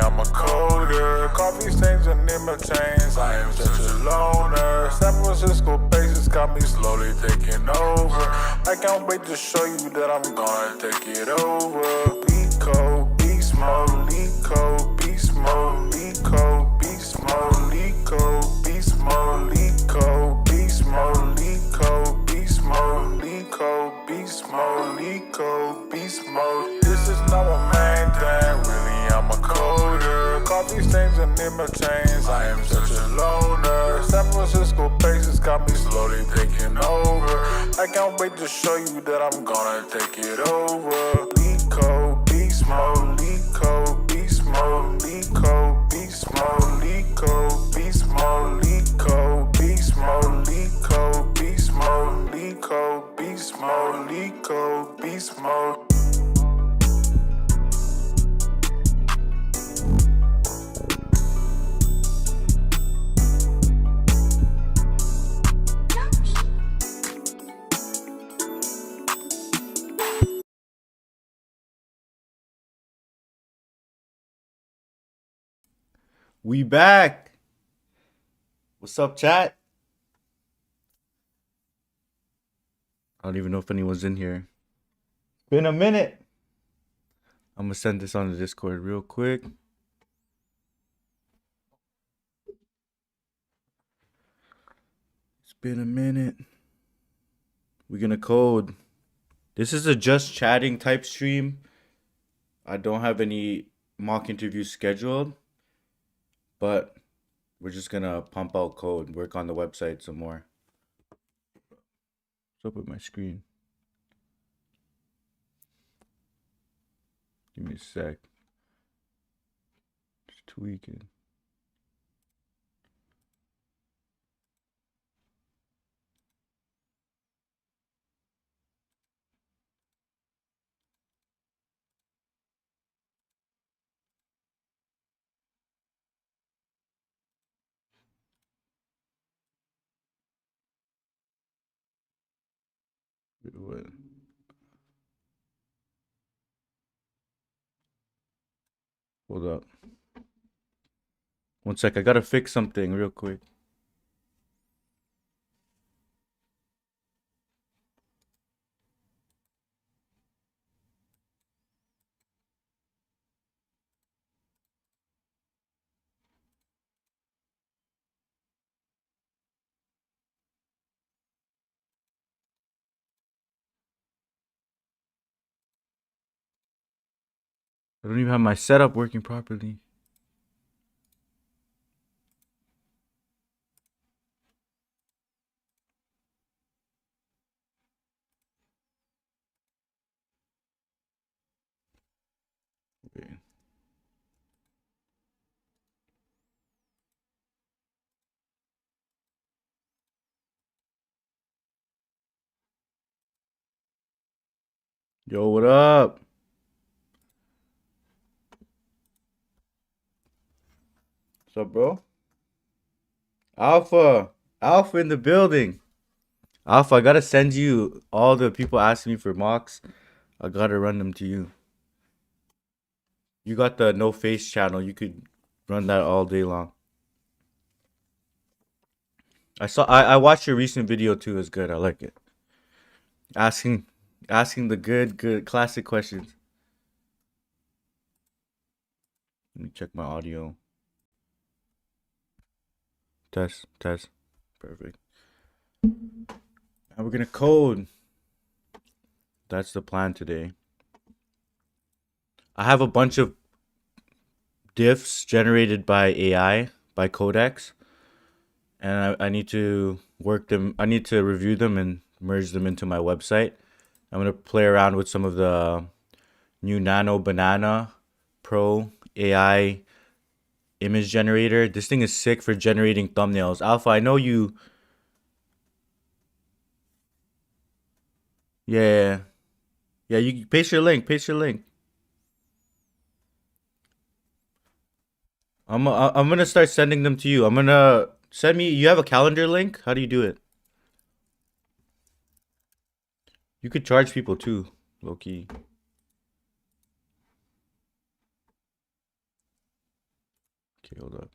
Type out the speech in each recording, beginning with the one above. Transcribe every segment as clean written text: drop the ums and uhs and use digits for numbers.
I'm a coder. Coffee stains and chains. I am such a loner. San Francisco bases got me slowly taking over. I can't wait to show you that I'm gonna take it over. Lead code, beast mode, lead code, beast mode, lead code, beast mode, lead code, beast mode, lead code, beast mode, lead code, beast mode, lead code, beast mode, lead code, beast mode. This is not a main thing, really I'm a coder. Coffee stains and chains, I am such a loner. San Francisco bases got me slowly taking over. I can't wait to show you that I'm gonna take it over. Lead code, beast mode, lead code, beast mode, lead code, beast mode, lead code, beast mode, lead code, beast mode, lead code, beast mode, lead code, beast mode, lead code, beast mode. We back. What's up, chat? I don't even know if anyone's in here. Been a minute. I'm gonna send this on the Discord real quick. It's been a minute. We're gonna code. This is a just chatting type stream. I don't have any mock interviews scheduled, but we're just gonna pump out code, work on the website some more. What's up with my screen? Give me a sec. Just tweaking. What? Hold up. One sec, I gotta fix something real quick. I don't even have my setup working properly. Okay. Yo, what up? What's up, bro? Alpha. Alpha in the building. Alpha, I gotta send you all the people asking me for mocks. I gotta run them to you. You got the no face channel. You could run that all day long. I watched your recent video too. It's good. I like it. Asking the good classic questions. Let me check my audio. Test. Perfect. Now we're gonna code. That's the plan today. I have a bunch of diffs generated by AI, by Codeex, and I need to work them. I need to review them and merge them into my website. I'm gonna play around with some of the new Nano Banana Pro AI image generator. This thing is sick for generating thumbnails. Alpha, I know you. Yeah. Yeah, you paste your link. I'm gonna start sending them to you. I'm gonna send me. You have a calendar link? How do you do it? You could charge people too, low key. Okay, hold up.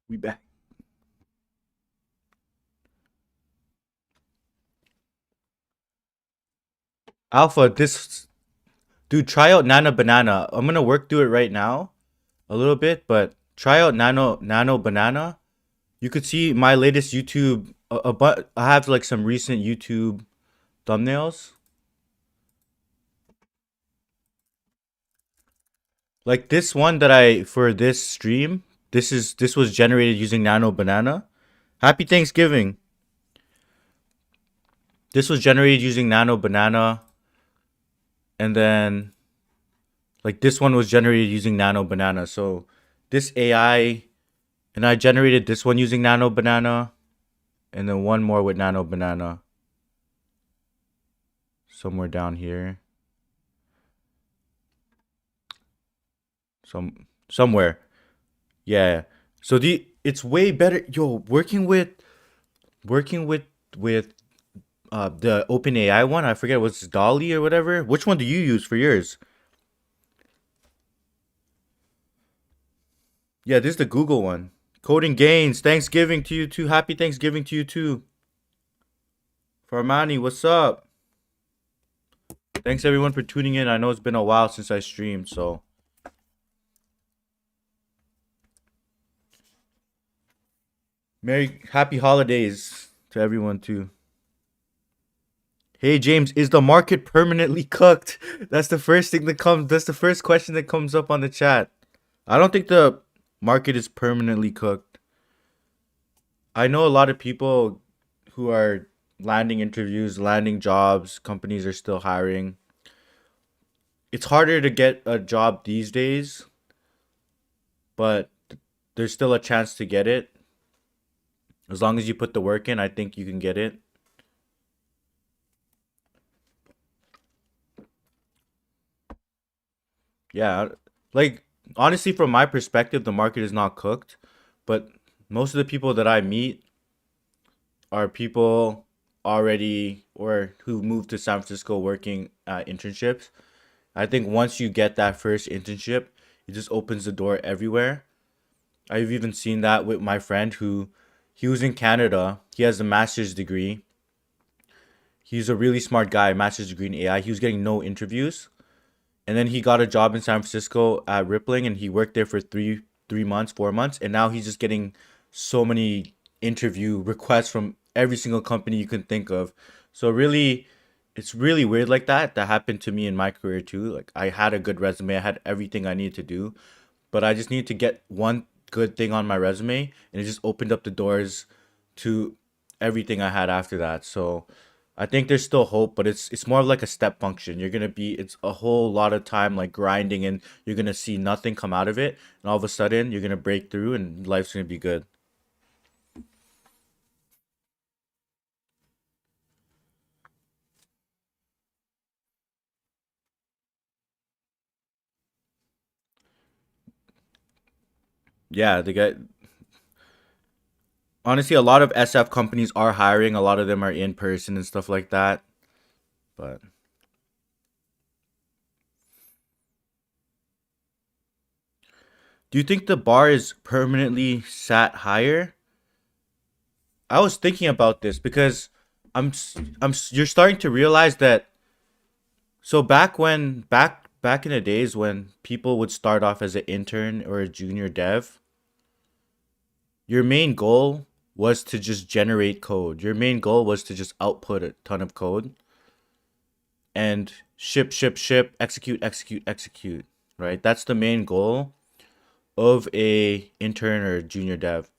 We back. Alpha, this dude, try out Nano Banana. I'm gonna work through it right now a little bit, but try out Nano Banana. You could see my latest YouTube. But I have like some recent YouTube thumbnails. Like this one that I for this stream. This was generated using Nano Banana. Happy Thanksgiving. This was generated using Nano Banana, and then like this one was generated using Nano Banana. So this AI, and I generated this one using Nano Banana, and then one more with Nano Banana. Somewhere down here. Somewhere. Yeah. So it's way better. Yo, working with with the OpenAI one. I forget what's Dolly or whatever. Which one do you use for yours? Yeah, this is the Google one. Coding Gains. Thanksgiving to you too. Happy Thanksgiving to you too. Farmani, what's up? Thanks everyone for tuning in. I know it's been a while since I streamed, so happy holidays to everyone too. Hey James, is the market permanently cooked? That's the first question that comes up on the chat. I don't think the market is permanently cooked. I know a lot of people who are landing interviews, landing jobs, companies are still hiring. It's harder to get a job these days, but there's still a chance to get it. As long as you put the work in, I think you can get it. Yeah, like honestly, from my perspective, the market is not cooked, but most of the people that I meet are people already or who moved to San Francisco working at internships. I think once you get that first internship, it just opens the door everywhere. I've even seen that with my friend who he was in Canada. He has a master's degree. He's a really smart guy, master's degree in AI. He was getting no interviews. And then he got a job in San Francisco at Rippling, and he worked there for three months, 4 months, and now he's just getting so many interview requests from every single company you can think of. So really, it's really weird like that. That happened to me in my career too. Like I had a good resume, I had everything I needed to do, but I just needed to get one good thing on my resume, and it just opened up the doors to everything I had after that. So I think there's still hope, but it's more of like a step function. It's a whole lot of time like grinding, and you're gonna see nothing come out of it, and all of a sudden you're gonna break through and life's gonna be good. Yeah, the guy honestly, a lot of SF companies are hiring, a lot of them are in person and stuff like that. But do you think the bar is permanently sat higher? I was thinking about this because you're starting to realize that. So back in the days when people would start off as an intern or a junior dev, your main goal was to just generate code. Your main goal was to just output a ton of code and ship, execute, right? That's the main goal of a intern or junior dev.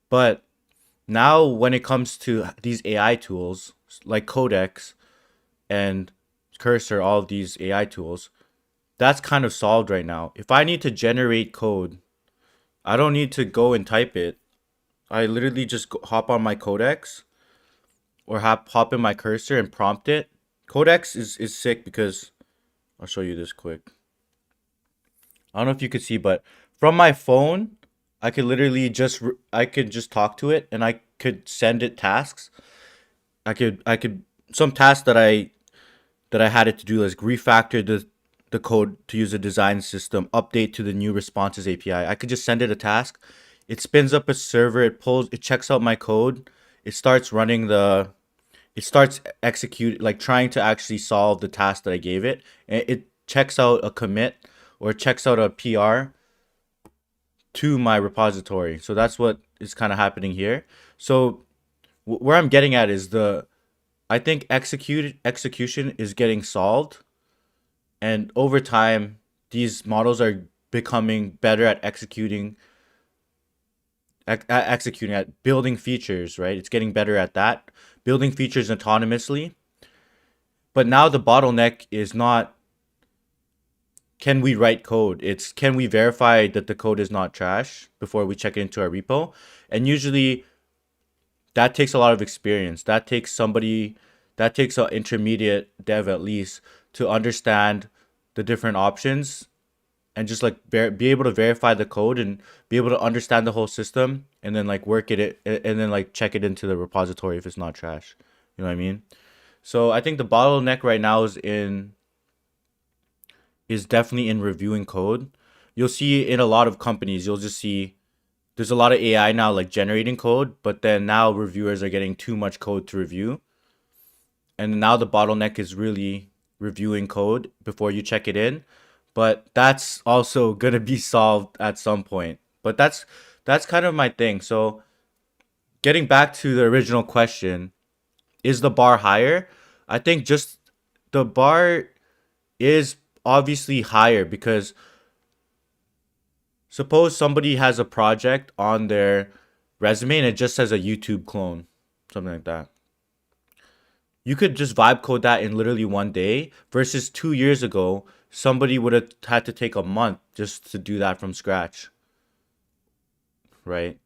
But now when it comes to these AI tools like Codex and Cursor, all of these AI tools, that's kind of solved right now. If I need to generate code, I don't need to go and type it. I literally just hop on my Codex or hop in my cursor and prompt it. Codex is sick because I'll show you this quick. I don't know if you could see, but from my phone, I could literally I could just talk to it and I could send it tasks. I could some tasks that I had it to do, like refactor the code to use a design system, update to the new responses API. I could just send it a task. It spins up a server, it checks out my code, it starts running it starts execute like trying to actually solve the task that I gave it. And it checks out a commit or checks out a PR to my repository. So that's what is kind of happening here. So where I'm getting at is I think execution is getting solved, and over time these models are becoming better at executing at building features, right? It's getting better at that, building features autonomously. But now the bottleneck is not can we write code? It's can we verify that the code is not trash before we check it into our repo? And usually that takes a lot of experience. That takes an intermediate dev at least to understand the different options and just like be able to verify the code and be able to understand the whole system and then like and then like check it into the repository if it's not trash. You know what I mean? So I think the bottleneck right now is definitely in reviewing code. You'll see in a lot of companies, you'll just see there's a lot of AI now like generating code, but then now reviewers are getting too much code to review. And now the bottleneck is really reviewing code before you check it in. But that's also gonna be solved at some point. But that's kind of my thing. So getting back to the original question, is the bar higher? I think just the bar is obviously higher because suppose somebody has a project on their resume and it just says a YouTube clone, something like that. You could just vibe code that in literally one day versus 2 years ago, somebody would have had to take a month just to do that from scratch, right?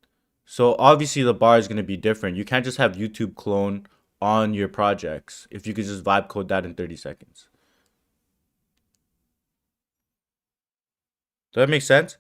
So obviously the bar is going to be different. You can't just have YouTube clone on your projects if you could just vibe code that in 30 seconds. Does that make sense?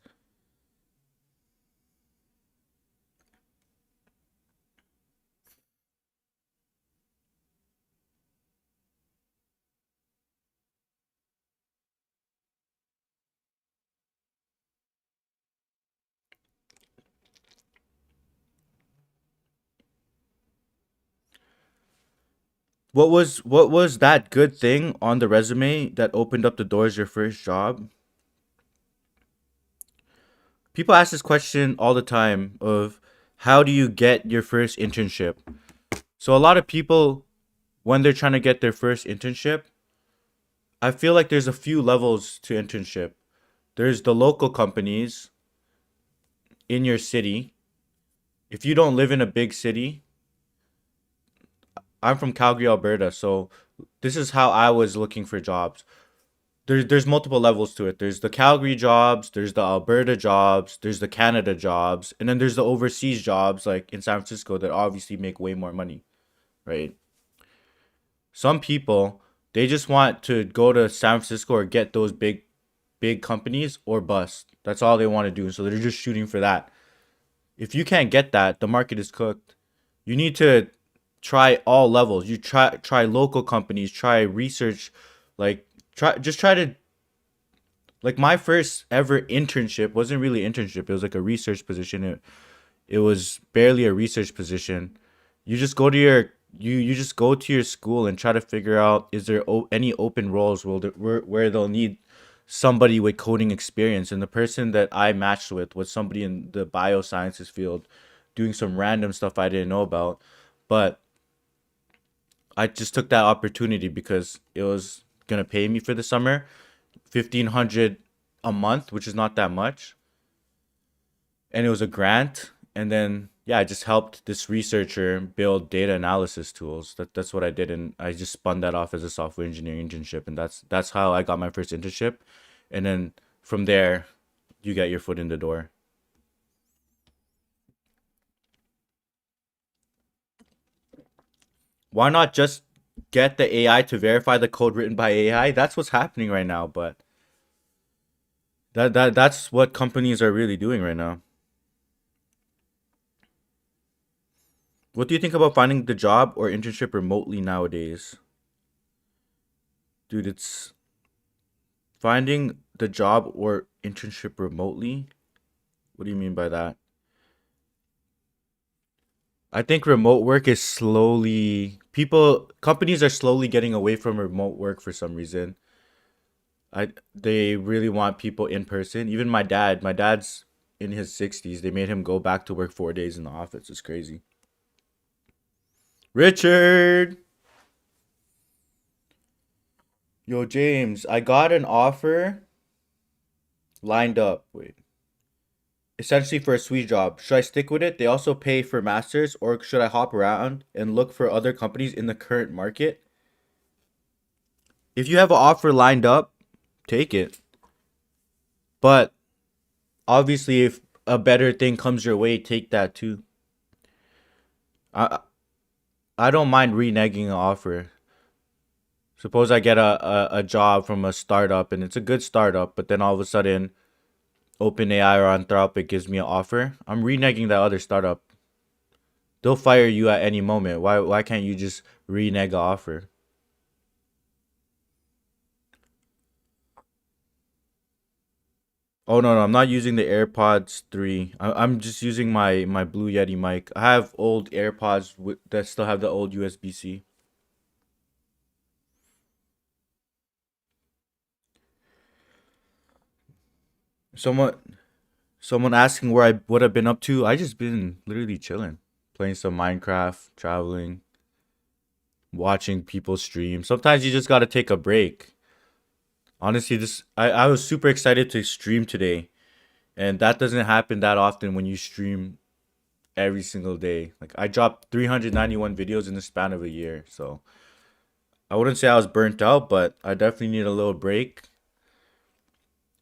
What was that good thing on the resume that opened up the doors your first job? People ask this question all the time of how do you get your first internship? So a lot of people when they're trying to get their first internship, I feel like there's a few levels to internship. There's the local companies in your city. If you don't live in a big city, I'm from Calgary, Alberta, so this is how I was looking for jobs. There's multiple levels to it. There's the Calgary jobs, there's the Alberta jobs, there's the Canada jobs, and then there's the overseas jobs like in San Francisco that obviously make way more money, right? Some people they just want to go to San Francisco or get those big companies or bust. That's all they want to do. So they're just shooting for that. If you can't get that, the market is cooked. You need to try all levels. You try local companies, try research, like try to like my first ever internship wasn't really internship. It was like a research position. It was barely a research position. You just go to your you just go to your school and try to figure out is there any open roles where they'll need somebody with coding experience, and the person that I matched with was somebody in the biosciences field doing some random stuff I didn't know about, but I just took that opportunity because it was gonna pay me for the summer, 1,500 a month, which is not that much, and it was a grant. And then yeah, I just helped this researcher build data analysis tools. That's what I did, and I just spun that off as a software engineering internship, and that's how I got my first internship. And then from there, you get your foot in the door. Why not just get the AI to verify the code written by AI? That's what's happening right now. But That's what companies are really doing right now. What do you think about finding the job or internship remotely nowadays? Dude, it's finding the job or internship remotely. What do you mean by that? I think remote work is slowly people companies are slowly getting away from remote work for some reason. They really want people in person. Even my dad's in his 60s. They made him go back to work 4 days in the office. It's crazy. Richard, yo James, I got an offer lined up. Wait. Essentially for a sweet job. Should I stick with it? They also pay for masters, or should I hop around and look for other companies in the current market? If you have an offer lined up, take it. But obviously, if a better thing comes your way, take that too. I I don't mind reneging an offer. Suppose I get a job from a startup and it's a good startup, but then all of a sudden OpenAI or Anthropic gives me an offer. I'm reneging that other startup. They'll fire you at any moment. Why can't you just renege an offer? Oh no, I'm not using the AirPods 3. I'm just using my Blue Yeti mic. I have old AirPods that still have the old USB-C. Someone someone asking where I what I've been up to. I just been literally chilling, playing some Minecraft, traveling, watching people stream. Sometimes you just got to take a break. Honestly, this I was super excited to stream today, and that doesn't happen that often when you stream every single day. Like I dropped 391 videos in the span of a year. So I wouldn't say I was burnt out, but I definitely need a little break.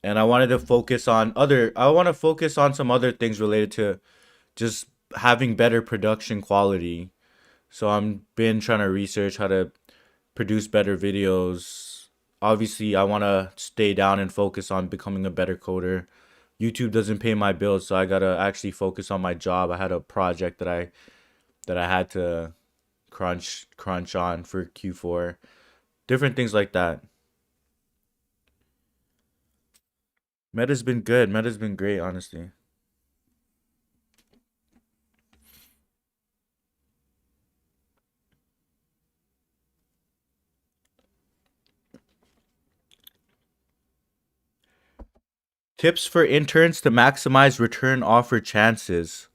And I want to focus on some other things related to just having better production quality. So I'm been trying to research how to produce better videos. Obviously, I want to stay down and focus on becoming a better coder. YouTube doesn't pay my bills, so I got to actually focus on my job. I had a project that I had to crunch on for Q4. Different things like that. Meta's been good. Meta's been great, honestly. Tips for interns to maximize return offer chances.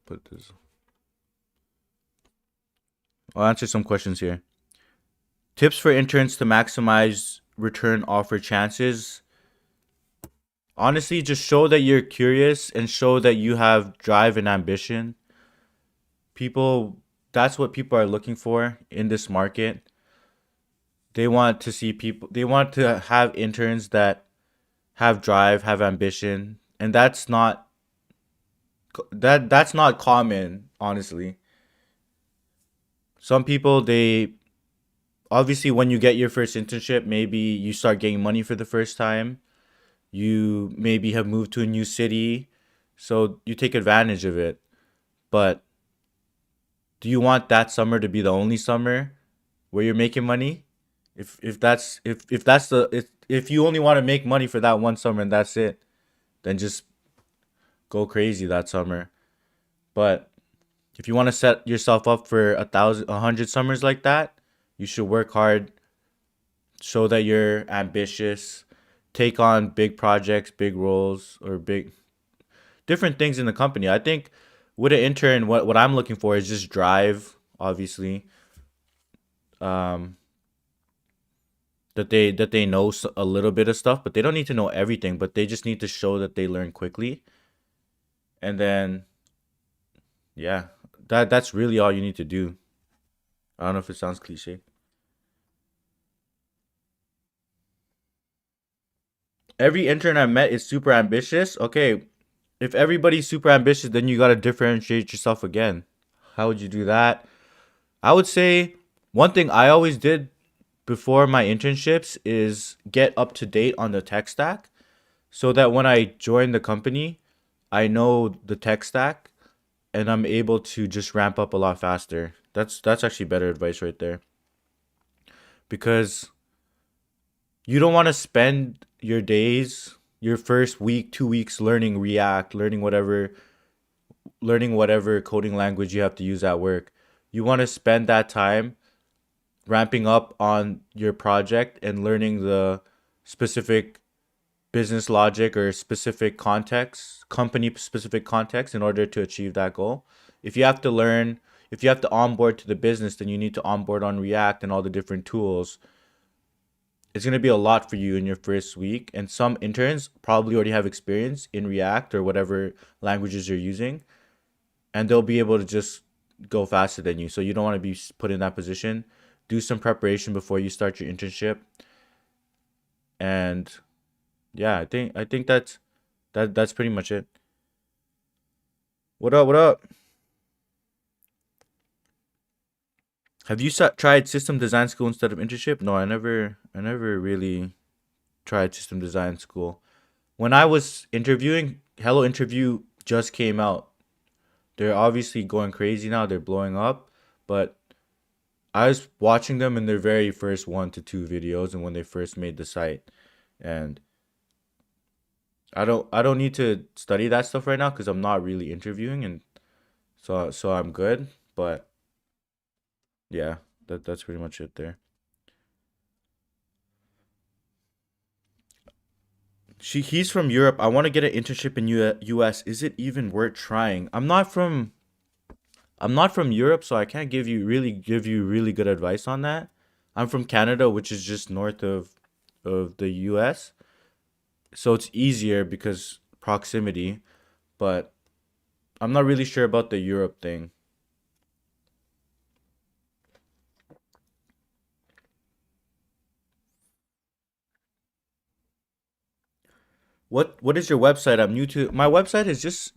Put this. I'll answer some questions here. Tips for interns to maximize return offer chances. Honestly, just show that you're curious and show that you have drive and ambition. People, that's what people are looking for in this market. They want to have interns that have drive, have ambition, and that's not common, honestly. Some people they obviously when you get your first internship, maybe you start getting money for the first time. You maybe have moved to a new city, so you take advantage of it. But do you want that summer to be the only summer where you're making money? If that's the if you only want to make money for that one summer and that's it, then just go crazy that summer. But if you want to set yourself up for 100 summers like that, you should work hard, show that you're ambitious, take on big projects, big roles, or big different things in the company. I think with an intern, what I'm looking for is just drive, obviously. Um, that they know a little bit of stuff, but they don't need to know everything. But they just need to show that they learn quickly, and then yeah, that's really all you need to do. I don't know if it sounds cliche. Every intern I met is super ambitious. Okay, if everybody's super ambitious, then you gotta differentiate yourself again. How would you do that? I would say one thing I always did before my internships is get up to date on the tech stack so that when I join the company, I know the tech stack and I'm able to just ramp up a lot faster. That's actually better advice right there. Because you don't want to spend your days, your first week, 2 weeks learning React, learning whatever coding language you have to use at work. You want to spend that time ramping up on your project and learning the specific business logic or specific context, company specific context in order to achieve that goal. If you have to learn, if you have to onboard to the business, then you need to onboard on React and all the different tools. It's going to be a lot for you in your first week. And some interns probably already have experience in React or whatever languages you're using, and they'll be able to just go faster than you. So you don't want to be put in that position. Do some preparation before you start your internship. And yeah, I think that's pretty much it. What up? What up? Have you tried system design school instead of internship? No, I never really tried system design school. When I was interviewing, Hello Interview just came out. They're obviously going crazy now. They're blowing up, but I was watching them in their very first 1 to 2 videos and when they first made the site. And I don't need to study that stuff right now because I'm not really interviewing, and so I'm good. But yeah, that's pretty much it there. He's from Europe. I want to get an internship in US. Is it even worth trying? I'm not from Europe, so I can't give you really good advice on that. I'm from Canada, which is just north of the US. So it's easier because proximity, but I'm not really sure about the Europe thing. What is your website? I'm new to my website is just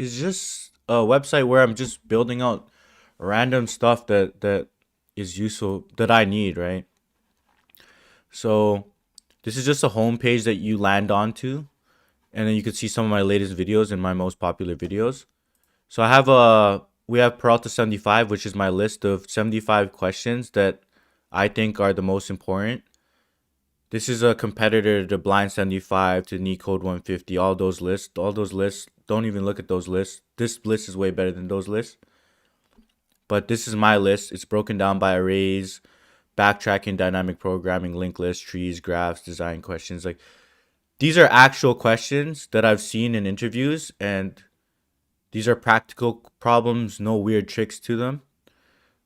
a website where I'm just building out random stuff that is useful that I need, right? So this is just a home page that you land onto, and then you can see some of my latest videos and my most popular videos. So we have Peralta 75, which is my list of 75 questions that I think are the most important. This is a competitor to Blind 75 to Code 150. All those lists. Don't even look at those lists. This list is way better than those lists. But this is my list. It's broken down by arrays, backtracking, dynamic programming, linked lists, trees, graphs, design questions. Like these are actual questions that I've seen in interviews, and these are practical problems, no weird tricks to them.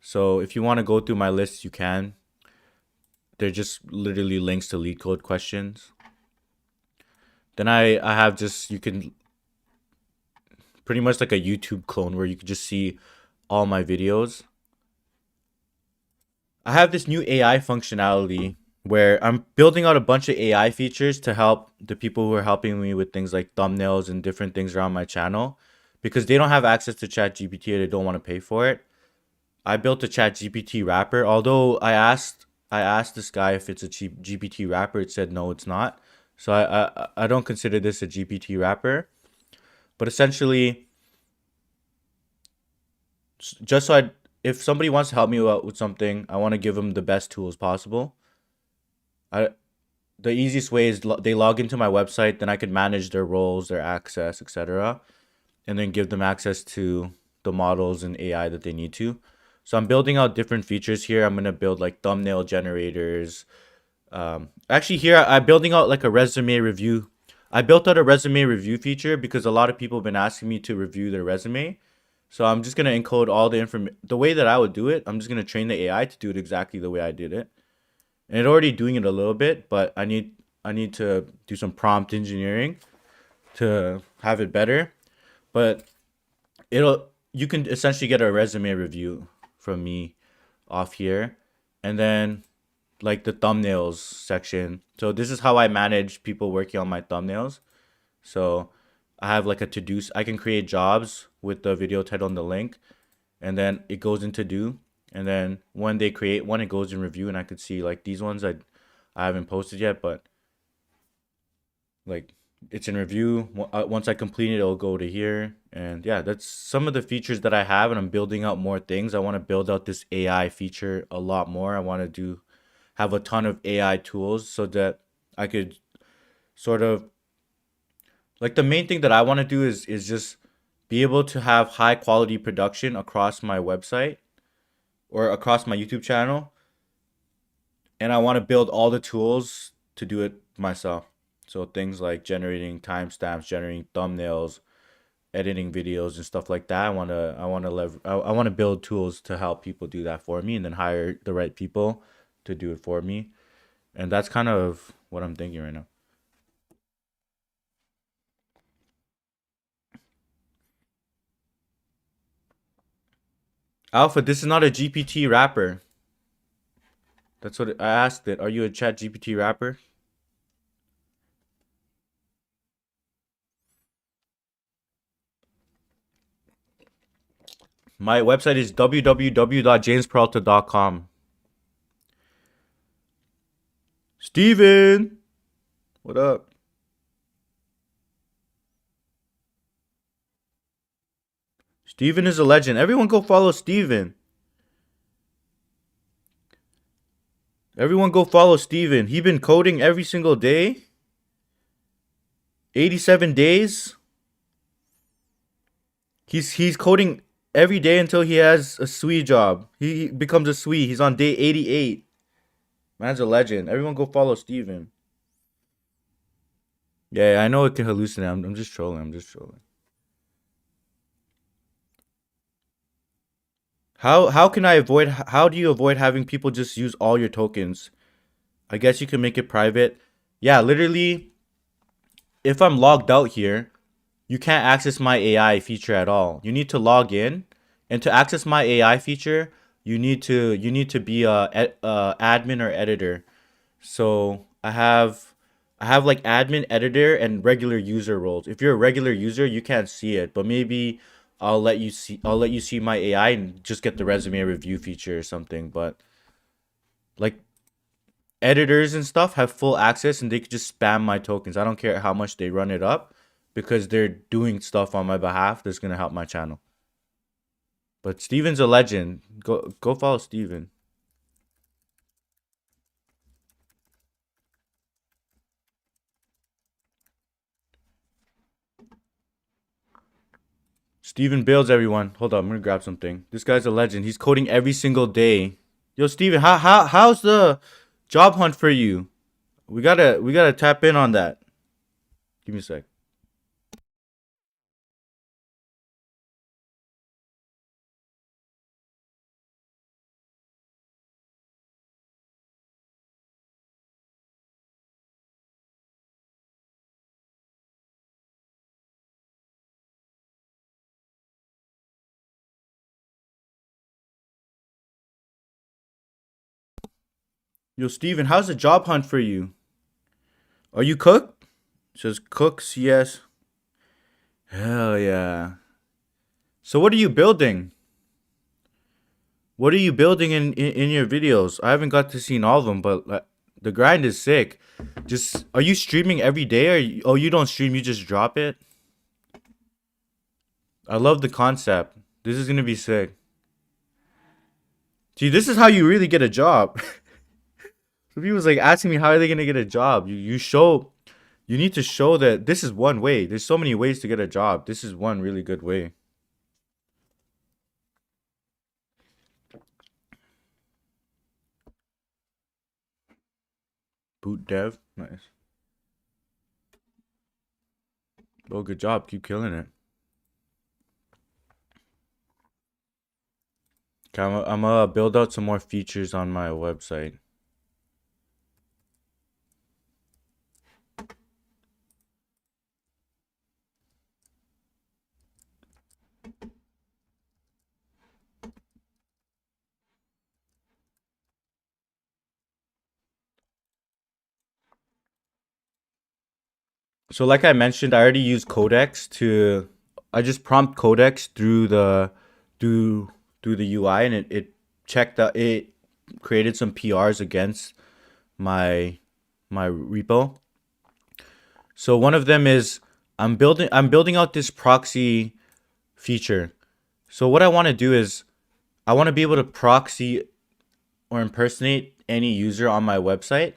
So if you want to go through my list, you can. They're just literally links to lead code questions. Then I have just, you can pretty much like a YouTube clone where you can just see all my videos. I have this new AI functionality where I'm building out a bunch of AI features to help the people who are helping me with things like thumbnails and different things around my channel because they don't have access to ChatGPT or they don't want to pay for it. I built a ChatGPT wrapper. Although I asked this guy if it's a cheap GPT wrapper, it said no, it's not. So I don't consider this a GPT wrapper. But essentially, just so if somebody wants to help me out with something, I want to give them the best tools possible. I The easiest way is they log into my website, then I can manage their roles, their access, etc., and then give them access to the models and AI that they need to. So I'm building out different features here. I'm gonna build like thumbnail generators. Actually, here I'm building out like a resume review. I built out a resume review feature because a lot of people have been asking me to review their resume. So I'm just gonna encode all the information the way that I would do it. I'm just gonna train the AI to do it exactly the way I did it, and it's already doing it a little bit. But I need to do some prompt engineering to have it better. But it'll you can essentially get a resume review from me off here, and then like the thumbnails section. So this is how I manage people working on my thumbnails. So I have like a to do. I can create jobs with the video title and the link, and then it goes into do. And then when they create one, it goes in review, and I could see like these ones. I haven't posted yet, but like it's in review. Once I complete it, it'll go to here. And yeah, that's some of the features that I have, and I'm building out more things. I want to build out this AI feature a lot more. I want to do have a ton of AI tools so that I could sort of like the main thing that I want to do is just be able to have high quality production across my website or across my YouTube channel, and I want to build all the tools to do it myself. So things like generating timestamps, generating thumbnails, editing videos and stuff like that. I want to build tools to help people do that for me and then hire the right people to do it for me. And that's kind of what I'm thinking right now. Alpha, this is not a GPT rapper. That's what I asked it. Are you a chat GPT rapper? My website is www.jamesperalta.com. Steven, what up? Steven is a legend. Everyone go follow Steven. Everyone go follow Steven. He been coding every single day. 87 days. He's coding every day until he has a SWE job. He becomes a SWE. He's on day 88. Man's a legend. Everyone go follow Steven. Yeah, I know it can hallucinate. I'm just trolling. I'm just trolling. How can I avoid how do you avoid having people just use all your tokens? I guess you can make it private. Yeah, literally if I'm logged out here, you can't access my AI feature at all. You need to log in, and to access my AI feature, you need to be a admin or editor. So I have like admin, editor, and regular user roles. If you're a regular user, you can't see it, but maybe I'll let you see my AI and just get the resume review feature or something. But like editors and stuff have full access and they could just spam my tokens. I don't care how much they run it up because they're doing stuff on my behalf that's gonna help my channel. But Steven's a legend. Go follow Steven. Steven builds everyone. Hold on, I'm gonna grab something. This guy's a legend. He's coding every single day. Yo, Steven, how's the job hunt for you? We gotta tap in on that. Give me a sec. Yo, Steven, how's the job hunt for you? Are you cook? Says cooks, yes. Hell yeah. So what are you building? What are you building in your videos? I haven't got to see all of them, but the grind is sick. Just are you streaming every day or oh you don't stream, you just drop it? I love the concept. This is gonna be sick. See, this is how you really get a job. So people was like asking me how are they gonna get a job? You need to show that this is one way. There's so many ways to get a job. This is one really good way. Boot dev, nice. Oh, good job. Keep killing it. Okay, I'm gonna build out some more features on my website. So like I mentioned, I already use Codex to I just prompt Codex through through the UI and it checked that it created some PRs against my my repo. So one of them is I'm building out this proxy feature. So what I want to do is I want to be able to proxy or impersonate any user on my website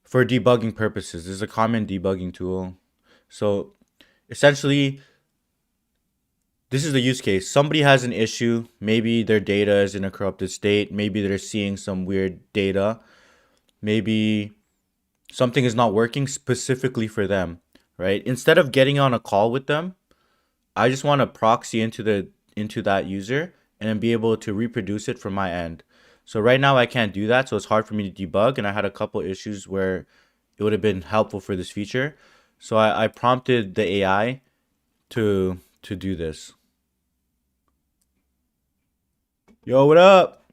for debugging purposes. This is a common debugging tool. So essentially, this is the use case. Somebody has an issue. Maybe their data is in a corrupted state. Maybe they're seeing some weird data. Maybe something is not working specifically for them, right? Instead of getting on a call with them, I just want to proxy into that user and then be able to reproduce it from my end. So right now I can't do that, so it's hard for me to debug, and I had a couple issues where it would have been helpful for this feature. So I prompted the AI to do this. Yo, what up?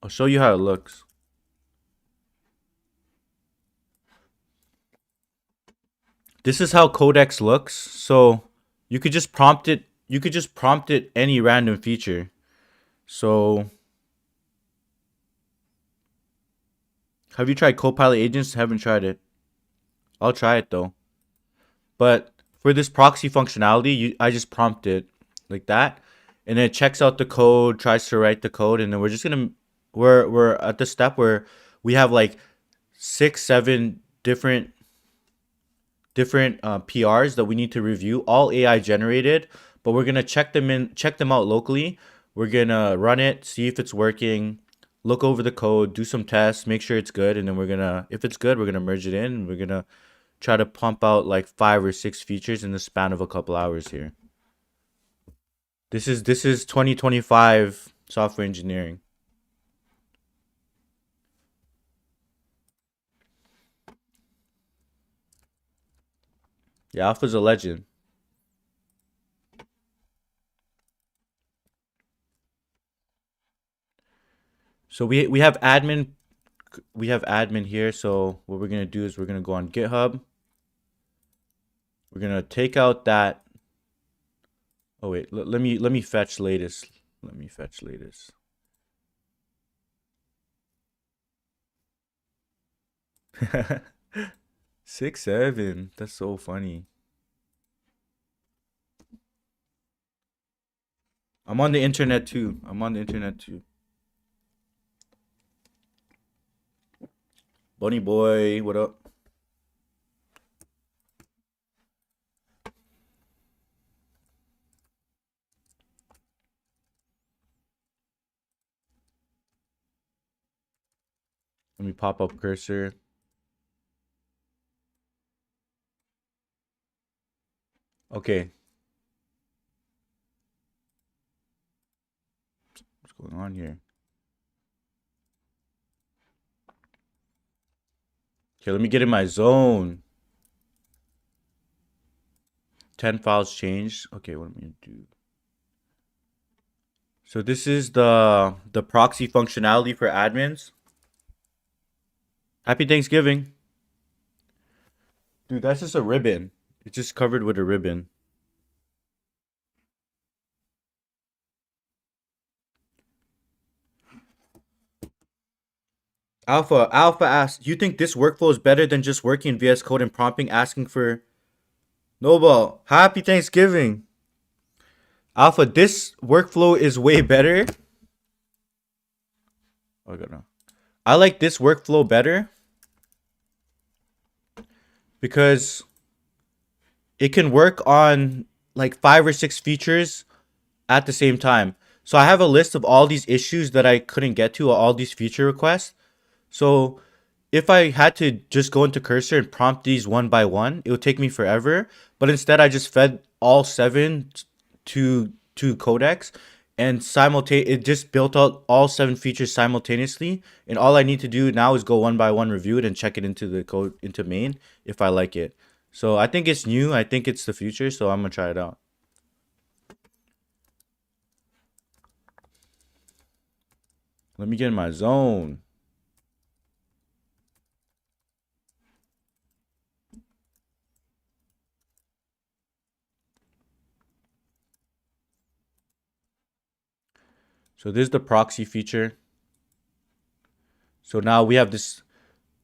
I'll show you how it looks. This is how Codex looks. So you could just prompt it. You could just prompt it any random feature. So have you tried Copilot agents? Haven't tried it. I'll try it though. But for this proxy functionality, I just prompt it like that, and it checks out the code, tries to write the code, and then we're at the step where we have like 6, 7 different PRs that we need to review, all AI generated, but we're gonna check them out locally. We're gonna run it, see if it's working, look over the code, do some tests, make sure it's good, and then if it's good, we're gonna merge it in, and we're gonna try to pump out like 5 or 6 features in the span of a couple hours here. This is 2025 software engineering. Yeah, Alpha's a legend. So we have admin here. So what we're gonna do is we're gonna go on GitHub. We're gonna take out that. Oh wait, let me fetch latest. Let me fetch latest. Six, 7. That's so funny. I'm on the internet too. I'm on the internet too. Bunny boy, what up? Let me pop up cursor. Okay. What's going on here? Okay, let me get in my zone. 10 files changed. Okay, what am I gonna do? So this is the proxy functionality for admins. Happy Thanksgiving. Dude, that's just a ribbon. It's just covered with a ribbon. Alpha asks, you think this workflow is better than just working in VS Code and prompting asking for Noble? Happy Thanksgiving. Alpha, this workflow is way better. Oh, no. I like this workflow better because it can work on like 5 or 6 features at the same time. So I have a list of all these issues that I couldn't get to, all these feature requests. So if I had to just go into cursor and prompt these one by one, it would take me forever. But instead, I just fed all 7 to Codex, and it just built out all 7 features simultaneously. And all I need to do now is go one by one, review it, and check it into the code into main if I like it. So I think it's new. I think it's the future. So I'm gonna try it out. Let me get in my zone. So this is the proxy feature. So now we have this.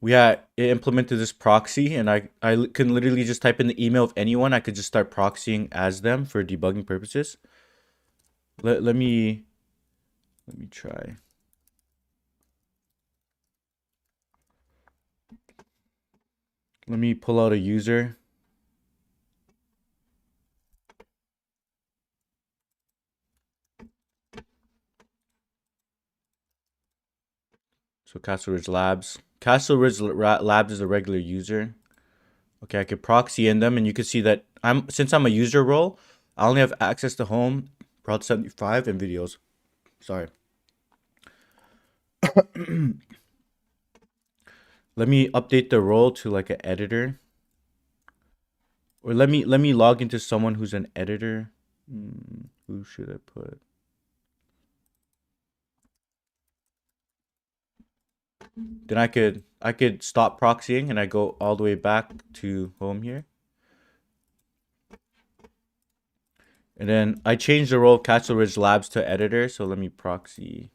It implemented this proxy, and I can literally just type in the email of anyone. I could just start proxying as them for debugging purposes. Let me try. Let me pull out a user. So Castle Ridge Labs. Castle Ridge Labs is a regular user. Okay, I could proxy in them, and you can see that since I'm a user role, I only have access to home, Peralta 75, and videos. Sorry. Let me update the role to like an editor. Or let me log into someone who's an editor. Who should I put? Then I could stop proxying and I go all the way back to home here. And then I changed the role of Castle Ridge Labs to editor, so let me proxy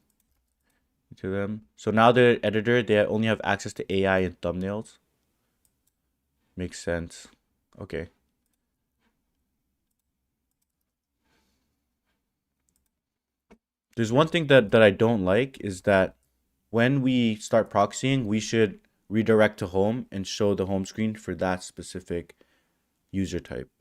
to them. So now the editor, they only have access to AI and thumbnails. Makes sense. Okay. There's one thing that I don't like is that when we start proxying, we should redirect to home and show the home screen for that specific user type.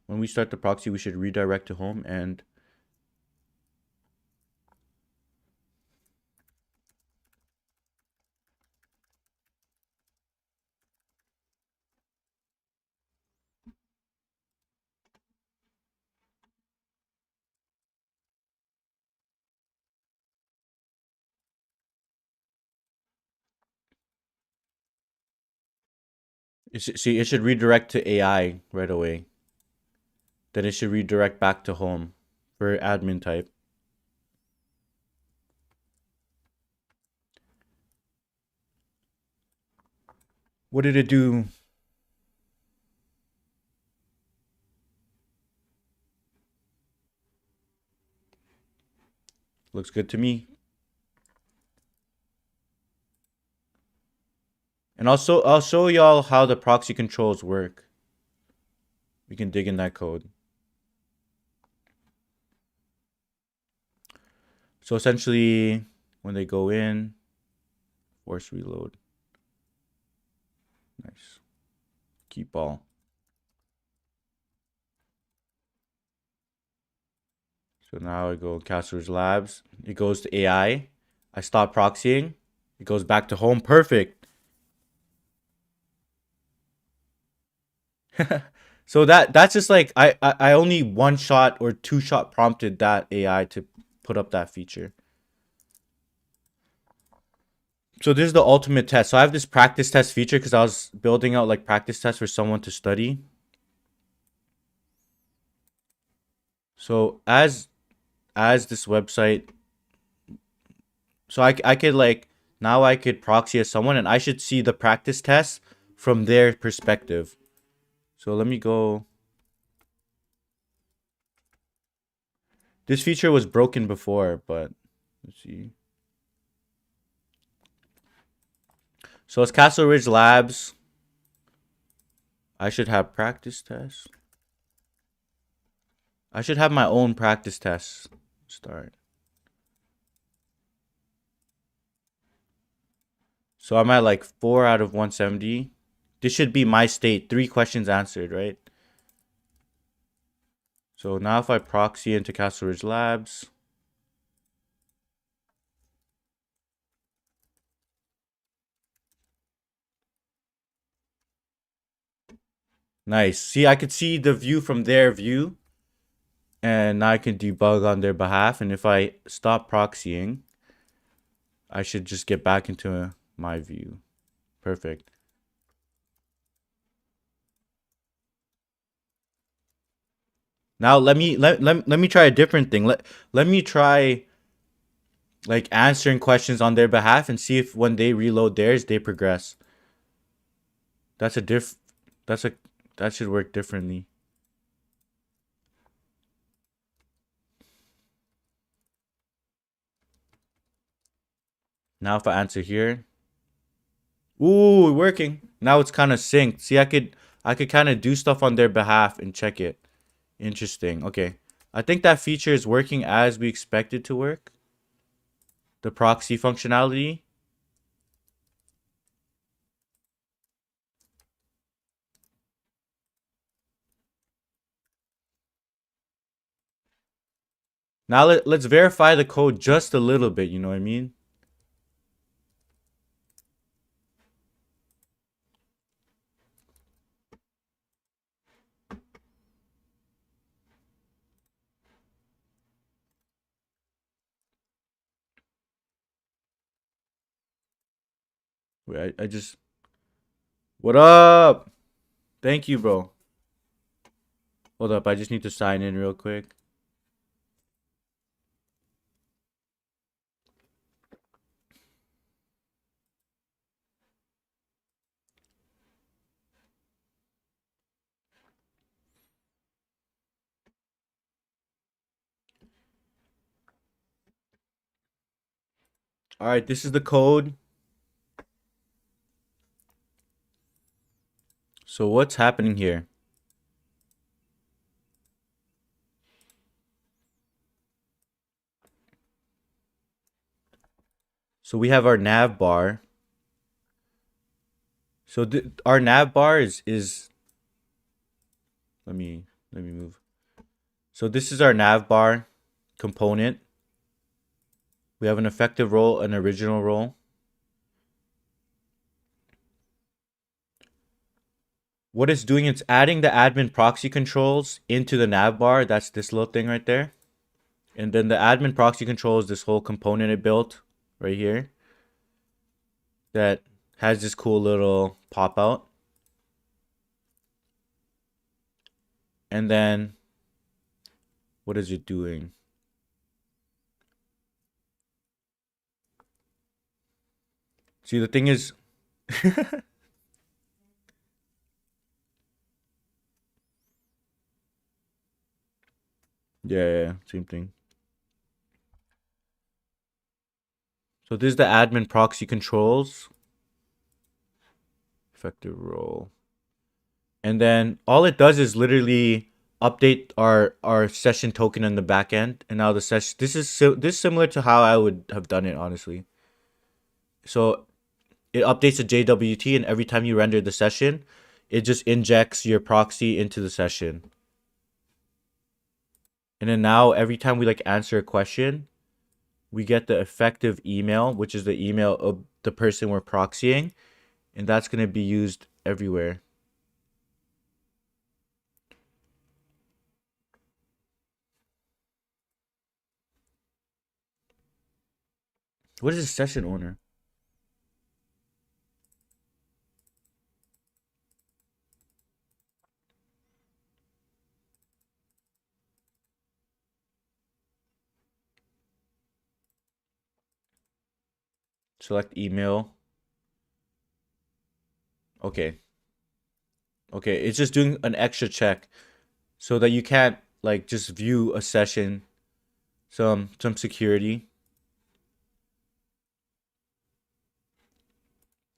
When we start the proxy, we should redirect to home and it should redirect to AI right away. Then it should redirect back to home for admin type. What did it do? Looks good to me. And also, I'll show y'all how the proxy controls work. We can dig in that code. So essentially, when they go in, force reload. Nice. Keep all. So now I go Castle Ridge Labs. It goes to AI. I stop proxying. It goes back to home. Perfect. So that's just like I only one shot or two shot prompted that AI to put up that feature. So this is the ultimate test. So I have this practice test feature because I was building out like practice tests for someone to study. So as this website, so I could like now I could proxy as someone and I should see the practice test from their perspective. So let me go. This feature was broken before, but let's see. So it's Castle Ridge Labs. I should have practice tests. I should have my own practice tests start. So I'm at like 4 out of 170. This should be my state. 3 questions answered, right? So now if I proxy into Castle Ridge Labs. Nice. See, I could see the view from their view. And now I can debug on their behalf. And if I stop proxying, I should just get back into my view. Perfect. Now let me try a different thing. Let me try like answering questions on their behalf and see if when they reload theirs they progress. That's a That should work differently. Now if I answer here. Ooh, working. Now it's kind of synced. See, I could kind of do stuff on their behalf and check it. Interesting. Okay. I think that feature is working as we expect it to work. The proxy functionality. Now let's verify the code just a little bit, you know what I mean? Wait, I just... What up? Thank you, bro. Hold up, I just need to sign in real quick. All right, this is the code. So what's happening here? So we have our nav bar. So our nav bar is let me move. So this is our nav bar component. We have an effective role, an original role. What it's doing, it's adding the admin proxy controls into the nav bar. That's this little thing right there. And then the admin proxy controls, this whole component it built right here that has this cool little pop out. And then what is it doing? See, the thing is, yeah, same thing. So this is the admin proxy controls. Effective role. And then all it does is literally update our session token in the back end. And now the session, this is similar to how I would have done it, honestly. So it updates the JWT, and every time you render the session, it just injects your proxy into the session. And then now every time we like answer a question, we get the effective email, which is the email of the person we're proxying, and that's going to be used everywhere. What is a session owner? Select email. Okay. Okay, it's just doing an extra check so that you can't like just view a session, some security.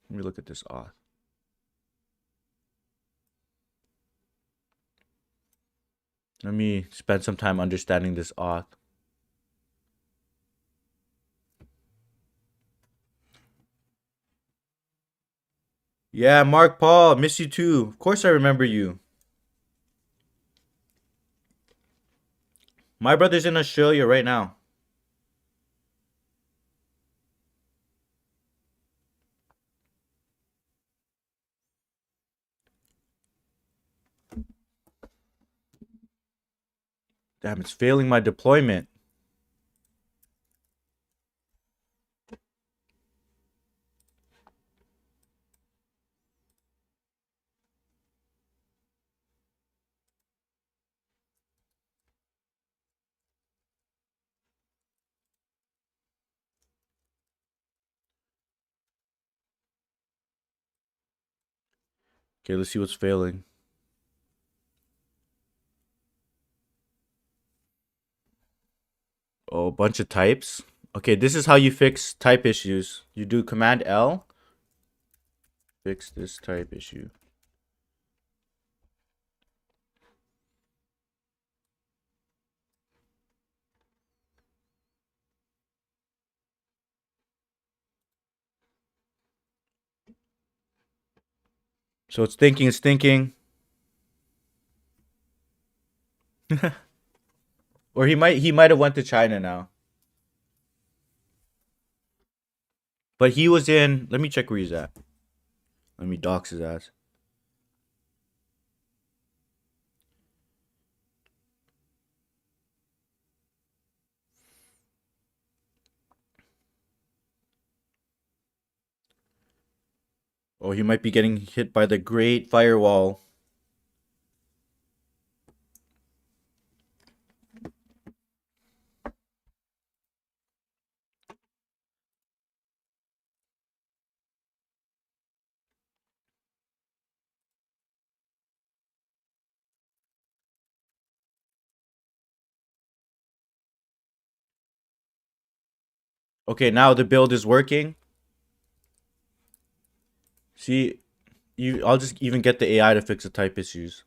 Let me look at this auth. Let me spend some time understanding this auth. Yeah, Mark Paul, miss you too. Of course I remember you. My brother's in Australia right now. Damn, it's failing my deployment. Okay, let's see what's failing. Oh, a bunch of types. Okay, this is how you fix type issues. You do Command L, fix this type issue. So it's thinking. Or he might have went to China now. But he was in, let me check where he's at. Let me dox his ass. Oh, he might be getting hit by the Great Firewall. Okay, now the build is working. See, I'll just even get the AI to fix the type issues.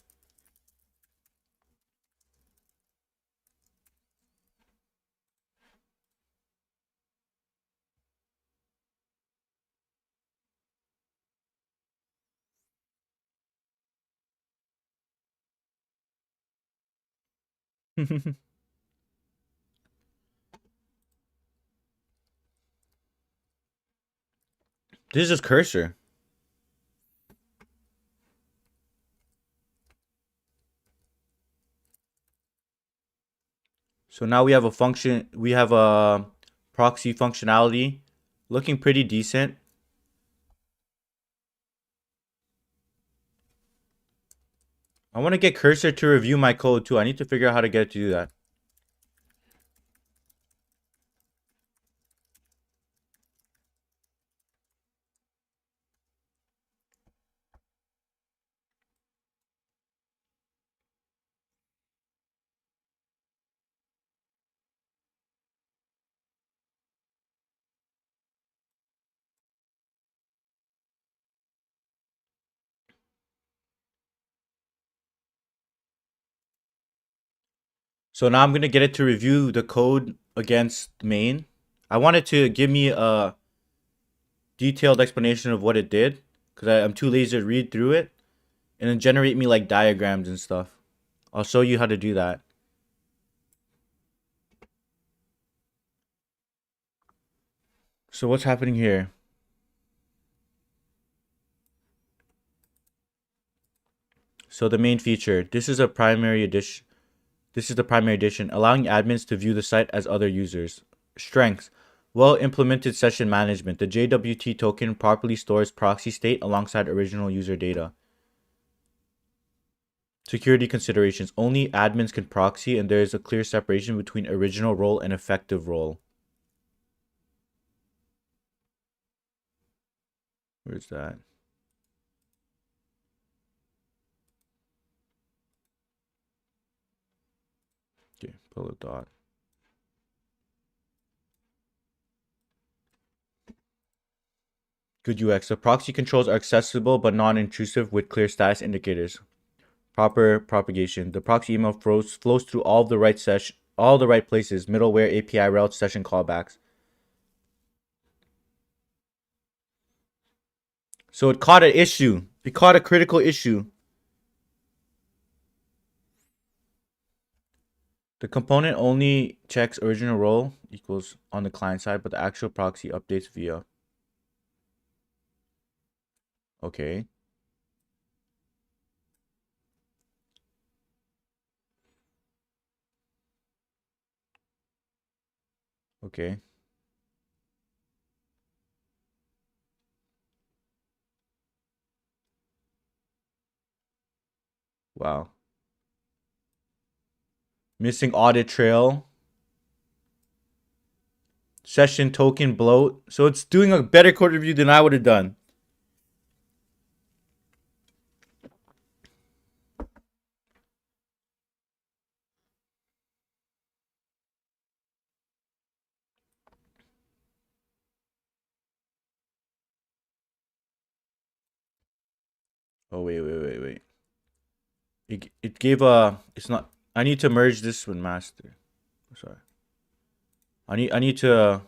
This is just cursor. So now we have a function, we have a proxy functionality looking pretty decent. I want to get cursor to review my code too. I need to figure out how to get it to do that. So now I'm going to get it to review the code against main. I want it to give me a detailed explanation of what it did because I'm too lazy to read through it, and then generate me like diagrams and stuff. I'll show you how to do that. So what's happening here? So the main feature, this is a primary edition. This is the primary edition, allowing admins to view the site as other users. Strengths. Well implemented session management. The JWT token properly stores proxy state alongside original user data. Security considerations. Only admins can proxy, and there is a clear separation between original role and effective role. Where's that? Okay, pull a dot. Good UX. The proxy controls are accessible but non-intrusive with clear status indicators. Proper propagation. The proxy email flows through all the right places. Middleware, API routes, session callbacks. So it caught an issue. It caught a critical issue. The component only checks original role equals on the client side, but the actual proxy updates via. Okay. Okay. Wow. Missing audit trail. Session token bloat. So it's doing a better code review than I would have done. Oh wait. It gave a. It's not. I need to merge this with master. Sorry. I need to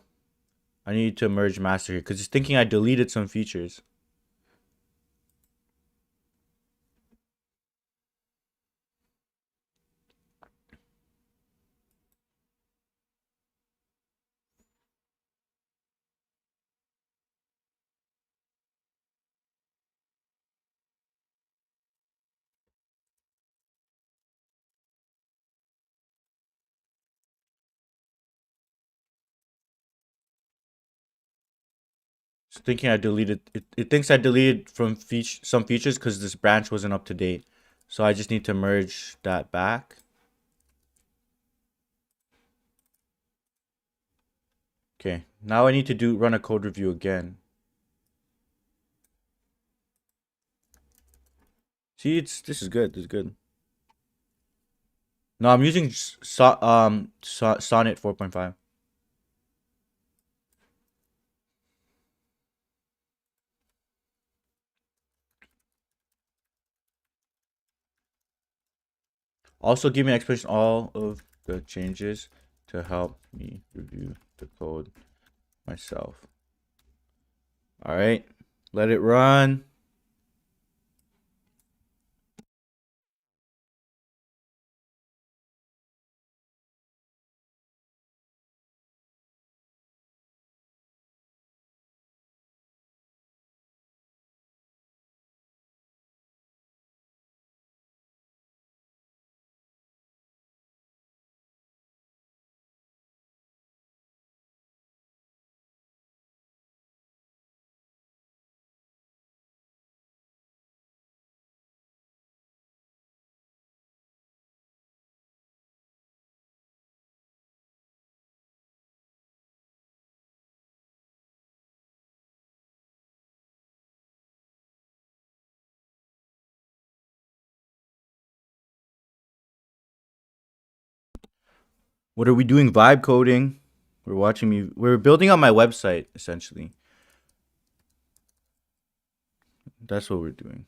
merge master here because it's thinking I deleted some features. It's thinking I deleted it. It thinks I deleted from some features because this branch wasn't up to date. So I just need to merge that back. Okay. Now I need to run a code review again. See, this is good. This is good. No, I'm using Sonnet 4.5. Also, give me an explanation all of the changes to help me review the code myself. All right, let it run. What are we doing? Vibe coding. We're watching me. We're building on my website essentially. That's what we're doing.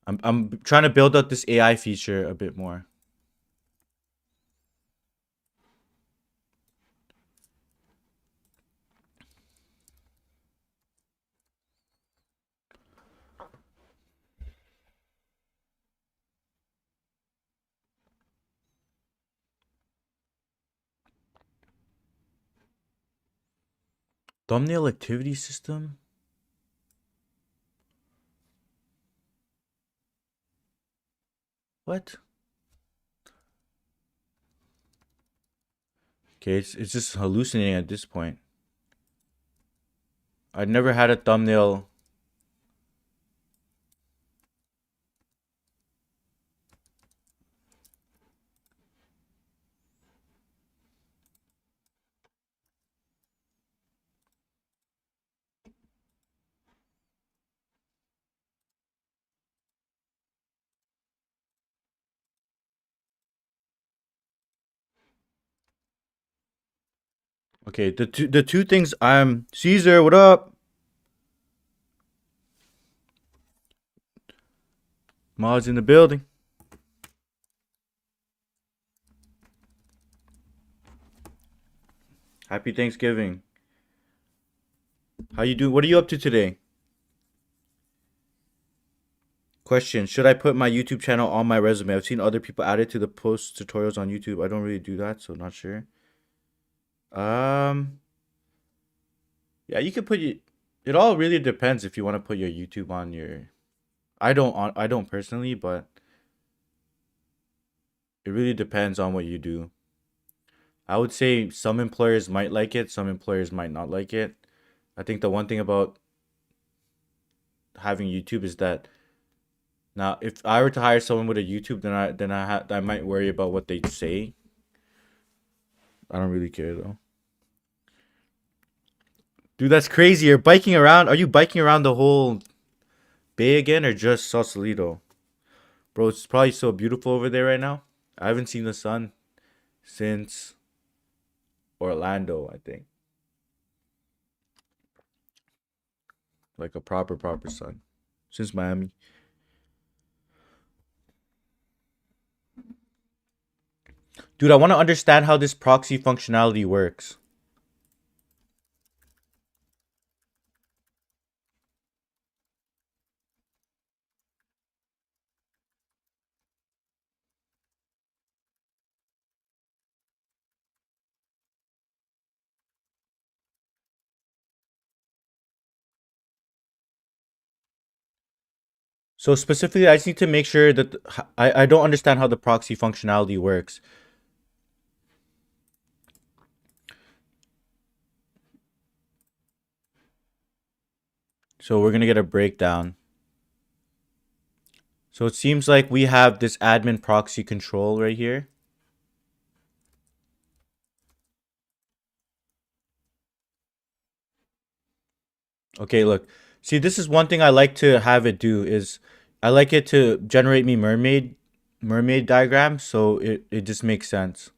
I'm trying to build out this AI feature a bit more. Thumbnail activity system. What? Okay, it's just hallucinating at this point. I've never had a thumbnail. Okay, the two things I'm Caesar, what up? Mods in the building. Happy Thanksgiving. How you doing? What are you up to today? Question: should I put my YouTube channel on my resume? I've seen other people add it to the post tutorials on YouTube. I don't really do that, so not sure. Um, yeah, you could put it. It all really depends if you want to put your YouTube on your. I don't personally, but it really depends on what you do. I would say some employers might like it, some employers might not like it. I think the one thing about having YouTube is that now if I were to hire someone with a YouTube, I might worry about what they say. I don't really care though. Dude, that's crazy. You're biking around. Are you biking around the whole bay again or just Sausalito? Bro, it's probably so beautiful over there right now. I haven't seen the sun since Orlando, I think. Like a proper sun. since Miami. Dude, I want to understand how this proxy functionality works. So specifically, I just need to make sure that I don't understand how the proxy functionality works. So we're gonna get a breakdown. So it seems like we have this admin proxy control right here. Okay, look. See, this is one thing I like to have it do is I like it to generate me mermaid diagram, so it just makes sense.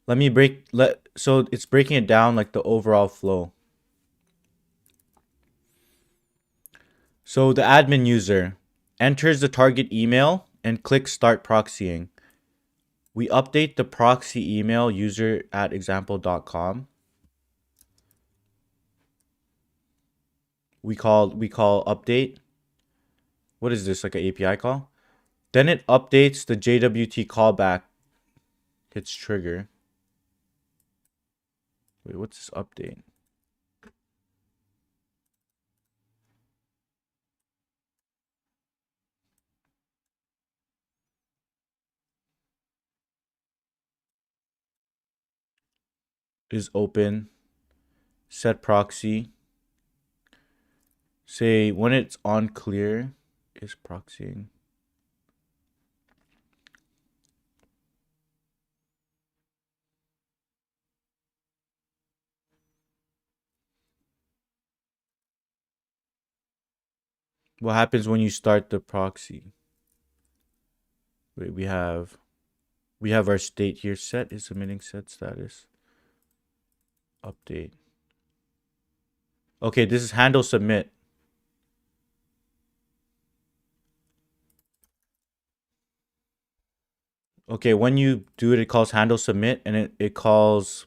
Let me break let so it's breaking it down like the overall flow. So the admin user enters the target email and clicks start proxying. We update the proxy email user at example.com. We call update. What is this, like an API call? Then it updates the JWT callback. Hits trigger. Wait, what's this update? Is open. Set proxy. Say when it's on clear is proxying. What happens when you start the proxy? Wait, we have our state here. Set is submitting set status. Update. Okay, this is handle submit. Okay, when you do it, it calls handle submit and it calls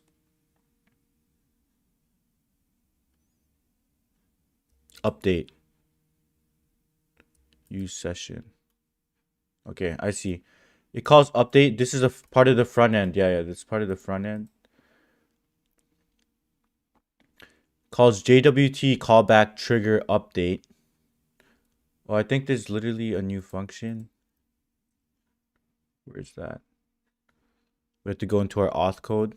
update. Use session. Okay, I see. It calls update. This is a part of the front end. Yeah, this is part of the front end. Calls JWT callback trigger update. Oh, I think there's literally a new function. Where's that? We have to go into our auth code.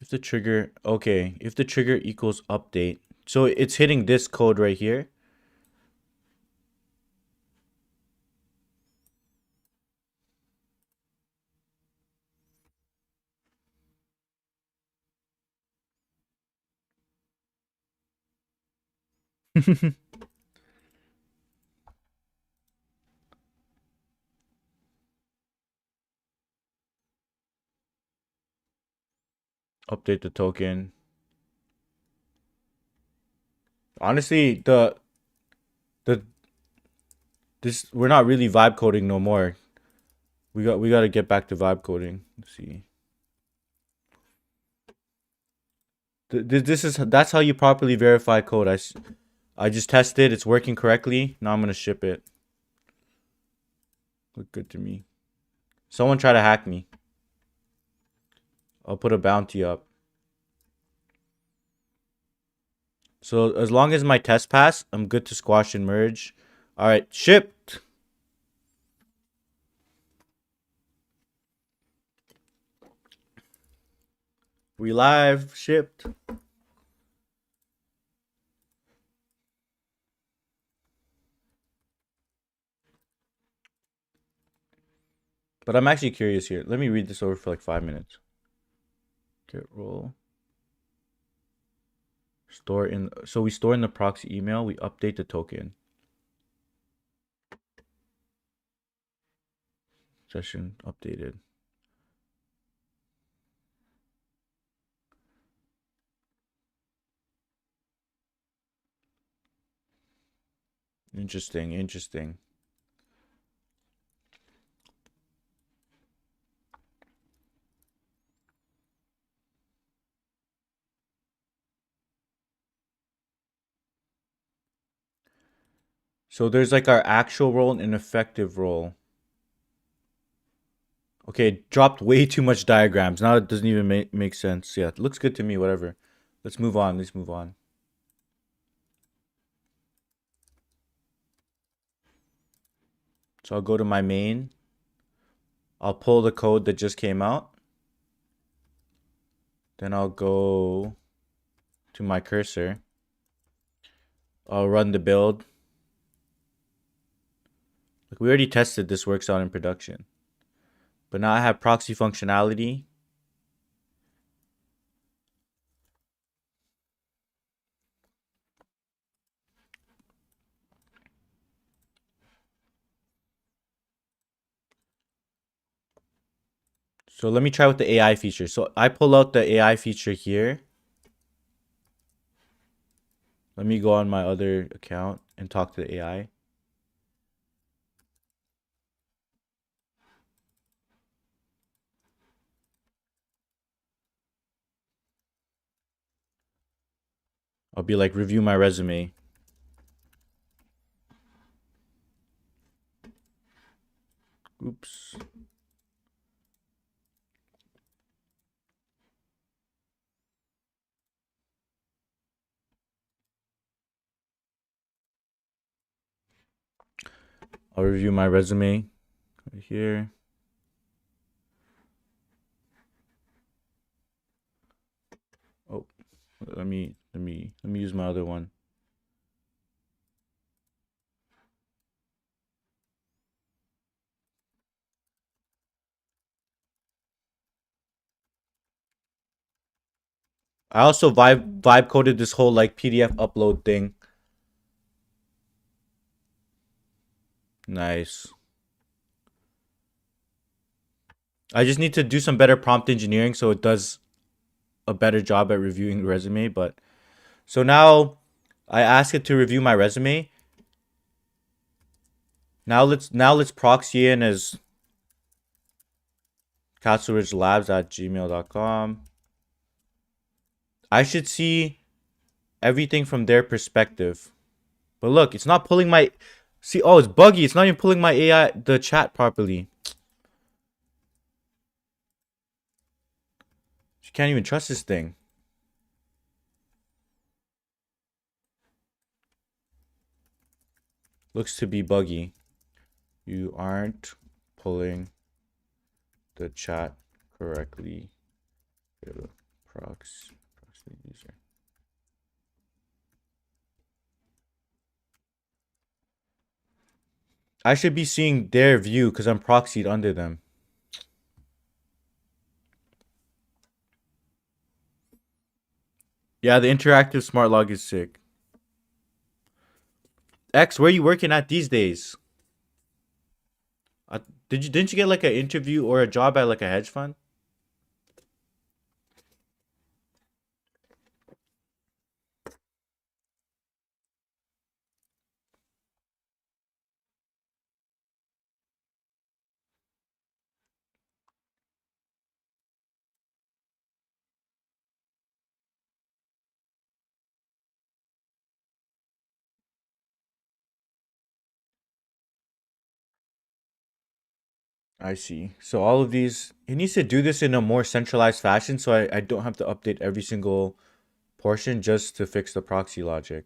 If the trigger, okay, if the trigger equals update. So it's hitting this code right here. Update the token. Honestly, the this we're not really vibe coding no more. We got to get back to vibe coding. Let's see. This is that's how you properly verify code. I just tested. It's working correctly. Now I'm gonna ship it. Look good to me. Someone try to hack me. I'll put a bounty up. So as long as my test pass, I'm good to squash and merge. All right, shipped. We live, shipped. But I'm actually curious here. Let me read this over for like 5 minutes. Get roll. Store in. So we store in the proxy email. We update the token. Session updated. Interesting, interesting. So there's like our actual role and an effective role. Okay, it dropped way too much diagrams. Now it doesn't even make sense. Yeah, it looks good to me, whatever. Let's move on. Let's move on. So I'll go to my main. I'll pull the code that just came out. Then I'll go to my cursor. I'll run the build. Like we already tested this works out in production. But now I have proxy functionality. So let me try with the AI feature. So I pull out the AI feature here. Let me go on my other account and talk to the AI. I'll be like, review my resume. Oops. I'll review my resume right here. Oh, let me use my other one. I also vibe coded this whole like PDF upload thing. Nice. I just need to do some better prompt engineering so it does a better job at reviewing the resume. But so now I ask it to review my resume. Now let's proxy in as castleridgelabs@gmail.com. I should see everything from their perspective. But look, it's not pulling my see, oh, it's buggy. It's not even pulling my AI the chat properly. You can't even trust this thing. Looks to be buggy. You aren't pulling the chat correctly. Proxy user. I should be seeing their view because I'm proxied under them. Yeah, the interactive smart log is sick. X, where are you working at these days? Didn't you get like an interview or a job at like a hedge fund? I see. So all of these, it needs to do this in a more centralized fashion so I don't have to update every single portion just to fix the proxy logic.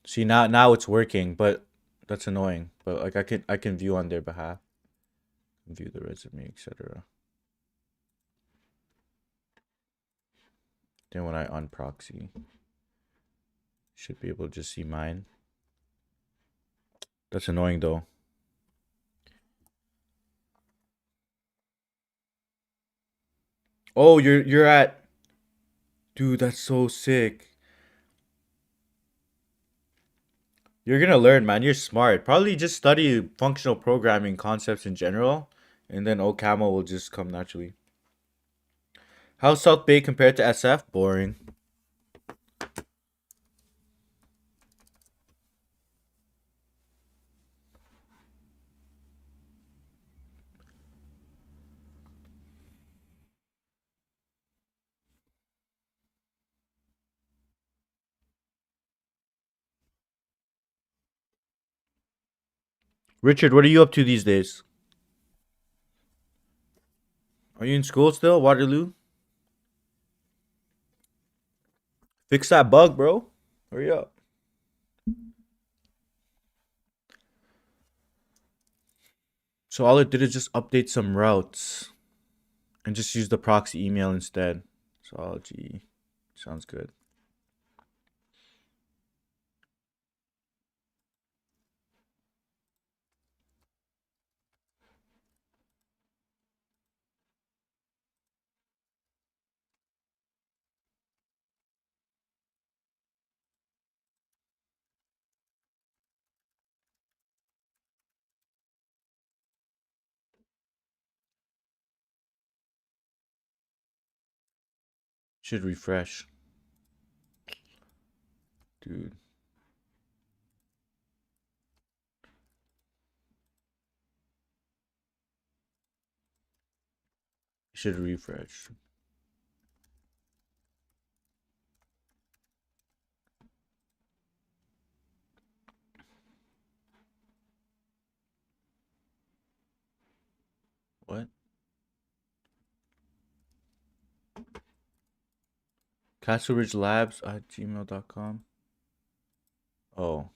See, now it's working, but that's annoying. But like I can view on their behalf, view the resume, etc. Then when I unproxy, should be able to just see mine. That's annoying though. Oh, you're at, dude. That's so sick. You're gonna learn, man. You're smart. Probably just study functional programming concepts in general, and then OCaml will just come naturally. How's South Bay compared to SF? Boring. Richard, what are you up to these days? Are you in school still, Waterloo? Fix that bug, bro. Hurry up. So all it did is just update some routes and just use the proxy email instead. Zoology. Sounds good. Should refresh. Dude. Should refresh. What? Castle Ridge Labs at gmail.com. Oh.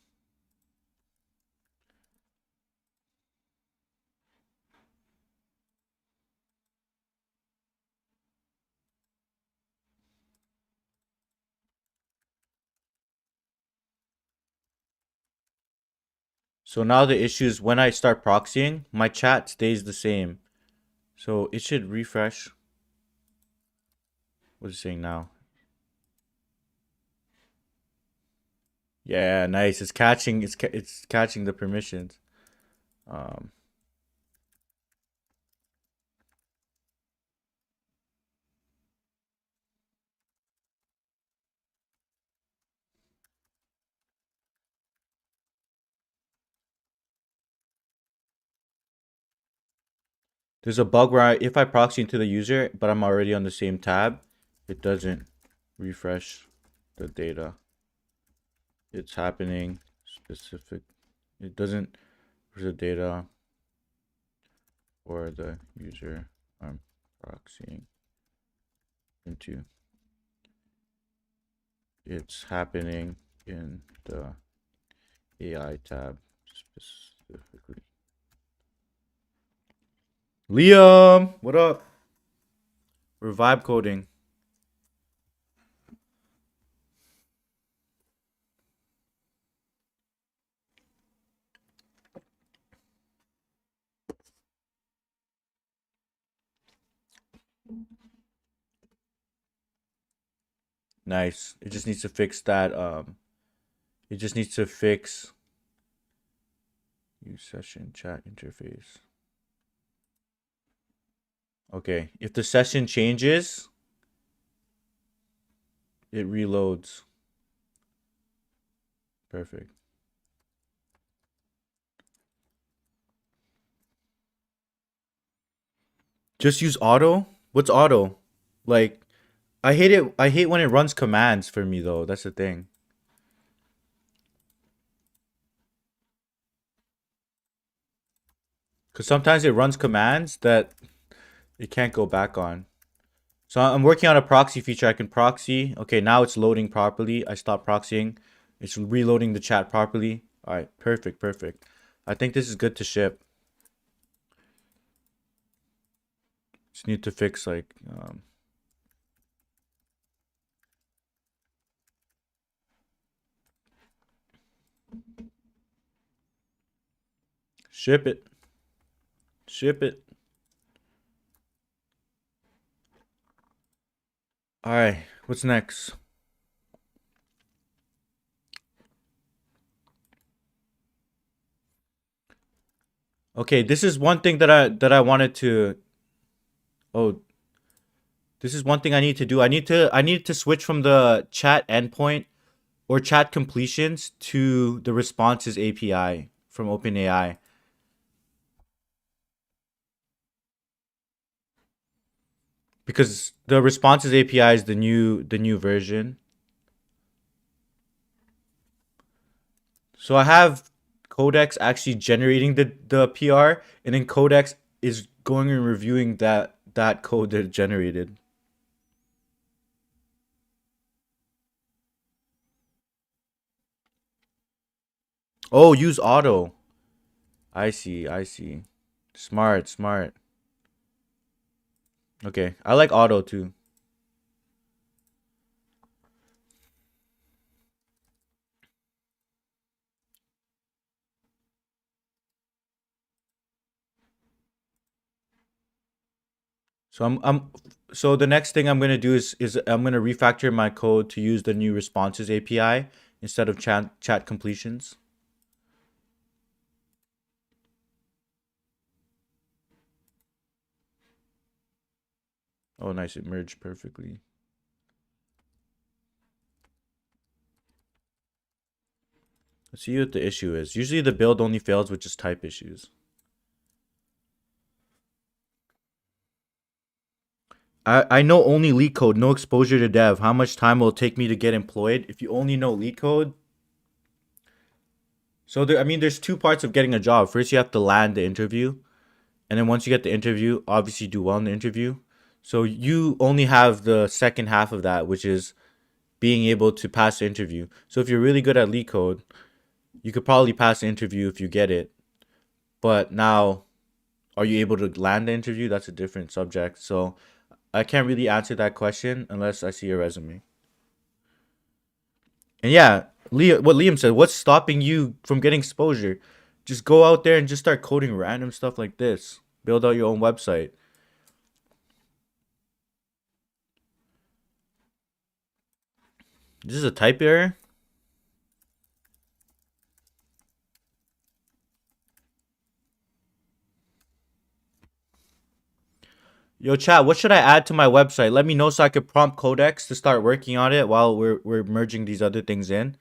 So now the issue is when I start proxying, my chat stays the same. So it should refresh. What's it saying now? Yeah, nice. It's catching. It's catching the permissions. Um, there's a bug where if I proxy into the user, but I'm already on the same tab, it doesn't refresh the data. It's happening specific. It doesn't for the data or the user I'm proxying into. It's happening in the AI tab specifically. Liam, what up? We're vibe coding. Nice. It just needs to fix that. It just needs to fix use session chat interface. Okay. If the session changes, it reloads. Perfect. Just use auto? What's auto? Like I hate it. I hate when it runs commands for me though. That's the thing. Cuz sometimes it runs commands that it can't go back on. So I'm working on a proxy feature. I can proxy. Okay, now it's loading properly. I stopped proxying. It's reloading the chat properly. All right, perfect, perfect. I think this is good to ship. Just need to fix like ship it. Ship it. All right, what's next? Okay, this is one thing that I wanted to. Oh, This is one thing I need to do. I need to switch from the chat endpoint or chat completions to the responses API from OpenAI. Because the responses API is the new version. So I have Codex actually generating the PR, and then Codex is going and reviewing that code that it generated. Oh, use auto. I see, I see. Smart, smart. Okay, I like auto too. So the next thing I'm gonna do is I'm gonna refactor my code to use the new responses API instead of chat completions. Oh, nice, it merged perfectly. Let's see what the issue is. Usually the build only fails with just type issues. I know only lead code, no exposure to dev. How much time will it take me to get employed? If you only know lead code, so there, I mean, there's two parts of getting a job. First, you have to land the interview, and then once you get the interview, obviously do well in the interview. So you only have the second half of that, which is being able to pass the interview. So if you're really good at lead code, you could probably pass the interview if you get it. But now, are you able to land the interview? That's a different subject. So I can't really answer that question unless I see your resume. And yeah, what Liam said, what's stopping you from getting exposure? Just go out there and just start coding random stuff like this. Build out your own website. This is a type error. Yo, chat, what should I add to my website? Let me know so I could prompt Codex to start working on it while we're merging these other things in.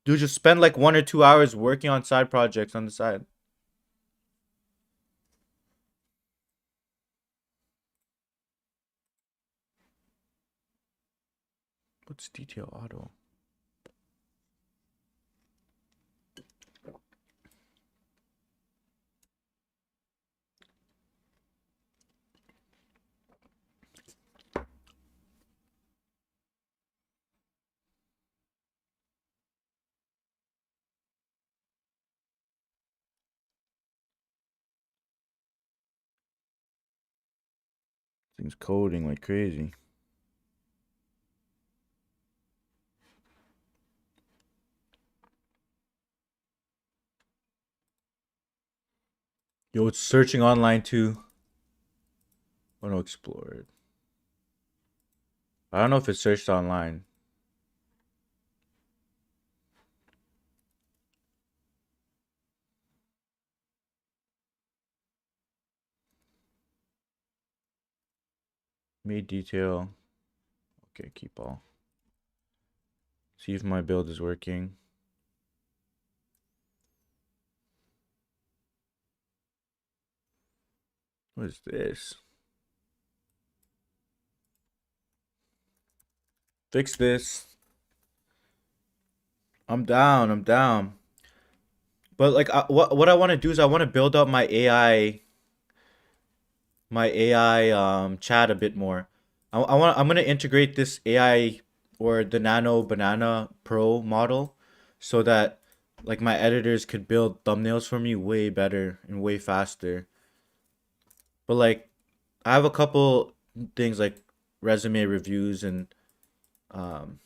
Dude, just spend like 1 or 2 hours working on side projects on the side. What's detail auto? Things coding like crazy. Yo, it's searching online too. Oh no, explore it. I don't know if it's searched online. Made detail. Okay, keep all. See if my build is working. What is this? Fix this. I'm down. I'm down. But like, what I want to do is I want to build up my AI chat a bit more. I'm gonna integrate this AI or the Nano Banana Pro model so that like my editors could build thumbnails for me way better and way faster. But like, I have a couple things like resume reviews and um,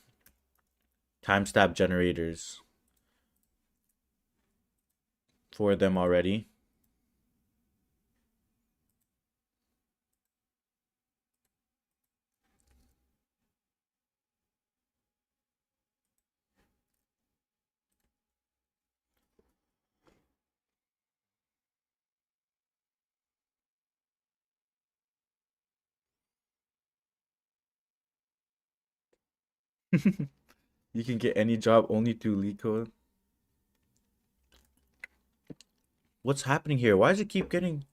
timestamp generators for them already. You can get any job only through leak code. What's happening here? Why does it keep getting?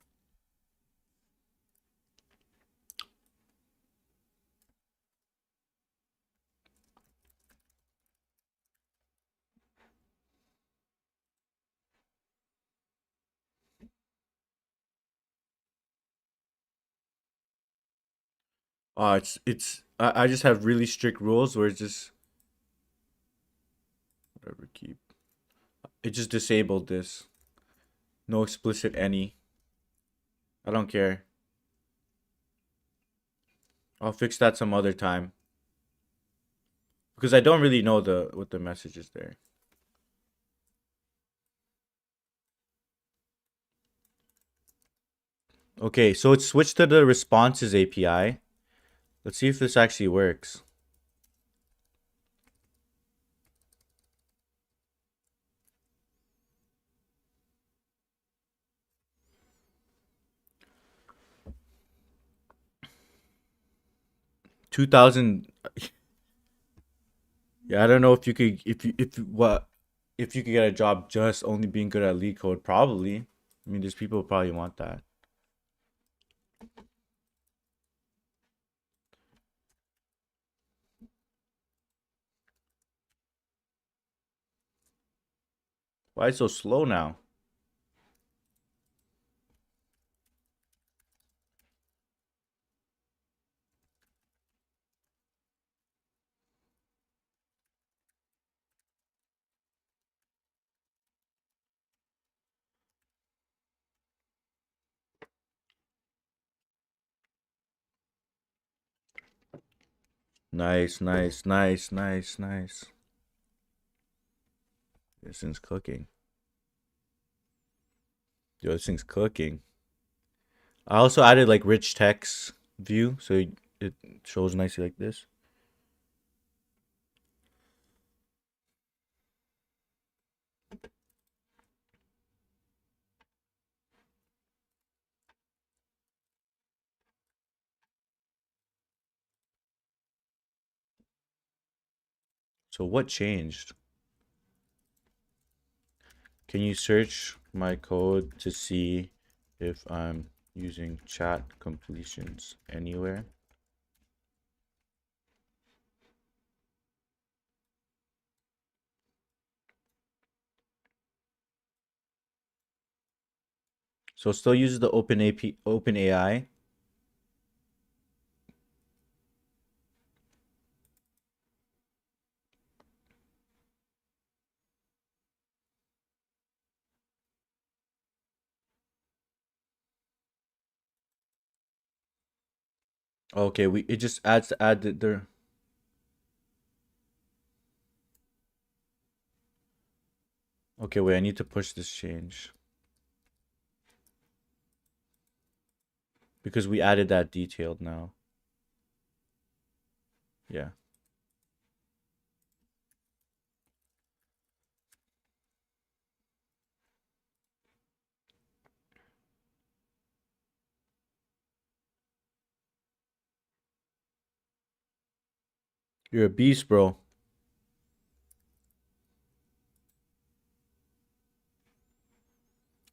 I just have really strict rules where it's just whatever keep. It just disabled this. No explicit any. I don't care. I'll fix that some other time because I don't really know the what the message is there. Okay, so it's switched to the responses API. Let's see if this actually works. $2,000. Yeah, I don't know if you could if you could get a job just only being good at lead code. Probably. I mean, there's people who probably want that. Why is it so slow now? Nice, nice, nice, nice, nice. This thing's cooking. Yo, this thing's cooking. I also added like rich text view, so it shows nicely like this. So what changed? Can you search my code to see if I'm using chat completions anywhere? So it still uses the OpenAI. Okay, we it just adds to add the okay, wait, I need to push this change because we added that detailed now. Yeah. You're a beast, bro.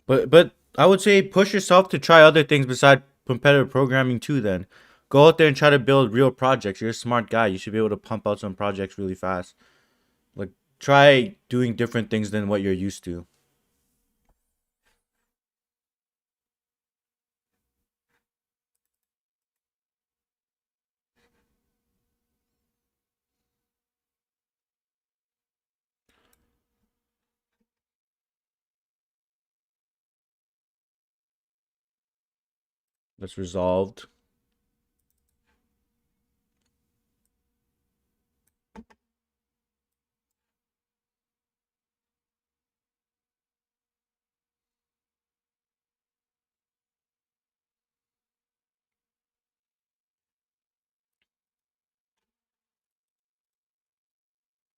But I would say push yourself to try other things besides competitive programming too then. Go out there and try to build real projects. You're a smart guy. You should be able to pump out some projects really fast. Like try doing different things than what you're used to. That's resolved.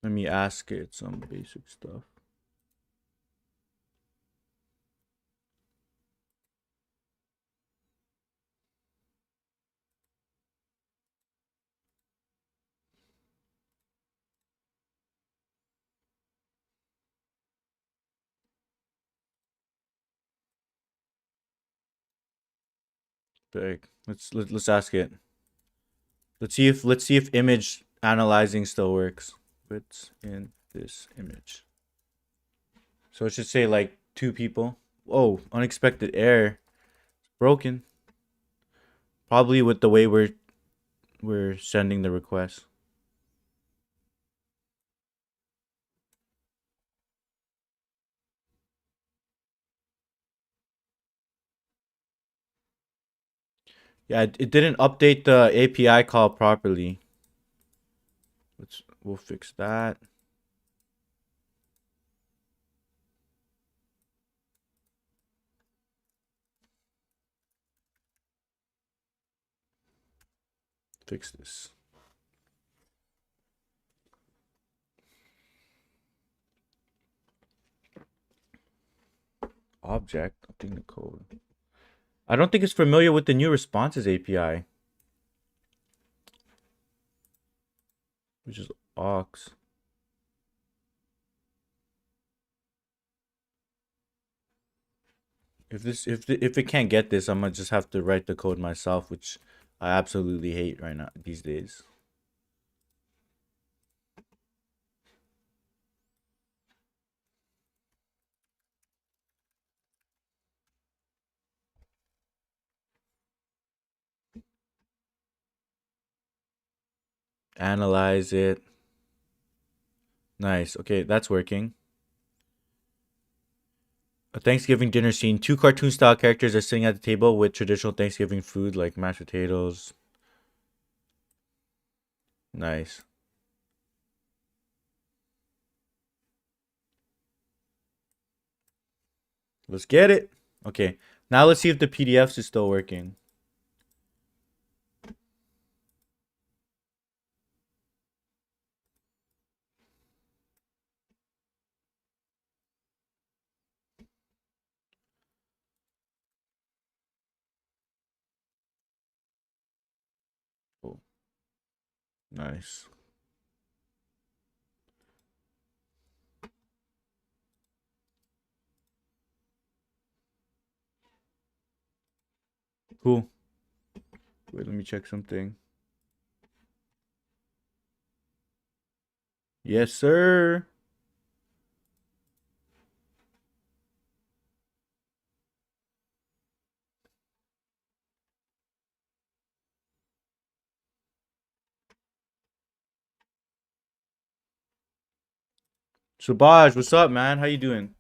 Let me ask it some basic stuff. Big. Let's ask it. Let's see if image analyzing still works. What's in this image? So it should say like 2 people. Oh, unexpected error. Broken. Probably with the way we're sending the request. Yeah, it didn't update the API call properly. We'll fix that. Fix this. Object, updating the code. I don't think it's familiar with the new responses API, which is aux. If it can't get this, I'm gonna just have to write the code myself, which I absolutely hate right now these days. Analyze it. Nice. Okay, that's working. A Thanksgiving dinner scene. 2 cartoon style characters are sitting at the table with traditional Thanksgiving food like mashed potatoes. Nice. Let's get it. Okay. Now let's see if the PDFs is still working. Oh, nice. Cool. Wait, let me check something. Yes, sir. Subaj, what's up, man? How you doing?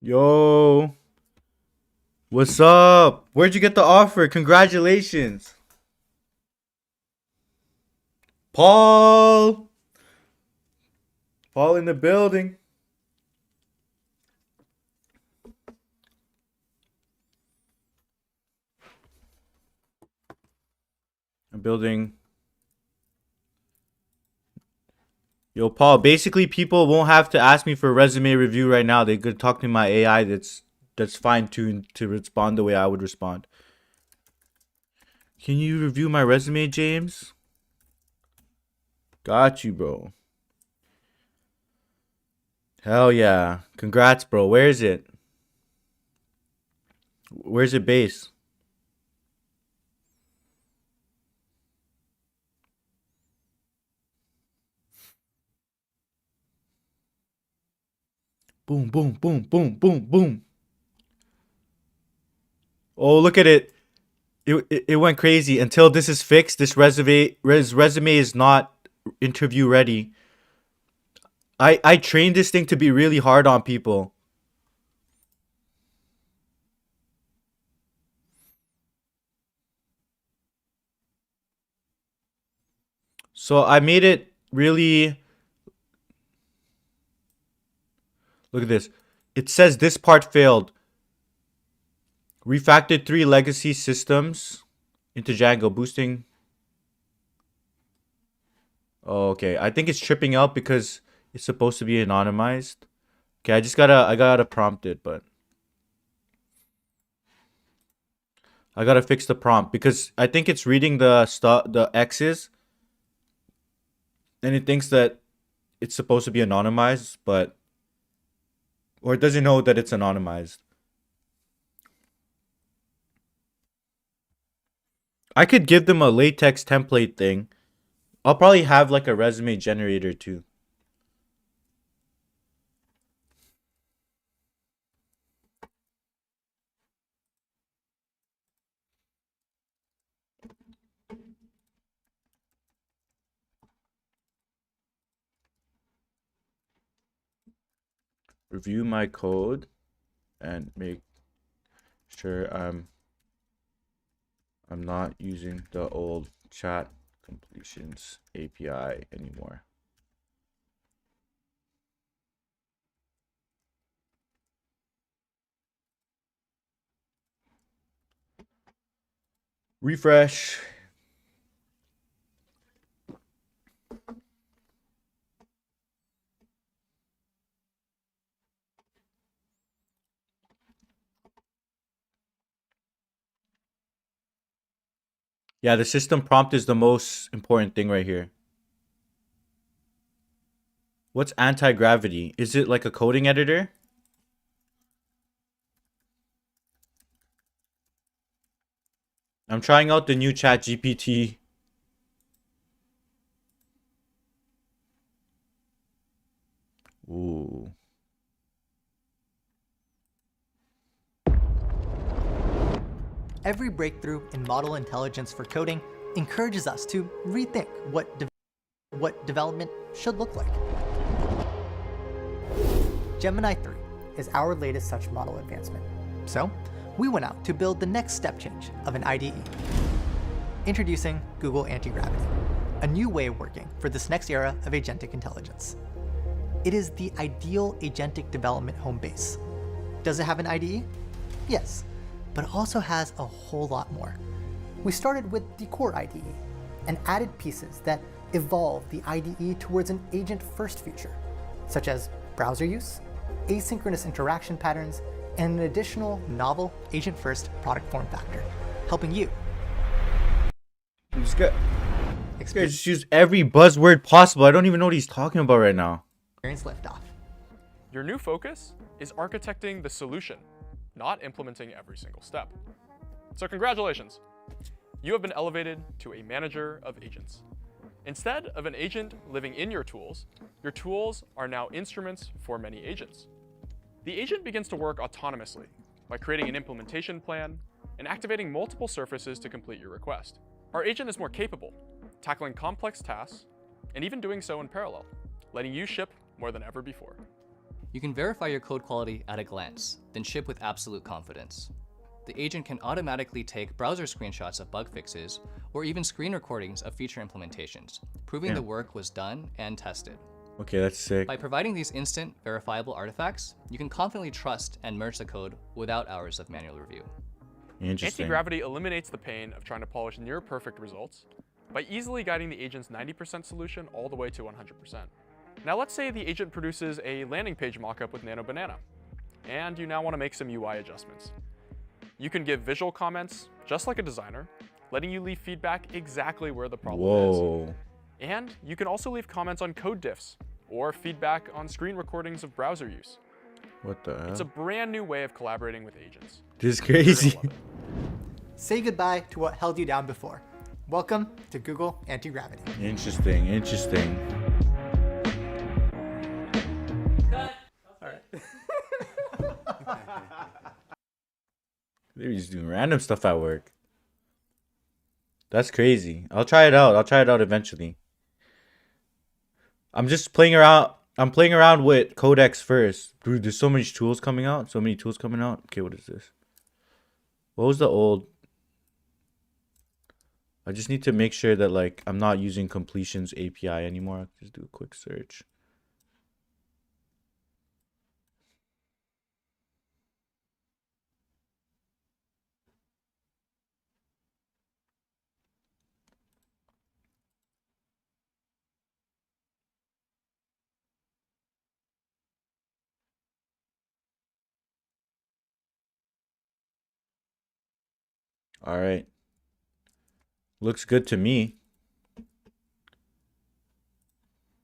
Yo, what's up? Where'd you get the offer? Congratulations. Paul. Paul in the building. I'm building. Yo, Paul, basically people won't have to ask me for a resume review right now. They could talk to my AI that's fine tuned to respond the way I would respond. Can you review my resume, James? Got you, bro. Hell yeah. Congrats, bro. Where is it? Where's it based? Boom, boom, boom, boom, boom, boom. Oh, look at it. It went crazy until this is fixed. This resume is not interview ready. I trained this thing to be really hard on people. So I made it really. Look at this. It says this part failed. Refactored 3 legacy systems into Django, boosting. Oh, okay. I think it's tripping out because it's supposed to be anonymized. Okay, I gotta prompt it, but I gotta fix the prompt because I think it's reading the X's and it thinks that it's supposed to be anonymized, but or it doesn't know that it's anonymized. I could give them a latex template thing. I'll probably have like a resume generator too. Review my code and make sure I'm not using the old chat completions API anymore. Refresh. Yeah, the system prompt is the most important thing right here. What's anti-gravity? Is it like a coding editor? I'm trying out the new chat GPT. Ooh. Every breakthrough in model intelligence for coding encourages us to rethink what development should look like. Gemini 3 is our latest such model advancement. So, we went out to build the next step change of an IDE. Introducing Google Anti-Gravity, a new way of working for this next era of agentic intelligence. It is the ideal agentic development home base. Does it have an IDE? Yes, but it also has a whole lot more. We started with the core IDE and added pieces that evolve the IDE towards an agent-first feature, such as browser use, asynchronous interaction patterns, and an additional novel agent-first product form factor, helping you This guy just used every buzzword possible. I don't even know what he's talking about right now. experience liftoff. Your new focus is architecting the solution, not implementing every single step. So congratulations. You have been elevated to a manager of agents. Instead of an agent living in your tools are now instruments for many agents. The agent begins to work autonomously by creating an implementation plan and activating multiple surfaces to complete your request. Our agent is more capable, tackling complex tasks, and even doing so in parallel, letting you ship more than ever before. You can verify your code quality at a glance, then ship with absolute confidence. The agent can automatically take browser screenshots of bug fixes or even screen recordings of feature implementations, proving the work was done and tested. Okay, that's sick. By providing these instant, verifiable artifacts, you can confidently trust and merge the code without hours of manual review. Interesting. Anti-gravity eliminates the pain of trying to polish near-perfect results by easily guiding the agent's 90% solution all the way to 100%. Now let's say the agent produces a landing page mockup with Nano Banana, and you now want to make some UI adjustments. You can give visual comments just like a designer, letting you leave feedback exactly where the problem is. And you can also leave comments on code diffs or feedback on screen recordings of browser use. What the hell? It's a brand new way of collaborating with agents. This is crazy. Say goodbye to what held you down before. Welcome to Google Anti-Gravity. Interesting, interesting. They're just doing random stuff at work. That's crazy. I'll try it out. I'll try it out eventually. I'm just playing around. I'm playing around with Codeex first. Dude, there's so many tools coming out. So many tools coming out. Okay, what is this? What was the old? I just need to make sure that like I'm not using completions API anymore. I'll just do a quick search. All right. Looks good to me.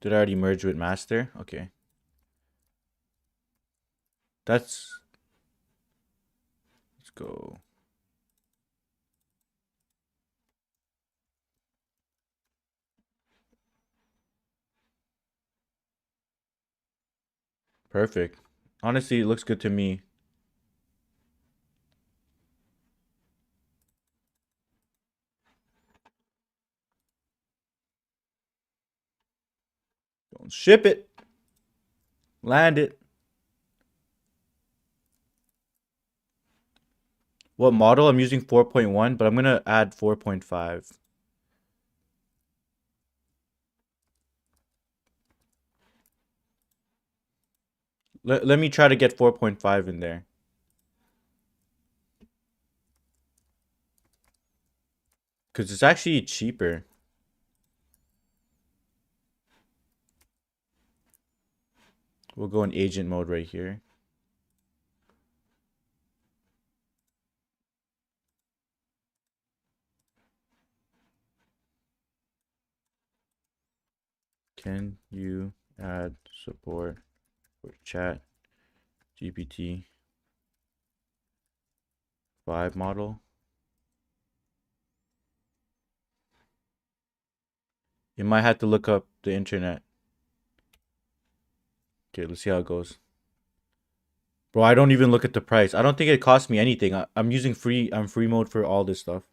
Did I already merge with master? Okay. Let's go. Perfect. Honestly, it looks good to me. Don't ship it. Land it. What model? I'm using 4.1, but I'm going to add 4.5. Let me try to get 4.5 in there. Because it's actually cheaper. We'll go in agent mode right here. Can you add support for chat GPT 5 model? You might have to look up the internet. Okay, let's see how it goes. Bro, I don't even look at the price. I don't think it costs me anything. I'm using I'm free mode for all this stuff.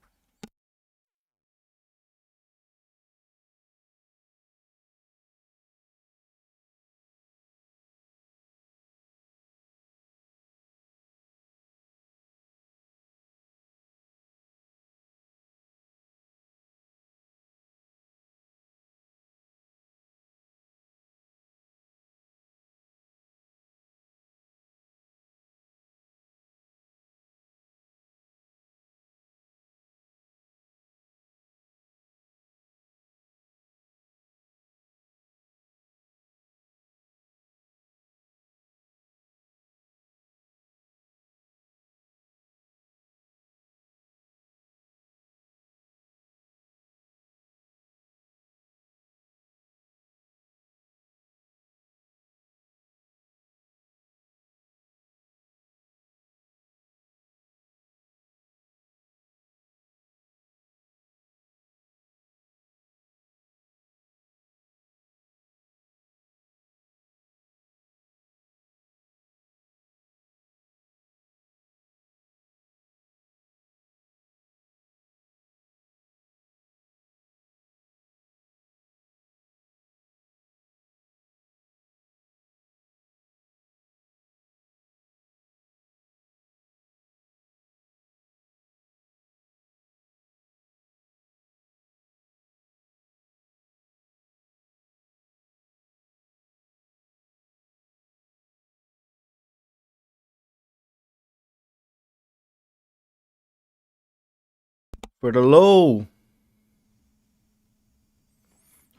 For the low.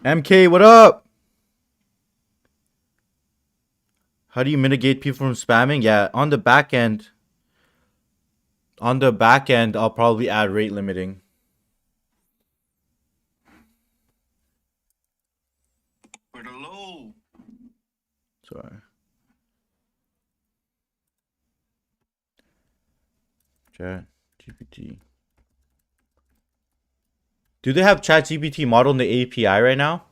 MK, what up? How do you mitigate people from spamming? Yeah, on the back end. On the back end, I'll probably add rate limiting. For the low. Sorry. Chat GPT. Do they have Chat GPT model in the API right now?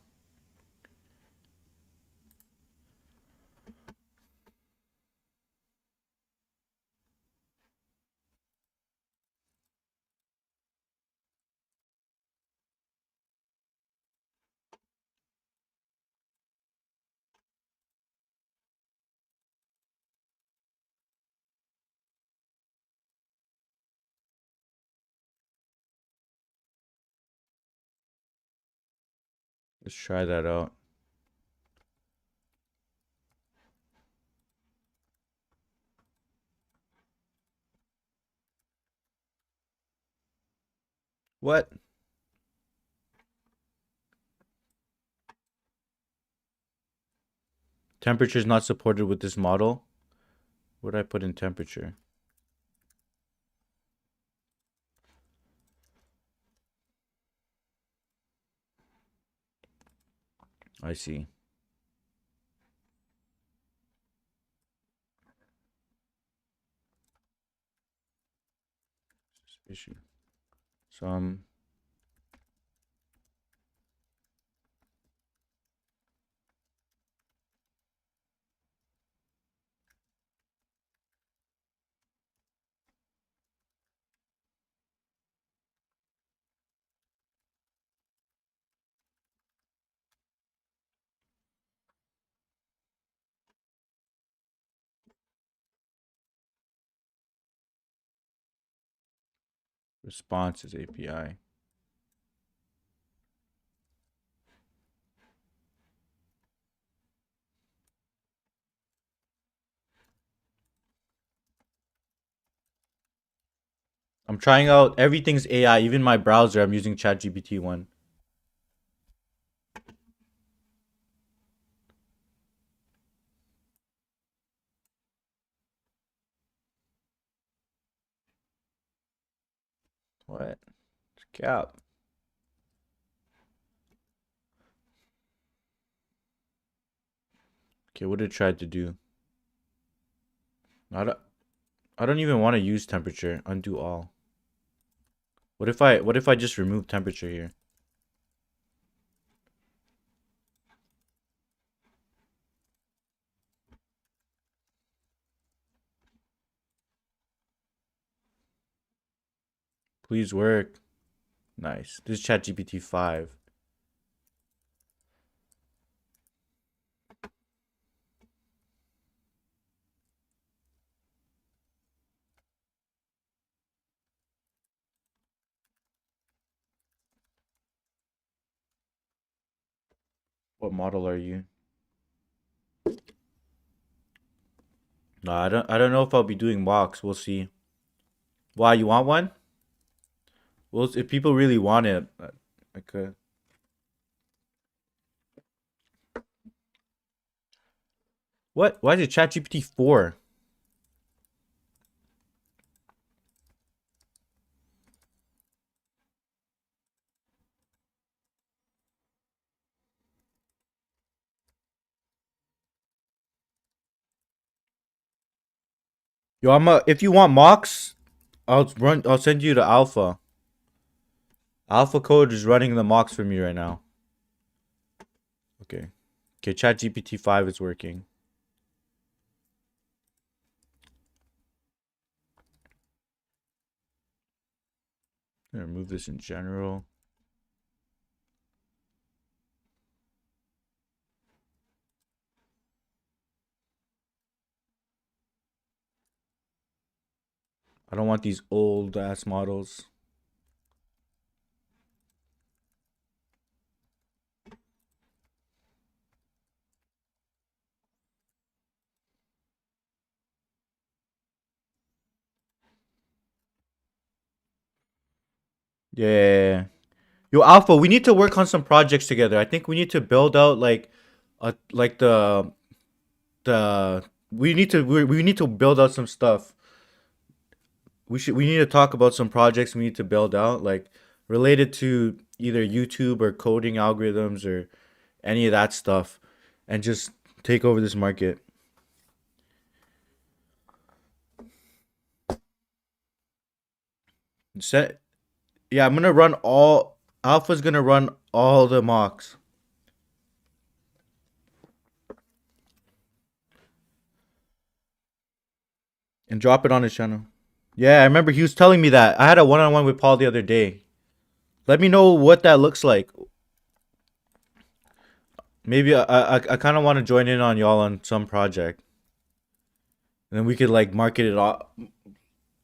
Let's try that out. What? Temperature is not supported with this model. What did I put in temperature? I see. Issue. Some. Responses API. I'm trying out everything's AI, even my browser. I'm using ChatGPT 1. What? It's cap. Okay, what did it try to do? I don't even want to use temperature. Undo all. What if I just remove temperature here? Please work. Nice. This is ChatGPT 5. What model are you? No, I don't know if I'll be doing mocks. We'll see. Why, you want one? Well, if people really want it, I could. What? Why is it ChatGPT 4? Yo, if you want mocks, I'll send you the alpha. Alpha code is running the mocks for me right now. Okay. Okay, ChatGPT 5 is working. I'm gonna remove this in general. I don't want these old ass models. Yeah. Yo, Alpha, we need to work on some projects together. I think we need to build out like the we need to build out some stuff. We need to talk about some projects we need to build out, like related to either YouTube or coding algorithms or any of that stuff, and just take over this market. Set Yeah, I'm gonna run all Alpha's gonna run all the mocks. And drop it on his channel. Yeah, I remember he was telling me that. I had a one-on-one with Paul the other day. Let me know what that looks like. Maybe I kind of want to join in on y'all on some project. And then we could like market it all,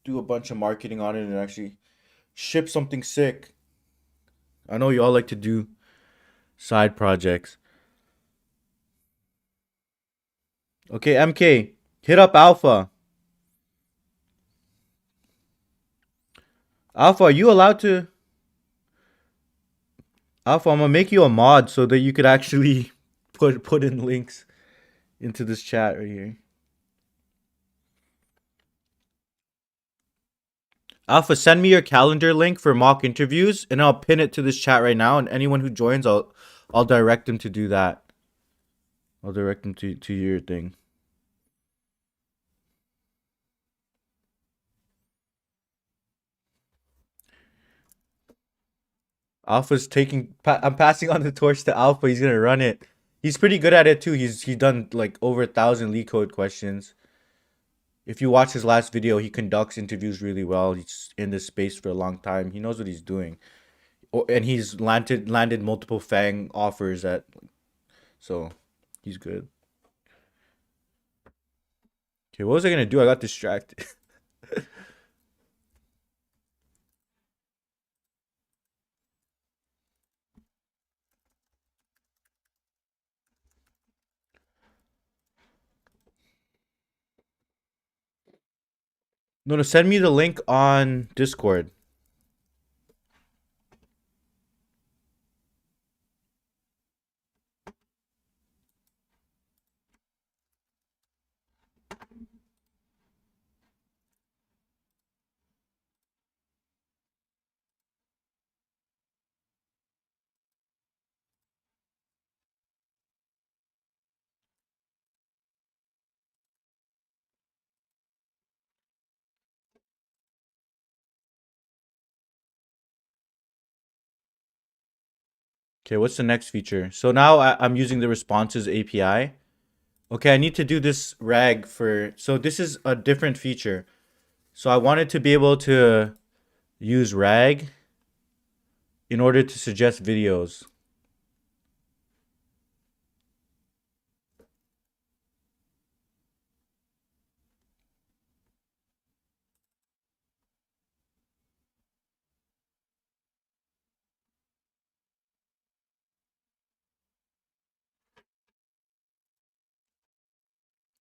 do a bunch of marketing on it and actually ship something sick. I know y'all like to do side projects. Okay, MK, hit up Alpha. Alpha, are you allowed to? Alpha, I'm gonna make you a mod so that you could actually put in links into this chat right here. Alpha, send me your calendar link for mock interviews, and I'll pin it to this chat right now. And anyone who joins, I'll direct them to do that. I'll direct them to your thing. Alpha's taking. I'm passing on the torch to Alpha. He's gonna run it. He's pretty good at it too. He's done like over 1,000 lead code questions. If you watch his last video, he conducts interviews really well. He's in this space for a long time. He knows what he's doing. And he's landed multiple Fang offers at, so he's good. Okay, what was I gonna do? I got distracted. No, send me the link on Discord. Okay, what's the next feature? So now I'm using the responses API. Okay, I need to do this rag for, so this is a different feature. So I wanted to be able to use rag in order to suggest videos.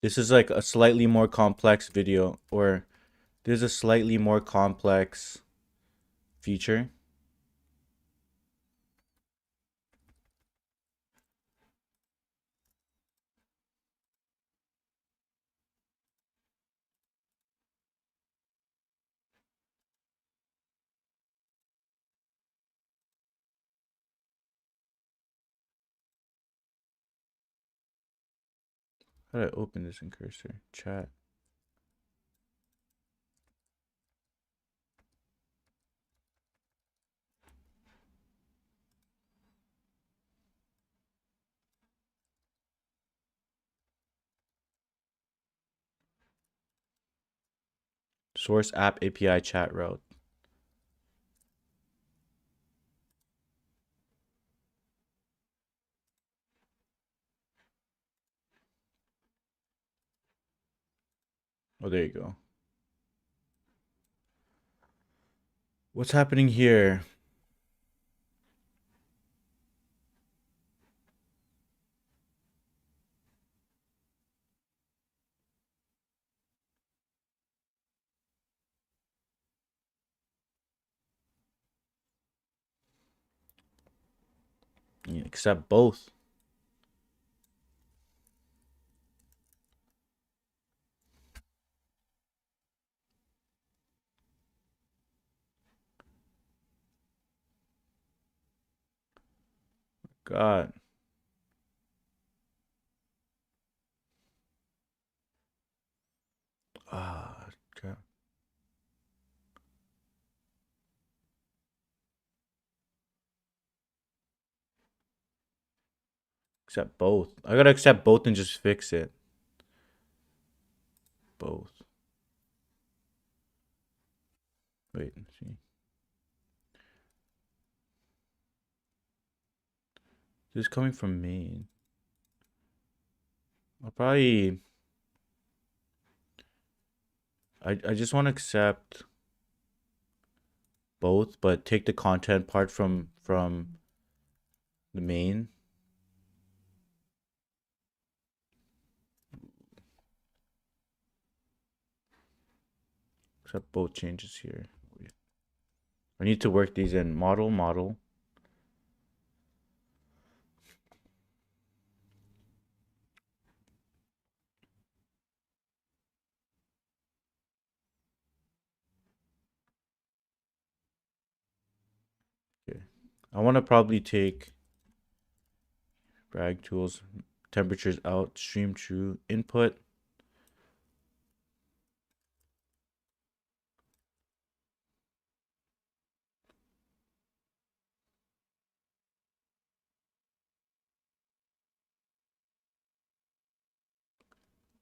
This is like a slightly more complex video, or there's a slightly more complex feature. How do I open this in cursor? Chat. Source app API chat route. Oh, there you go. What's happening here? Accept both. God. Ah, okay. Accept both. I gotta accept both and just fix it. Both. Wait, let's see. This is coming from main. I'll probably. I just want to accept both, but take the content part from the main. Accept both changes here. I need to work these in. Model. Okay. I want to probably take brag tools, temperatures out, stream true, input.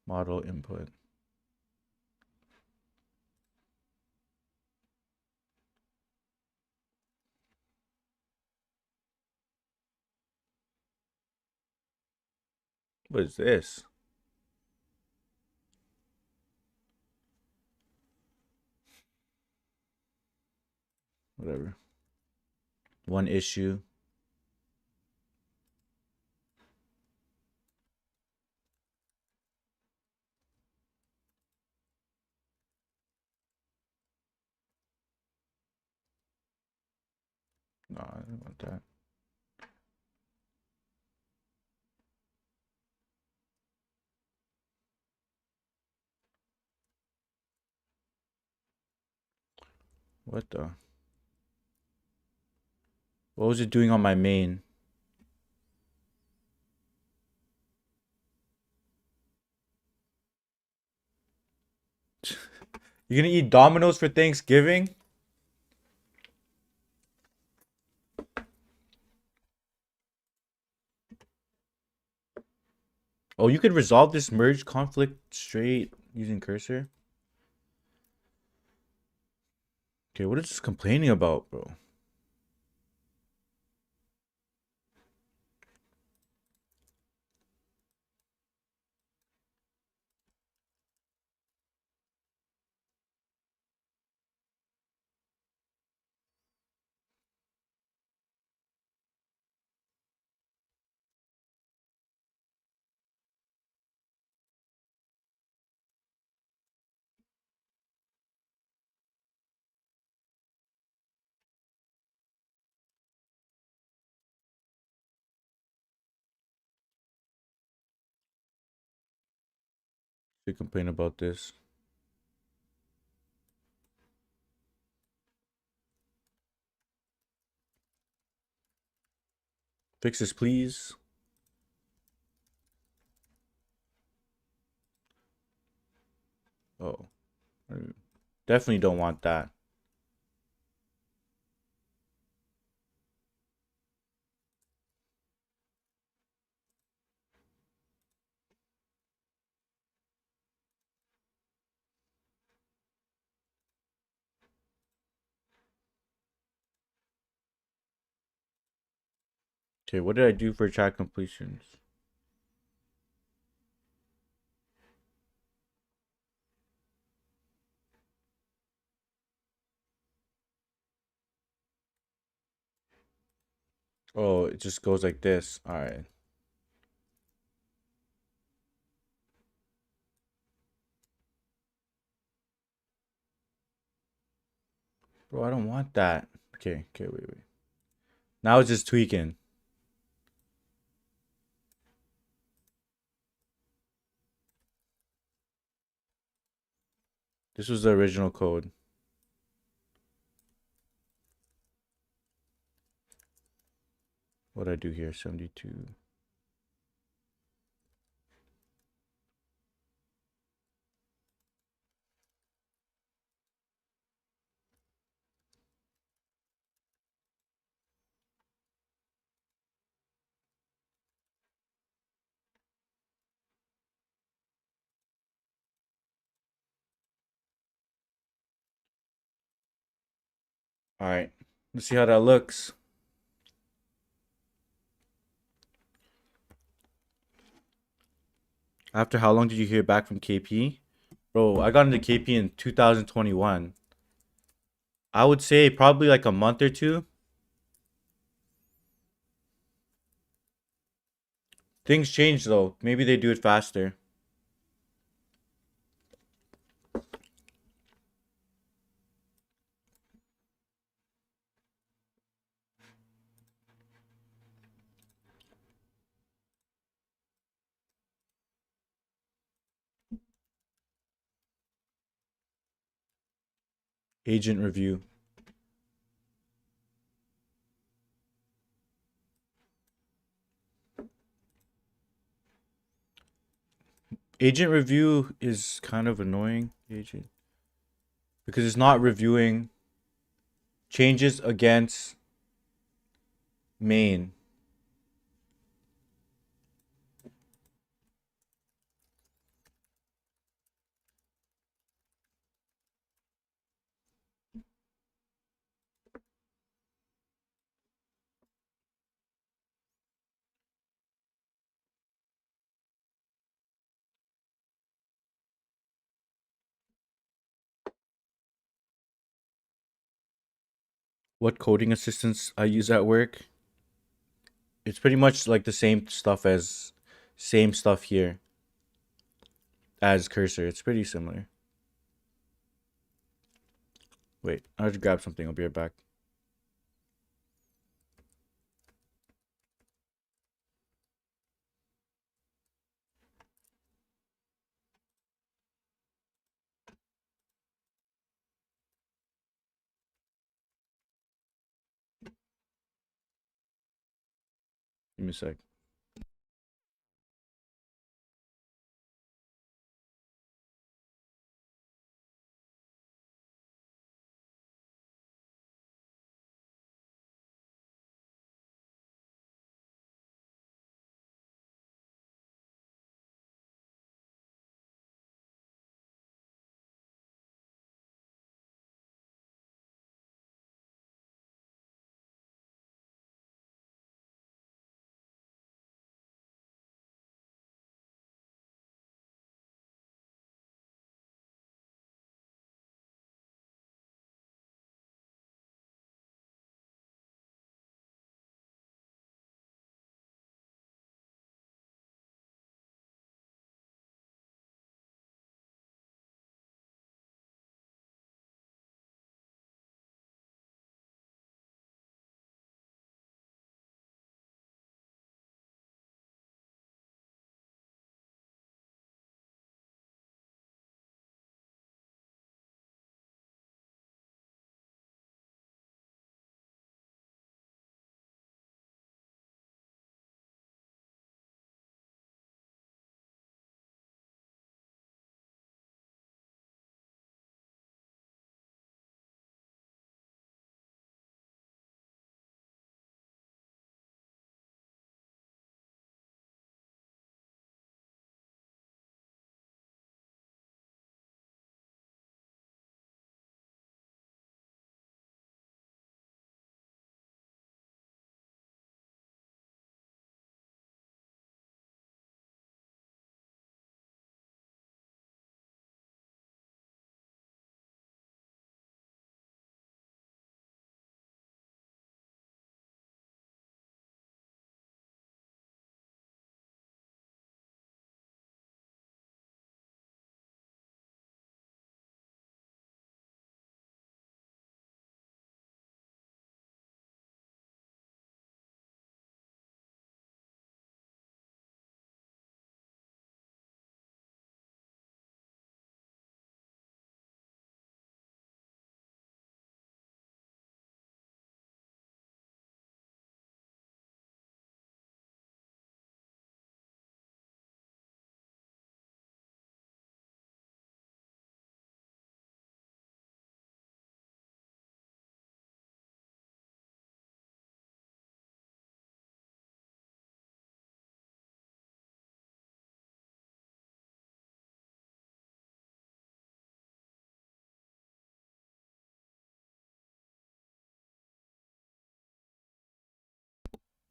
Model input. What is this? Whatever. One issue. No, I don't want that. What the? What was it doing on my main? You gonna eat Domino's for Thanksgiving? Oh, you could resolve this merge conflict straight using cursor? Okay, what is this complaining about, bro? Should complain about this. Fix this, please. Oh, I definitely don't want that. Okay, what did I do for track completions? Oh, it just goes like this. All right. Bro, I don't want that. Okay, wait. Now it's just tweaking. This was the original code. What did I do here? 72. All right. Let's see how that looks. After how long did you hear back from KP? Bro, I got into KP in 2021. I would say probably like a month or two. Things change though. Maybe they do it faster. Agent review. Agent review is kind of annoying, agent, because it's not reviewing changes against main. What coding assistance I use at work? It's pretty much like the same stuff here as Cursor. It's pretty similar. Wait, I'll just grab something. I'll be right back. Give me a sec.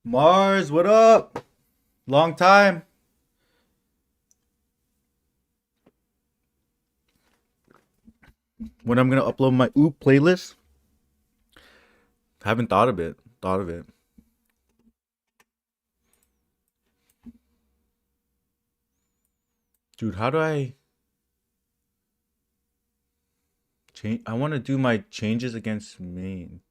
Mars, what up? Long time. When I'm gonna upload my Oop playlist? Haven't thought of it. Dude, how do I change? I want to do my changes against main.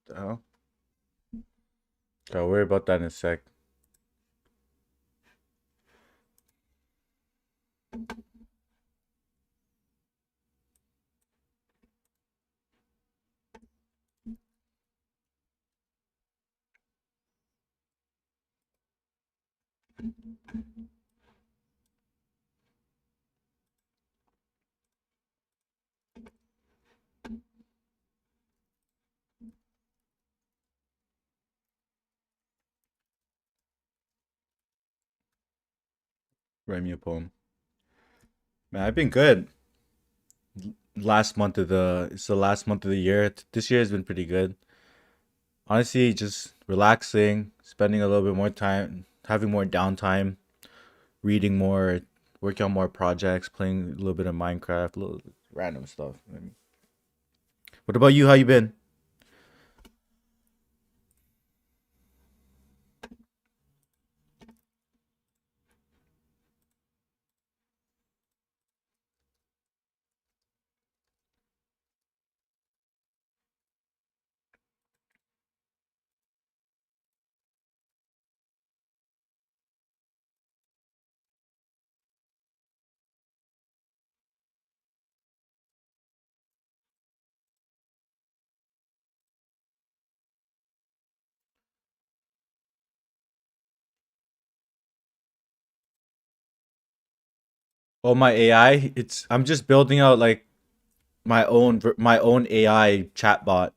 What the hell? Okay, I'll worry about that in a sec. Write me a poem. Man, I've been good. It's the last month of the year. This year has been pretty good. Honestly, just relaxing, spending a little bit more time, having more downtime, reading more, working on more projects, playing a little bit of Minecraft, a little random stuff. What about you? How you been? Oh, my AI. I'm just building out like my own AI chatbot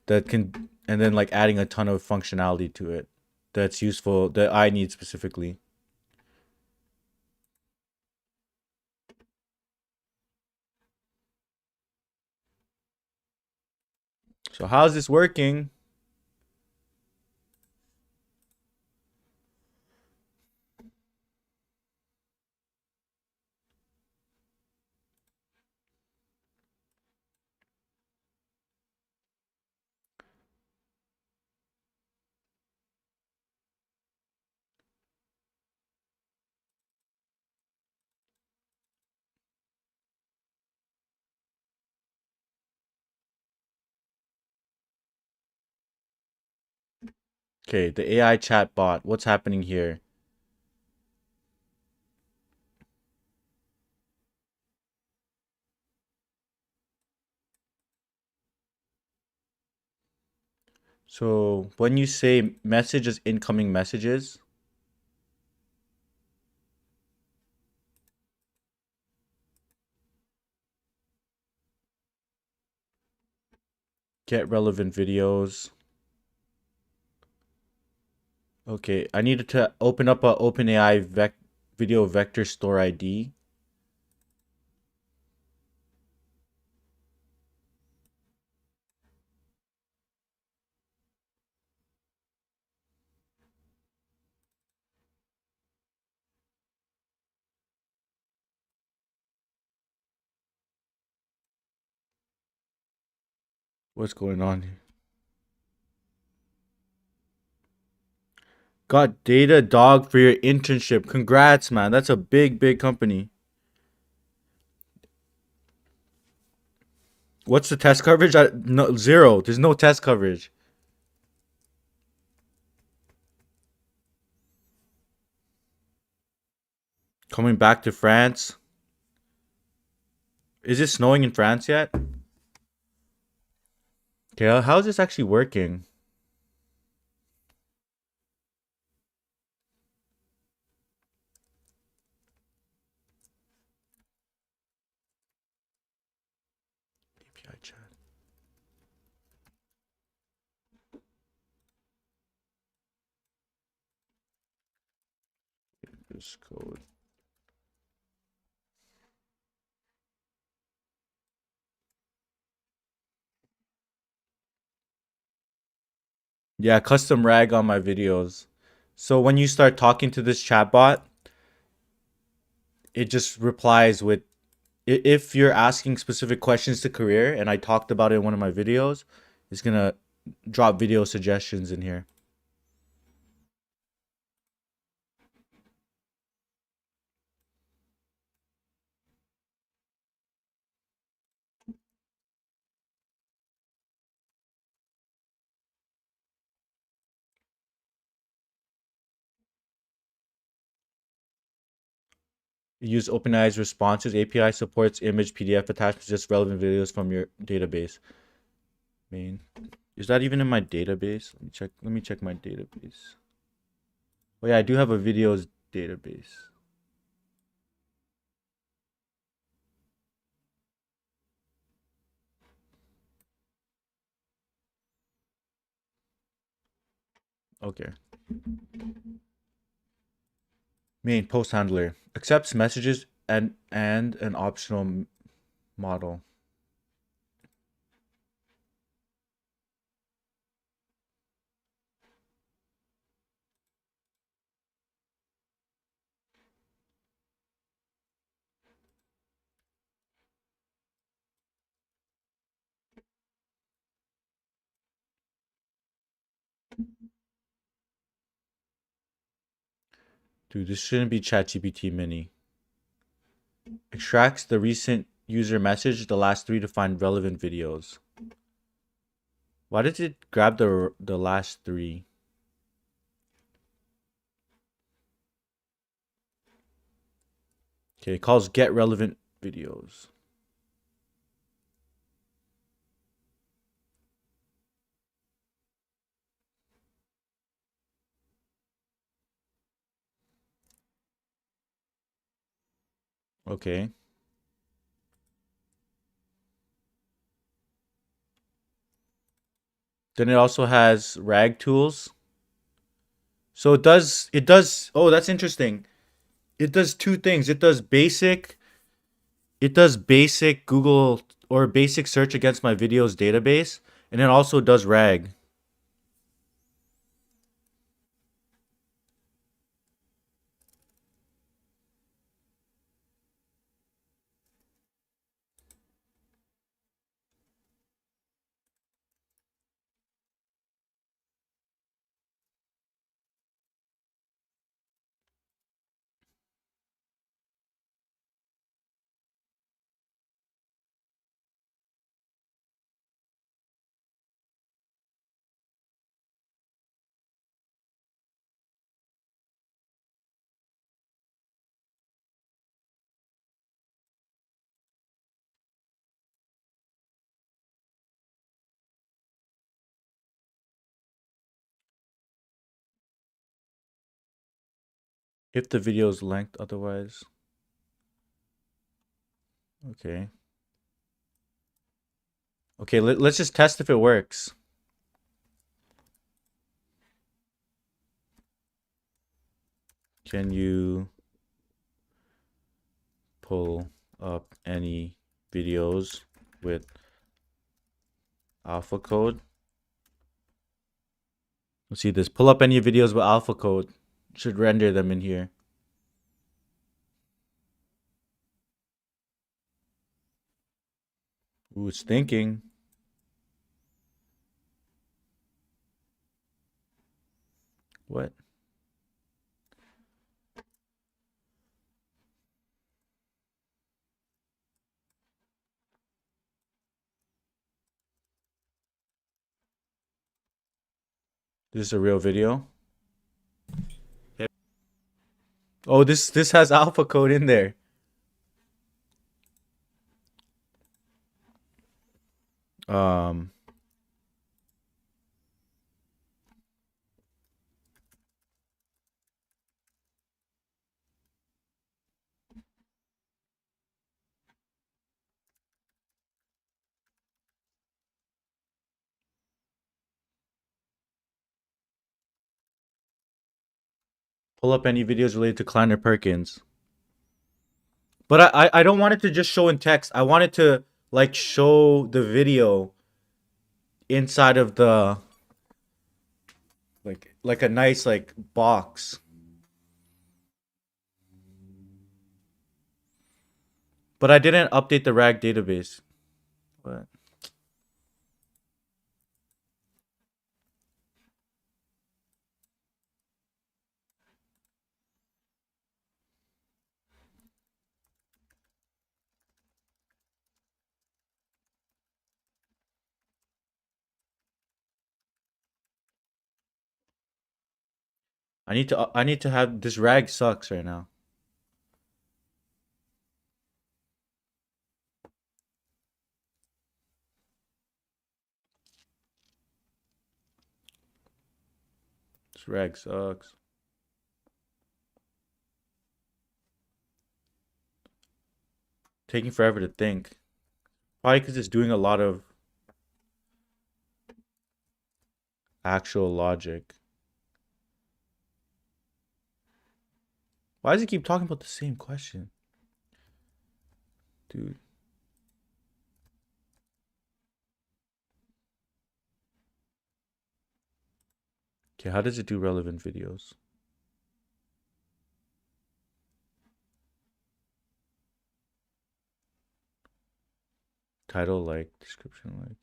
that can, and then like adding a ton of functionality to it that's useful that I need specifically. So how's this working? Okay, the AI chatbot. What's happening here? So when you say messages, incoming messages, get relevant videos. Okay, I needed to open up a OpenAI video vector store ID. What's going on here? Got data dog for your internship. Congrats, man. That's a big company. What's the test coverage? No, zero. There's no test coverage. Coming back to France. Is it snowing in France yet? Okay, how is this actually working? API chat. This code. Yeah, custom rag on my videos. So when you start talking to this chatbot, it just replies with, if you're asking specific questions to career, and I talked about it in one of my videos, it's gonna drop video suggestions in here. Use OpenAI's responses. API supports image, PDF attachments, just relevant videos from your database. Main. Is that even in my database? Let me check my database. Oh yeah, I do have a videos database. Okay. Main post handler accepts messages and an optional model. Dude, this shouldn't be ChatGPT Mini. Extracts the recent user message, the last 3 to find relevant videos. Why did it grab the last 3? Okay, it calls get relevant videos. Okay. Then it also has RAG tools. So oh, that's interesting. It does 2 things. It does basic Google or basic search against my videos database, and it also does RAG. If the video is length otherwise. Okay. Okay, let's just test if it works. Can you pull up any videos with alpha code? Let's see this. Pull up any videos with alpha code. Should render them in here. Ooh, it's thinking. What? This is a real video. Oh, this has alpha code in there. Um Pull up any videos related to Kleiner Perkins. But I don't want it to just show in text. I want it to like show the video inside of the like a nice like box. But I didn't update the RAG database. But I need to have this RAG sucks right now. This RAG sucks. taking forever to think. Probably because it's doing a lot of actual logic. Why does it keep talking about the same question? Dude. Okay, how does it do relevant videos? Title, like, description, like.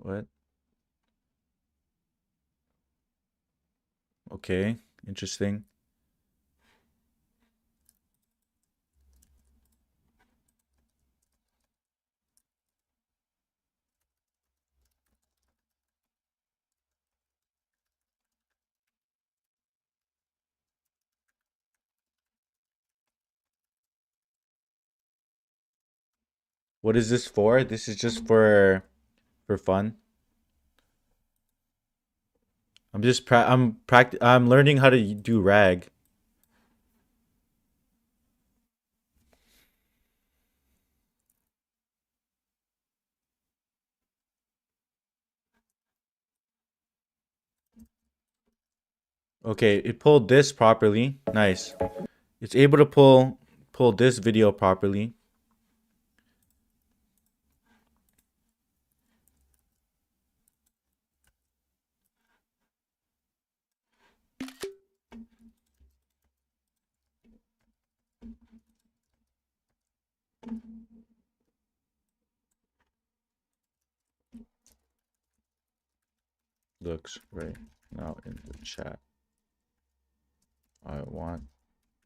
What? Okay, interesting. What is this for? This is just for fun. I'm learning how to do rag. Okay, it pulled this properly. Nice. It's able to pull this video properly. Looks right now in the chat. I want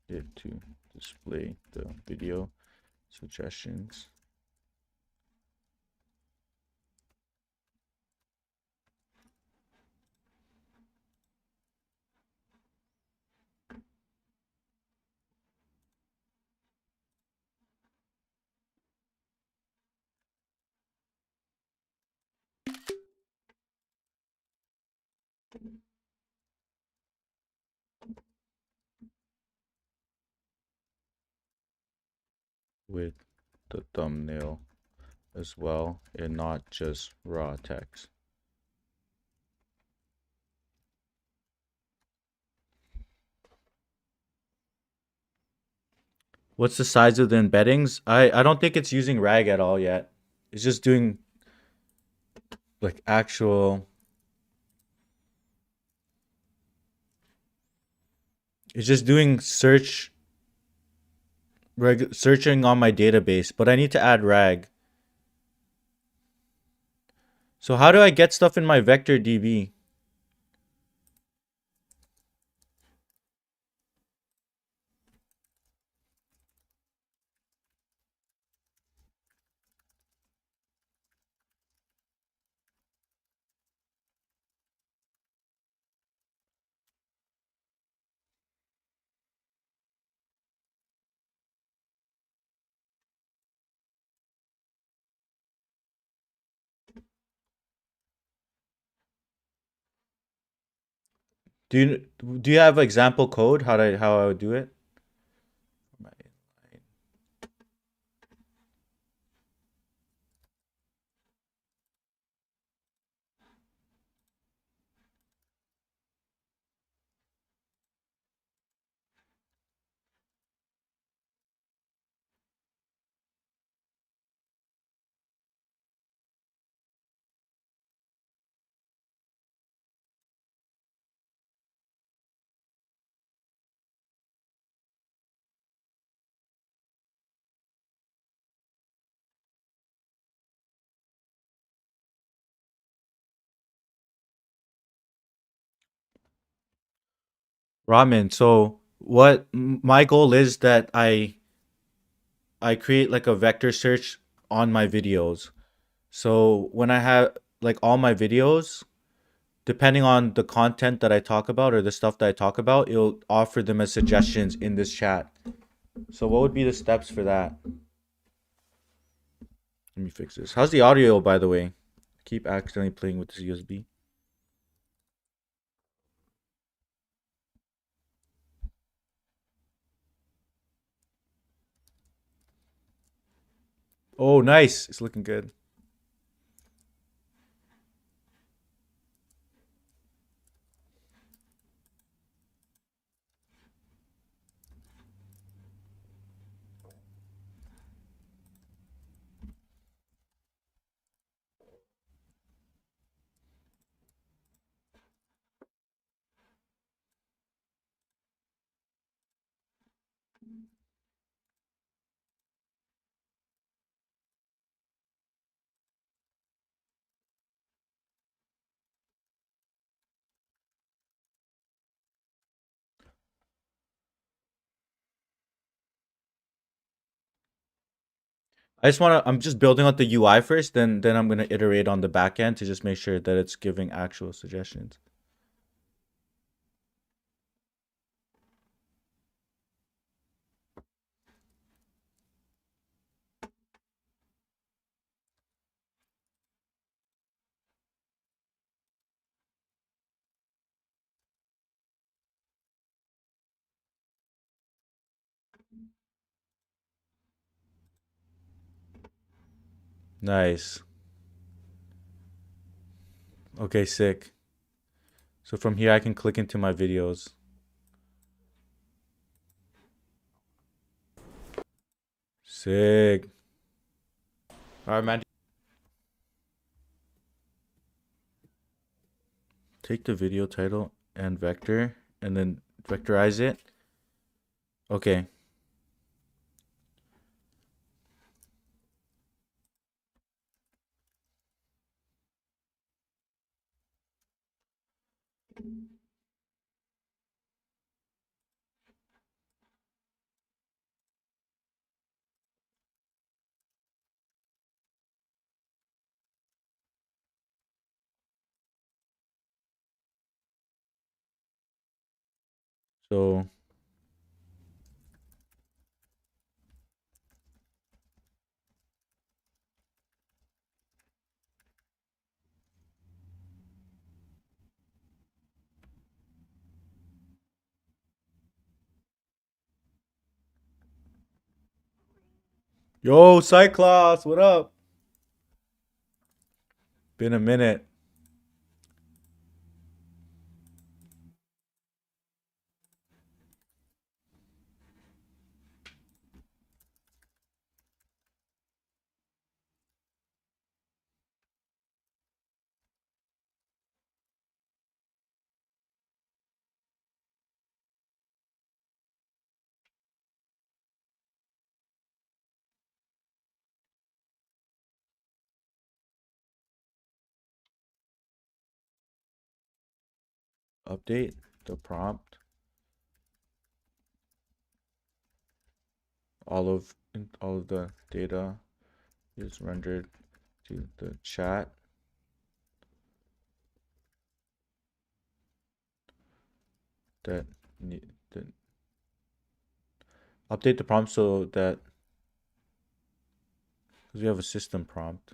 it to display the video suggestions. With the thumbnail as well and not just raw text. What's the size of the embeddings? I don't think it's using RAG at all yet. It's just doing like actual. It's just doing searching on my database, but I need to add RAG. So how do I get stuff in my vector DB? Do you have example code how I would do it? Ramen. So my goal is that I create like a vector search on my videos. So when I have like all my videos, depending on the content that I talk about or the stuff that I talk about, it'll offer them as suggestions in this chat. So what would be the steps for that? Let me fix this. How's the audio, by the way? I keep accidentally playing with this USB. Oh, nice. It's looking good. I'm just building out the UI first, then I'm gonna iterate on the back end to just make sure that it's giving actual suggestions. Nice. Okay, sick. So from here I can click into my videos. Sick. All right, man. Take the video title and vector and then vectorize it. Okay. So yo, Cyclops, what up? Been a minute. Update the prompt. All of the data is rendered to the chat. That update the prompt so that because we have a system prompt.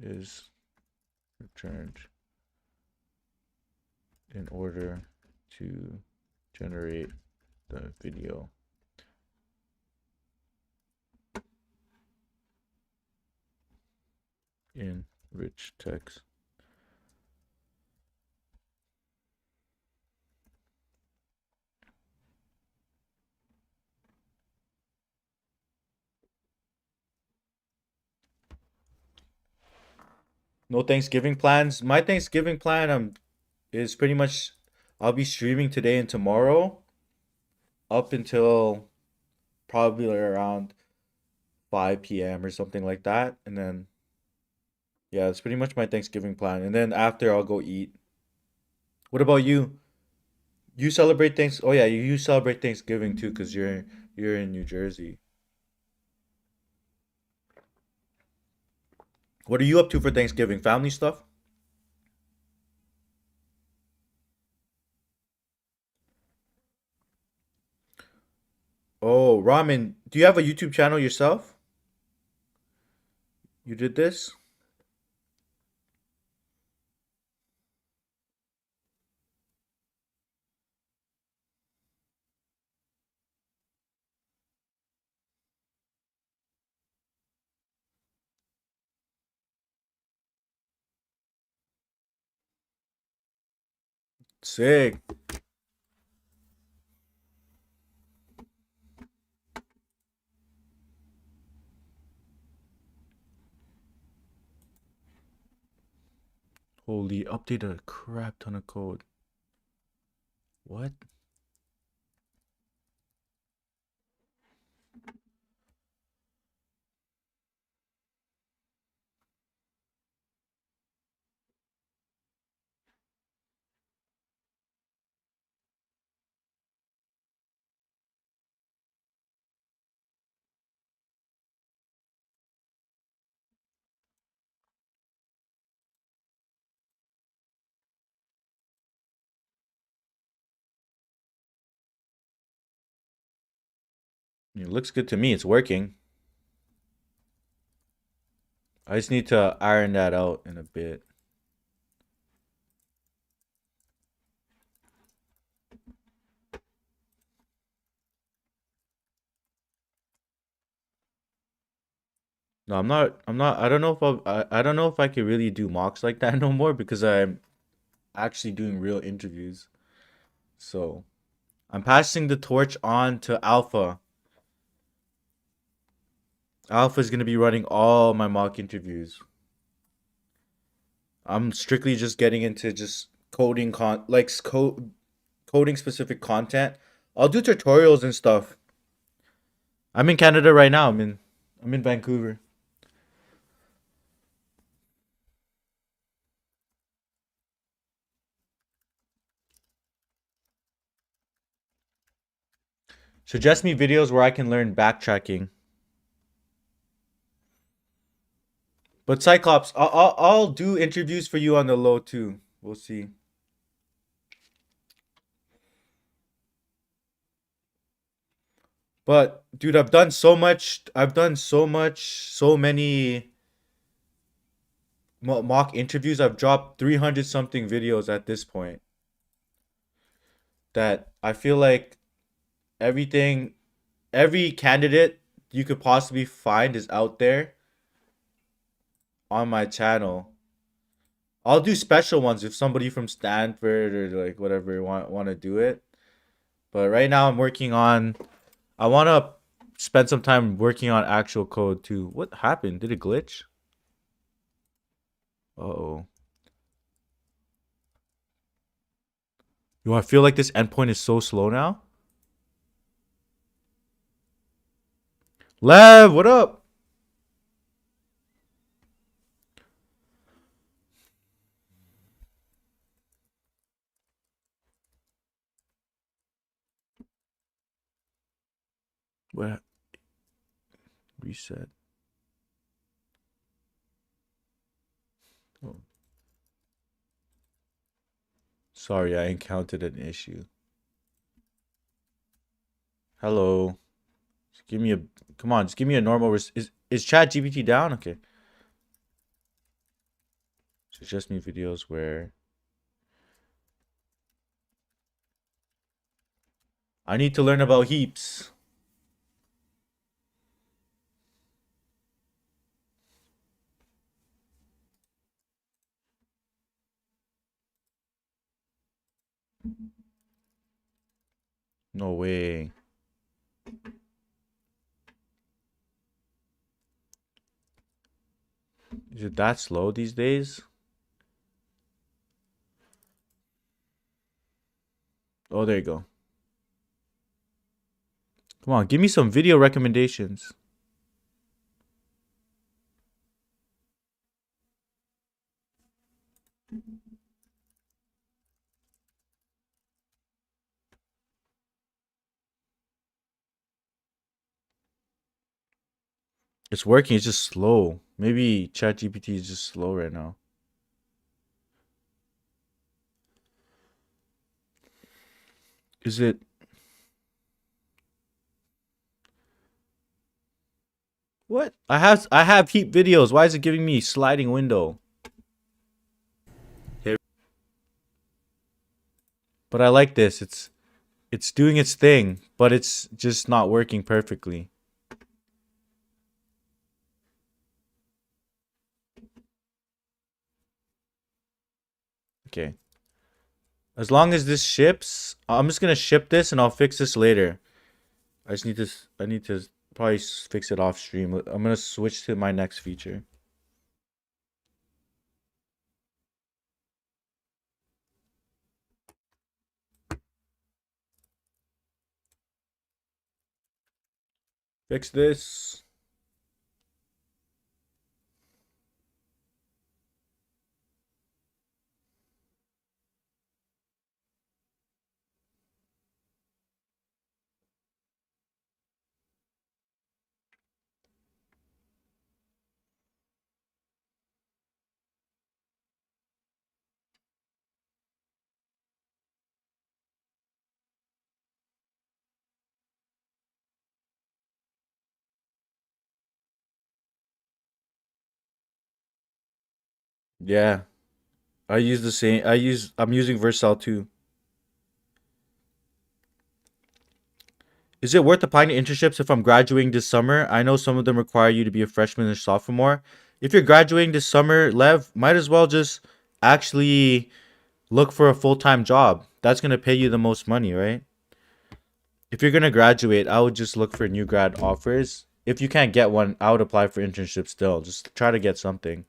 Is returned in order to generate the video. In rich text. No Thanksgiving plans. My Thanksgiving plan is pretty much I'll be streaming today and tomorrow up until probably around 5 p.m. or something like that. And then yeah, it's pretty much my Thanksgiving plan. And then after I'll go eat. What about you? You celebrate things. Oh yeah, you celebrate Thanksgiving too, cause you're in New Jersey. What are you up to for Thanksgiving? Family stuff? Oh, ramen. Do you have a YouTube channel yourself? You did this? Sick. Holy, updated a crap ton of code. What? It looks good to me. It's working. I just need to iron that out in a bit. No, I'm not. I'm not. I don't know if I don't know if I can really do mocks like that no more because I'm actually doing real interviews. So I'm passing the torch on to Alpha. Alpha is gonna be running all my mock interviews. I'm strictly just getting into just coding specific content. I'll do tutorials and stuff. I'm in Canada right now. I'm in Vancouver. Suggest me videos where I can learn backtracking. But Cyclops, I'll do interviews for you on the low too. We'll see. But dude, I've done so much. I've done so much. So many mock interviews. I've dropped 300 something videos at this point. That I feel like everything, every candidate you could possibly find is out there on my channel. I'll do special ones if somebody from Stanford or like whatever want to do it. But right now I'm working on. I want to spend some time working on actual code too. What happened? Did it glitch? Uh-oh. Yo, I feel like this endpoint is so slow now. Lev, what up? What? Reset. Oh. Sorry, I encountered an issue. Hello. Just give me a. Come on, just give me a normal. Is Chat GPT down? Okay. Suggest me videos where I need to learn about heaps. No way. Is it that slow these days? Oh, there you go. Come on, give me some video recommendations. It's working. It's just slow. Maybe ChatGPT is just slow right now. Is it? What? I have heap videos. Why is it giving me sliding window? Here. But I like this. It's doing its thing, but it's just not working perfectly. Okay. As long as this ships, I'm just gonna ship this and I'll fix this later. I need to probably fix it off stream. I'm gonna switch to my next feature. Fix this. Yeah. I use the same. I'm using Versal too. Is it worth applying to internships if I'm graduating this summer? I know some of them require you to be a freshman or sophomore. If you're graduating this summer, Lev, might as well just actually look for a full-time job. That's going to pay you the most money, right? If you're going to graduate, I would just look for new grad offers. If you can't get one, I would apply for internships still. Just try to get something.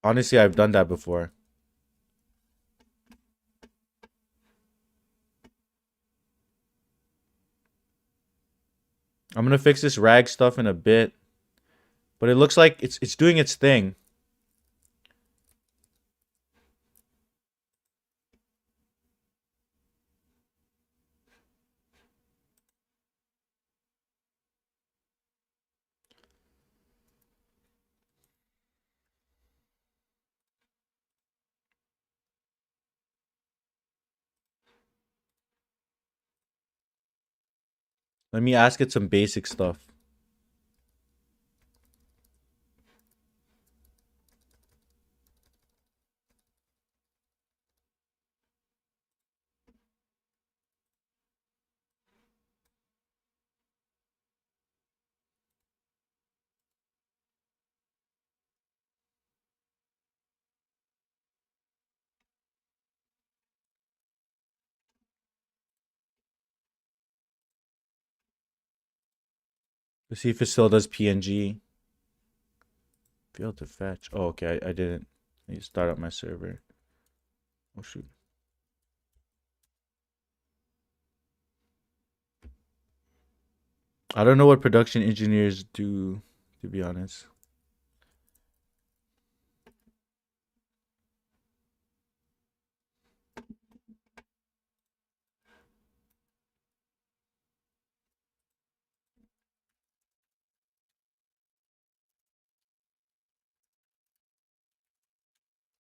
Honestly, I've done that before. I'm going to fix this rag stuff in a bit. But it looks like it's doing its thing. Let me ask it some basic stuff. Let's see if it still does PNG. Failed to fetch. Oh, okay. I didn't. I need to start up my server. Oh, shoot. I don't know what production engineers do, to be honest.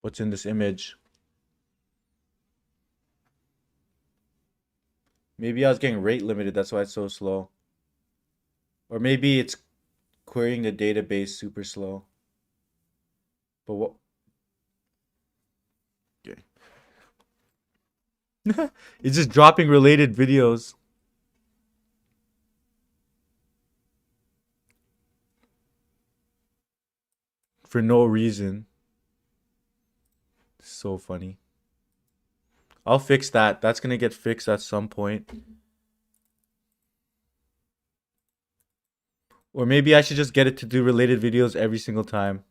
What's in this image? Maybe I was getting rate limited. That's why it's so slow. Or maybe it's querying the database super slow. But what? Okay. It's just dropping related videos. For no reason. So funny. I'll fix that. That's gonna get fixed at some point. Or maybe I should just get it to do related videos every single time.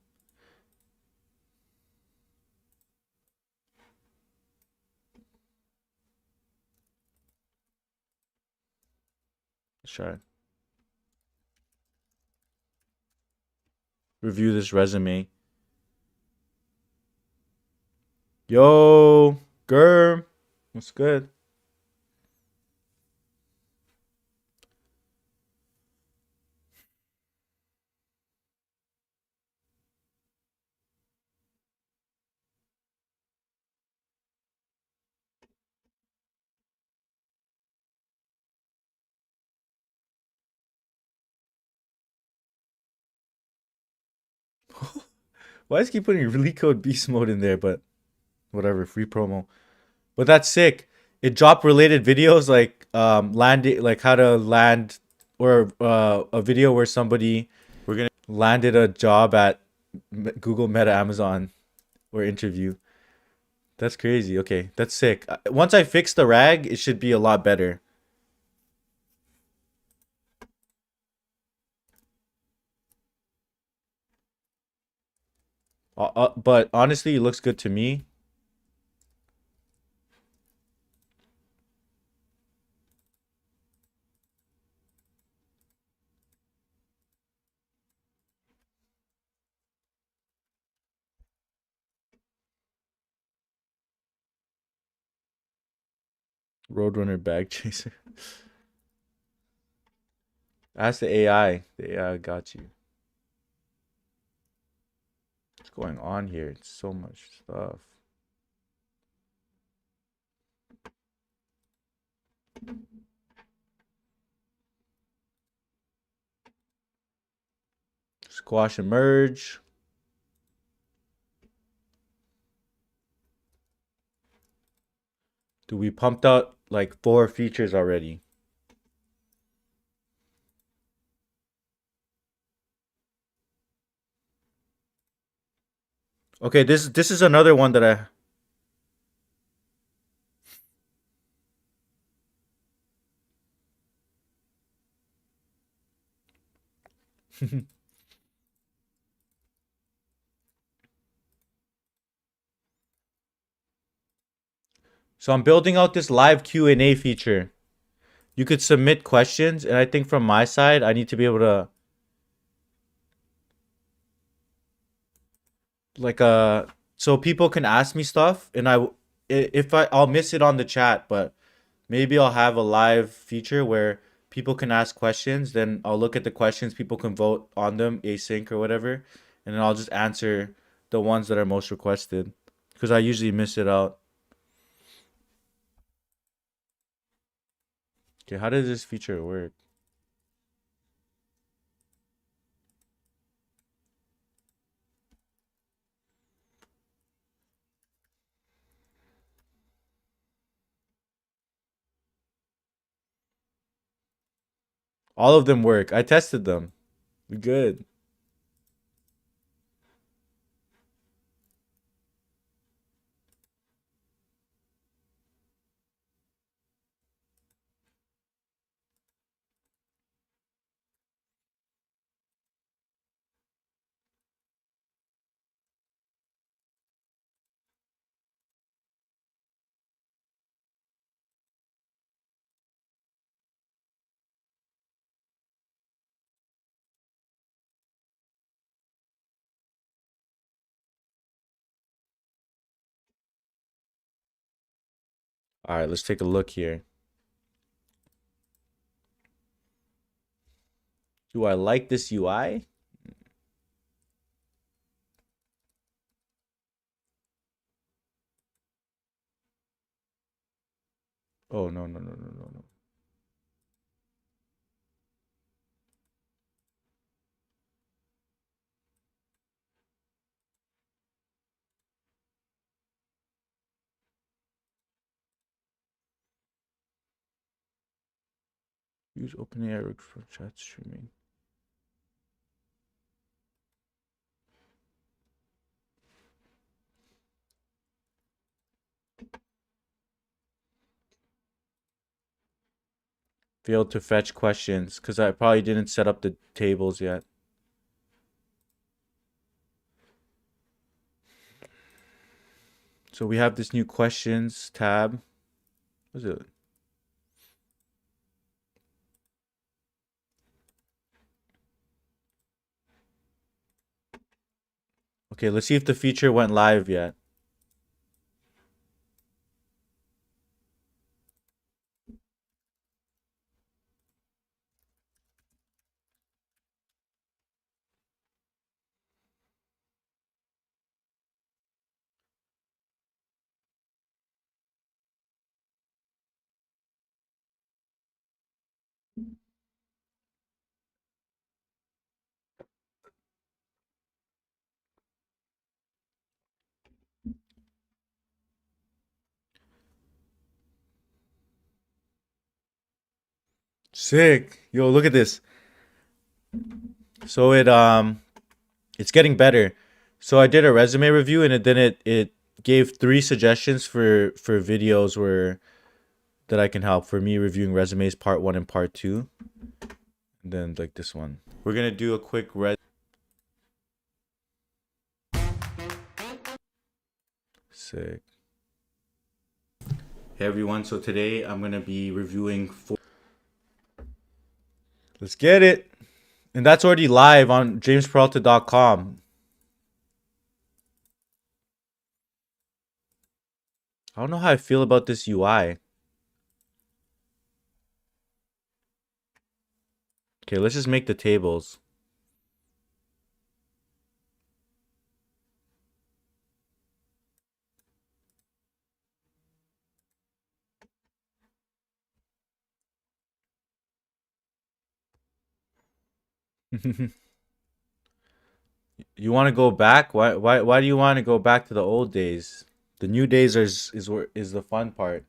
Let's try. Review this resume. Yo, Germ. What's good? Why is he keep putting Elite Code Beast Mode in there? But whatever, free promo. But that's sick. It dropped related videos like landing, like how to land, or a video where somebody we're gonna landed a job at Google, Meta, Amazon, or interview. That's crazy. Okay, that's sick. Once I fix the rag, it should be a lot better. But honestly, it looks good to me. Roadrunner bag chaser. Ask the AI. The AI got you. What's going on here? It's so much stuff. Squash and merge. Dude, we pumped out like 4 features already. Okay, this is another one that I So I'm building out this live Q&A feature. You could submit questions, and I think from my side, I need to be able to like so people can ask me stuff, and if I'll miss it on the chat, but maybe I'll have a live feature where people can ask questions, then I'll look at the questions, people can vote on them async or whatever, and then I'll just answer the ones that are most requested because I usually miss it out. Okay, how does this feature work? All of them work. I tested them. We're good. All right, let's take a look here. Do I like this UI? Oh, no, no, no, no, no, no. Use OpenAI for chat streaming. Failed to fetch questions because I probably didn't set up the tables yet. So we have this new questions tab. What is it? Okay, let's see if the feature went live yet. Sick. Yo, look at this. So it's getting better. So I did a resume review and it gave 3 suggestions for videos where that I can help for me reviewing resumes part 1 and part 2. And then like this one. We're going to do a quick Sick. Hey everyone, so today I'm going to be reviewing Let's get it. And that's already live on jamesperalta.com. I don't know how I feel about this UI. Okay, let's just make the tables. You want to go back? Why do you want to go back to the old days? The new days is the fun part.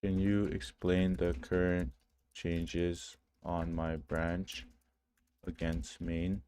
Can you explain the current changes on my branch against main?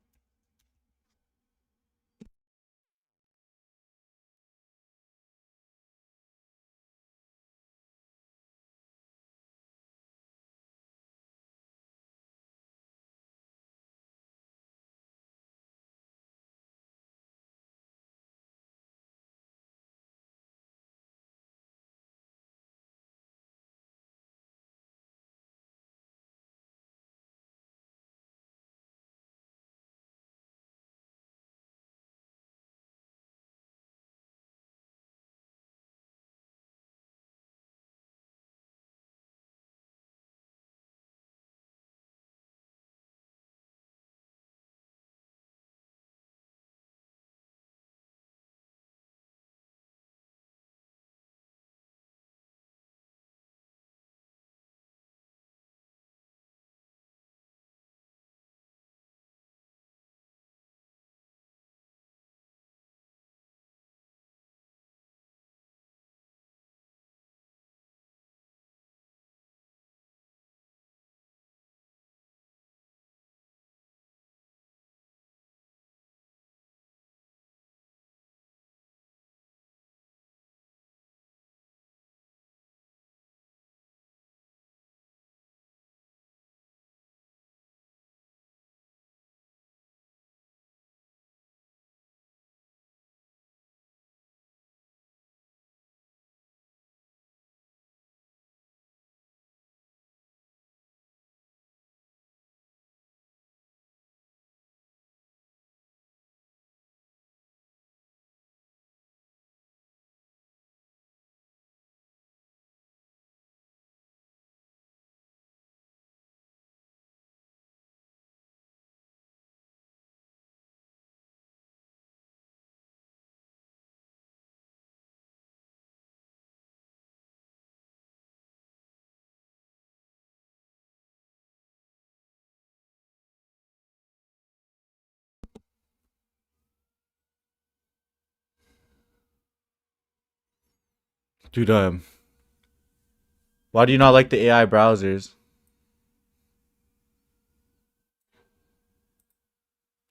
Dude, why do you not like the AI browsers?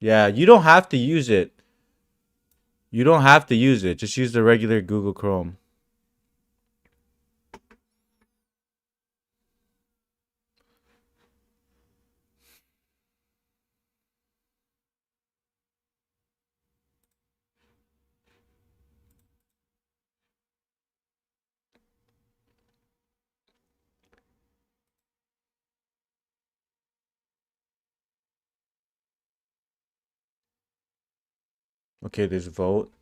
Yeah, you don't have to use it. You don't have to use it. Just use the regular Google Chrome. Okay, there's vote.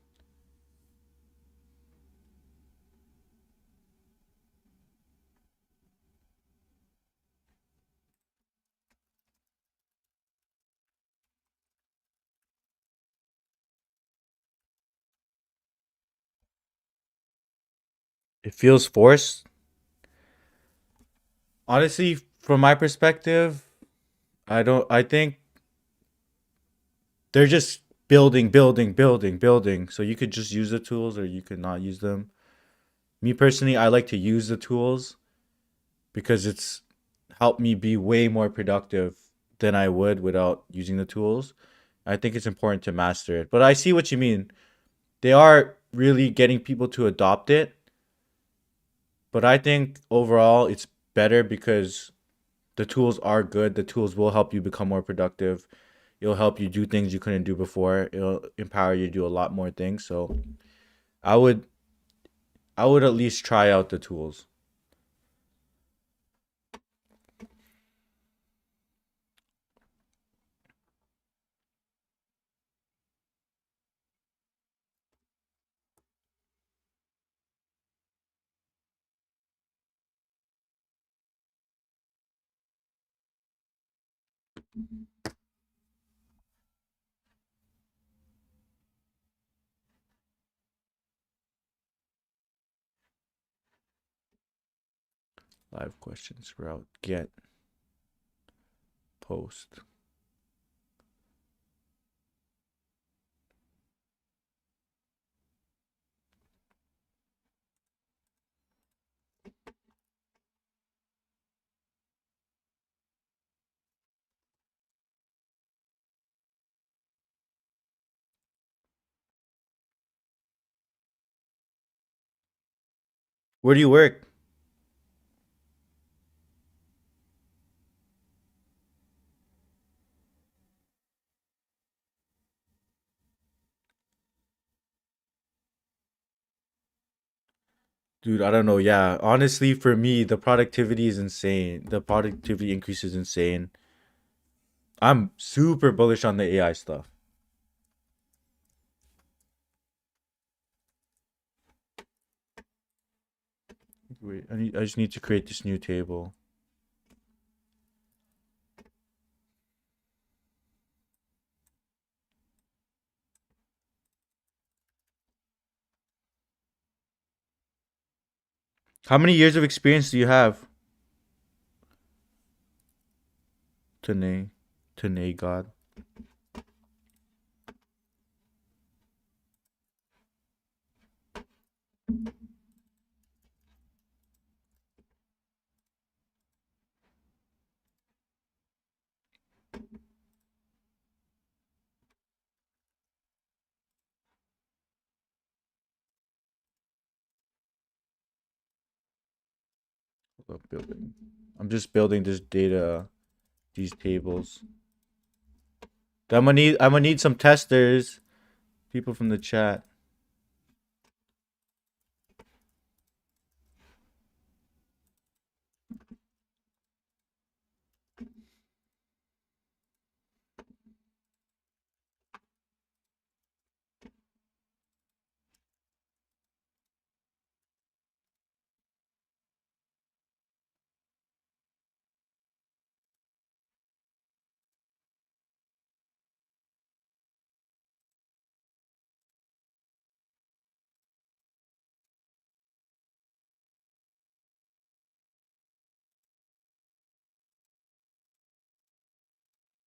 It feels forced. Honestly, from my perspective, I think they're just building. So you could just use the tools or you could not use them. Me personally, I like to use the tools because it's helped me be way more productive than I would without using the tools. I think it's important to master it. But I see what you mean. They are really getting people to adopt it. But I think overall it's better because the tools are good. The tools will help you become more productive. It'll help you do things you couldn't do before. It'll empower you to do a lot more things. So I would I would at least try out the tools. Live questions route get post. Where do you work? Dude, I don't know. Yeah, honestly, for me, the productivity is insane. The productivity increase is insane. I'm super bullish on the AI stuff. Wait, I just need to create this new table. How many years of experience do you have? Tanae, Tanae God. Building. I'm just building this data, these tables. I'm gonna need some testers, people from the chat.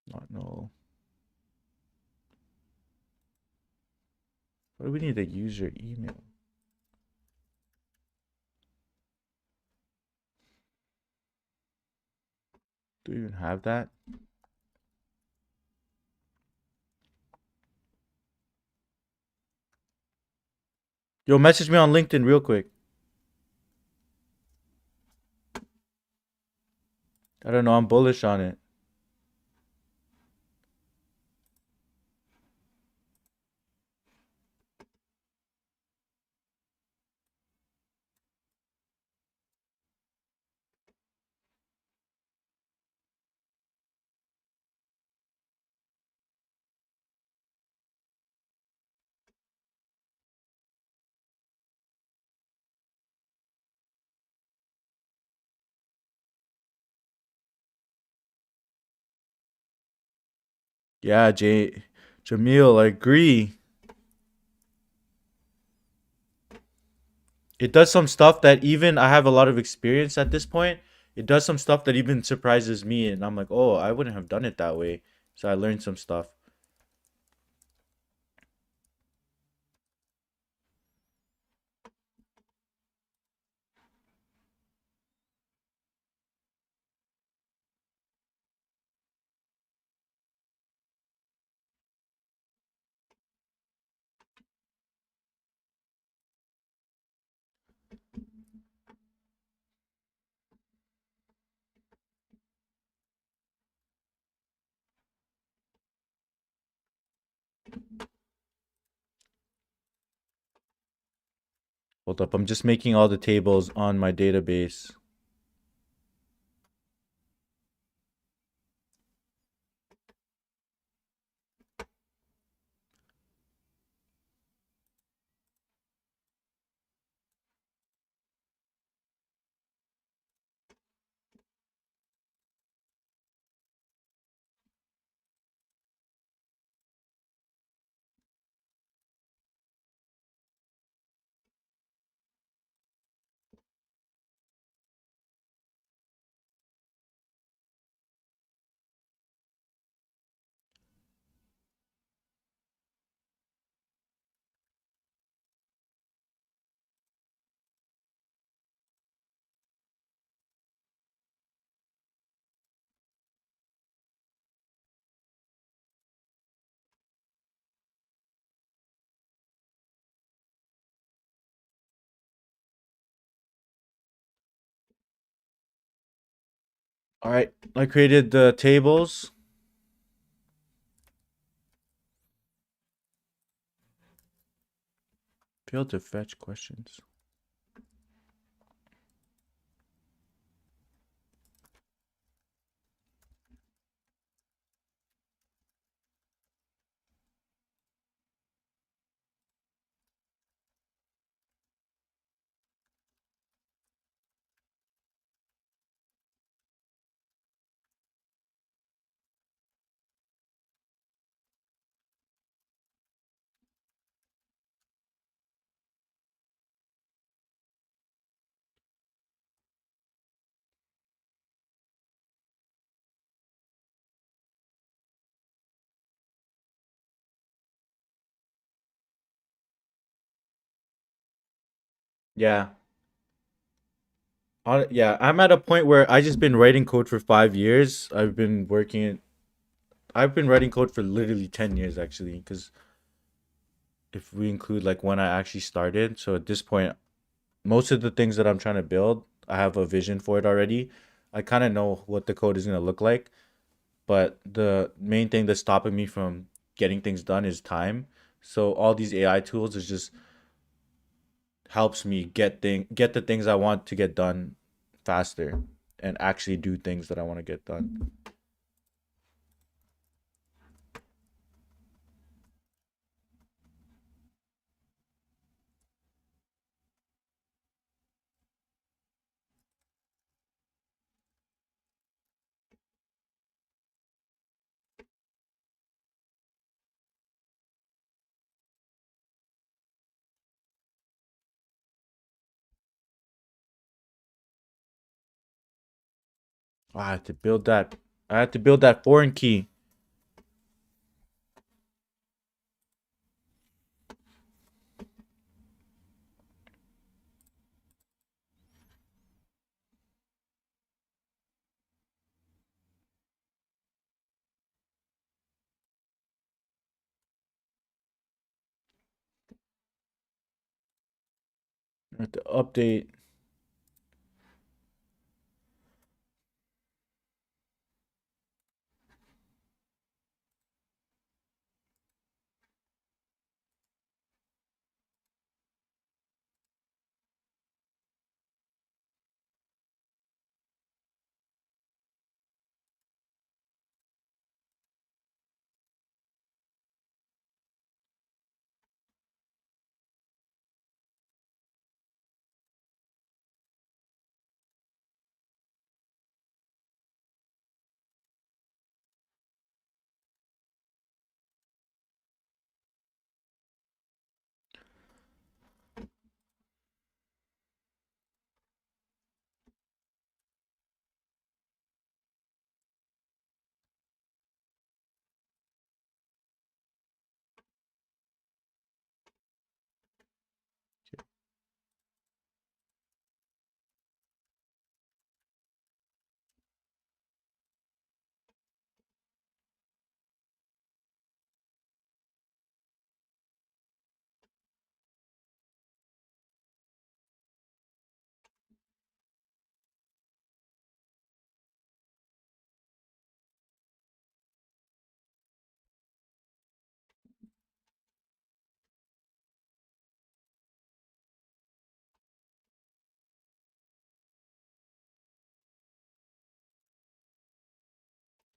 Not no. Why do we need a user email? Do we even have that? Yo, message me on LinkedIn real quick. I don't know. I'm bullish on it. Yeah, Jamil, I agree. It does some stuff that even I have a lot of experience at this point. It does some stuff that even surprises me, and I'm like, oh, I wouldn't have done it that way. So I learned some stuff. Hold up, I'm just making all the tables on my database. All right, I created the tables. Failed to fetch questions. Yeah. Yeah, I'm at a point where I just been writing code for 5 years. I've been writing code for literally 10 years actually, because if we include like when I actually started. So at this point, most of the things that I'm trying to build, I have a vision for it already. I kind of know what the code is gonna look like, but the main thing that's stopping me from getting things done is time. So all these AI tools is just helps me get the things I want to get done faster and actually do things that I want to get done. I had to build that. I had to build that foreign key. I had to update.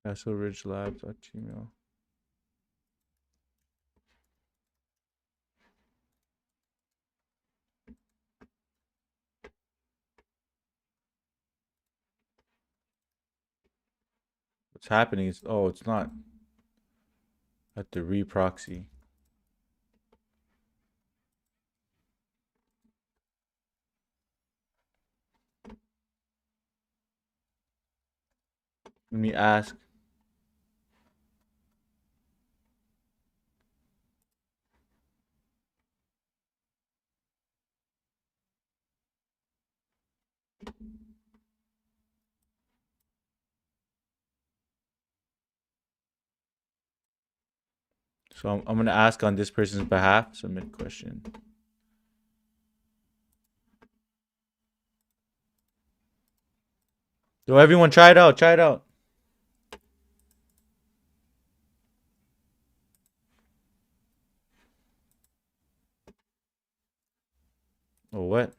castleridgelabs.gmail. What's happening is, oh, it's not. I have to re-proxy. Let me ask. So I'm going to ask on this person's behalf. Submit question. Yo, everyone, try it out. Try it out. Oh, what?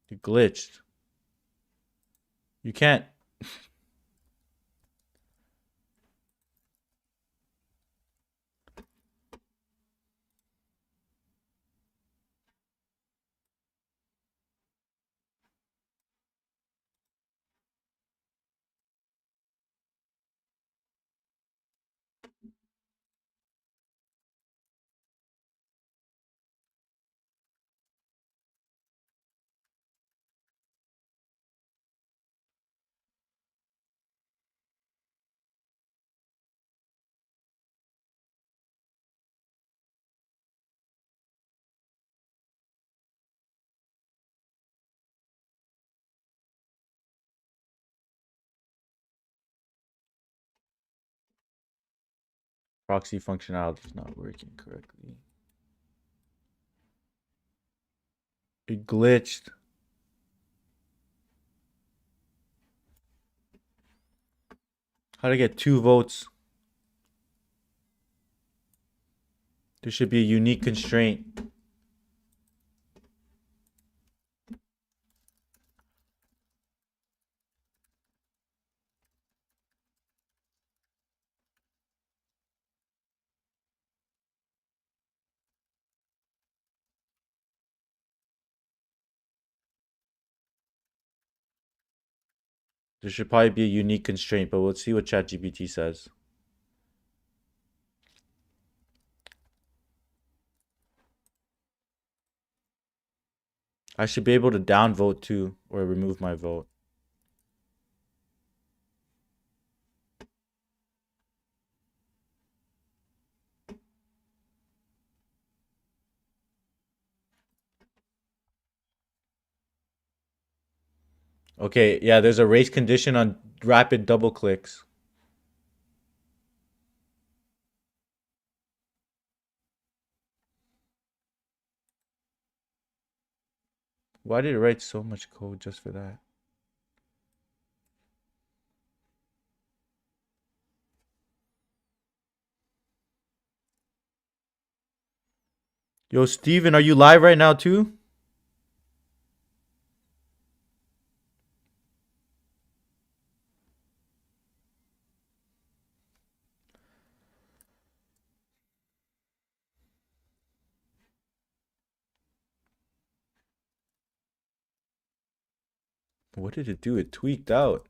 You glitched. You can't. Proxy functionality is not working correctly. It glitched. How to get 2 votes? There should be a unique constraint. There should probably be a unique constraint, but we'll see what ChatGPT says. I should be able to downvote too, or remove my vote. Okay, yeah, there's a race condition on rapid double clicks. Why did it write so much code just for that? Yo, Steven, are you live right now too? What did it do? It tweaked out.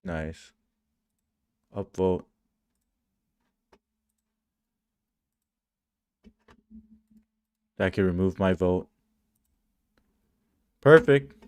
Nice. Upvote. That can remove my vote. Perfect.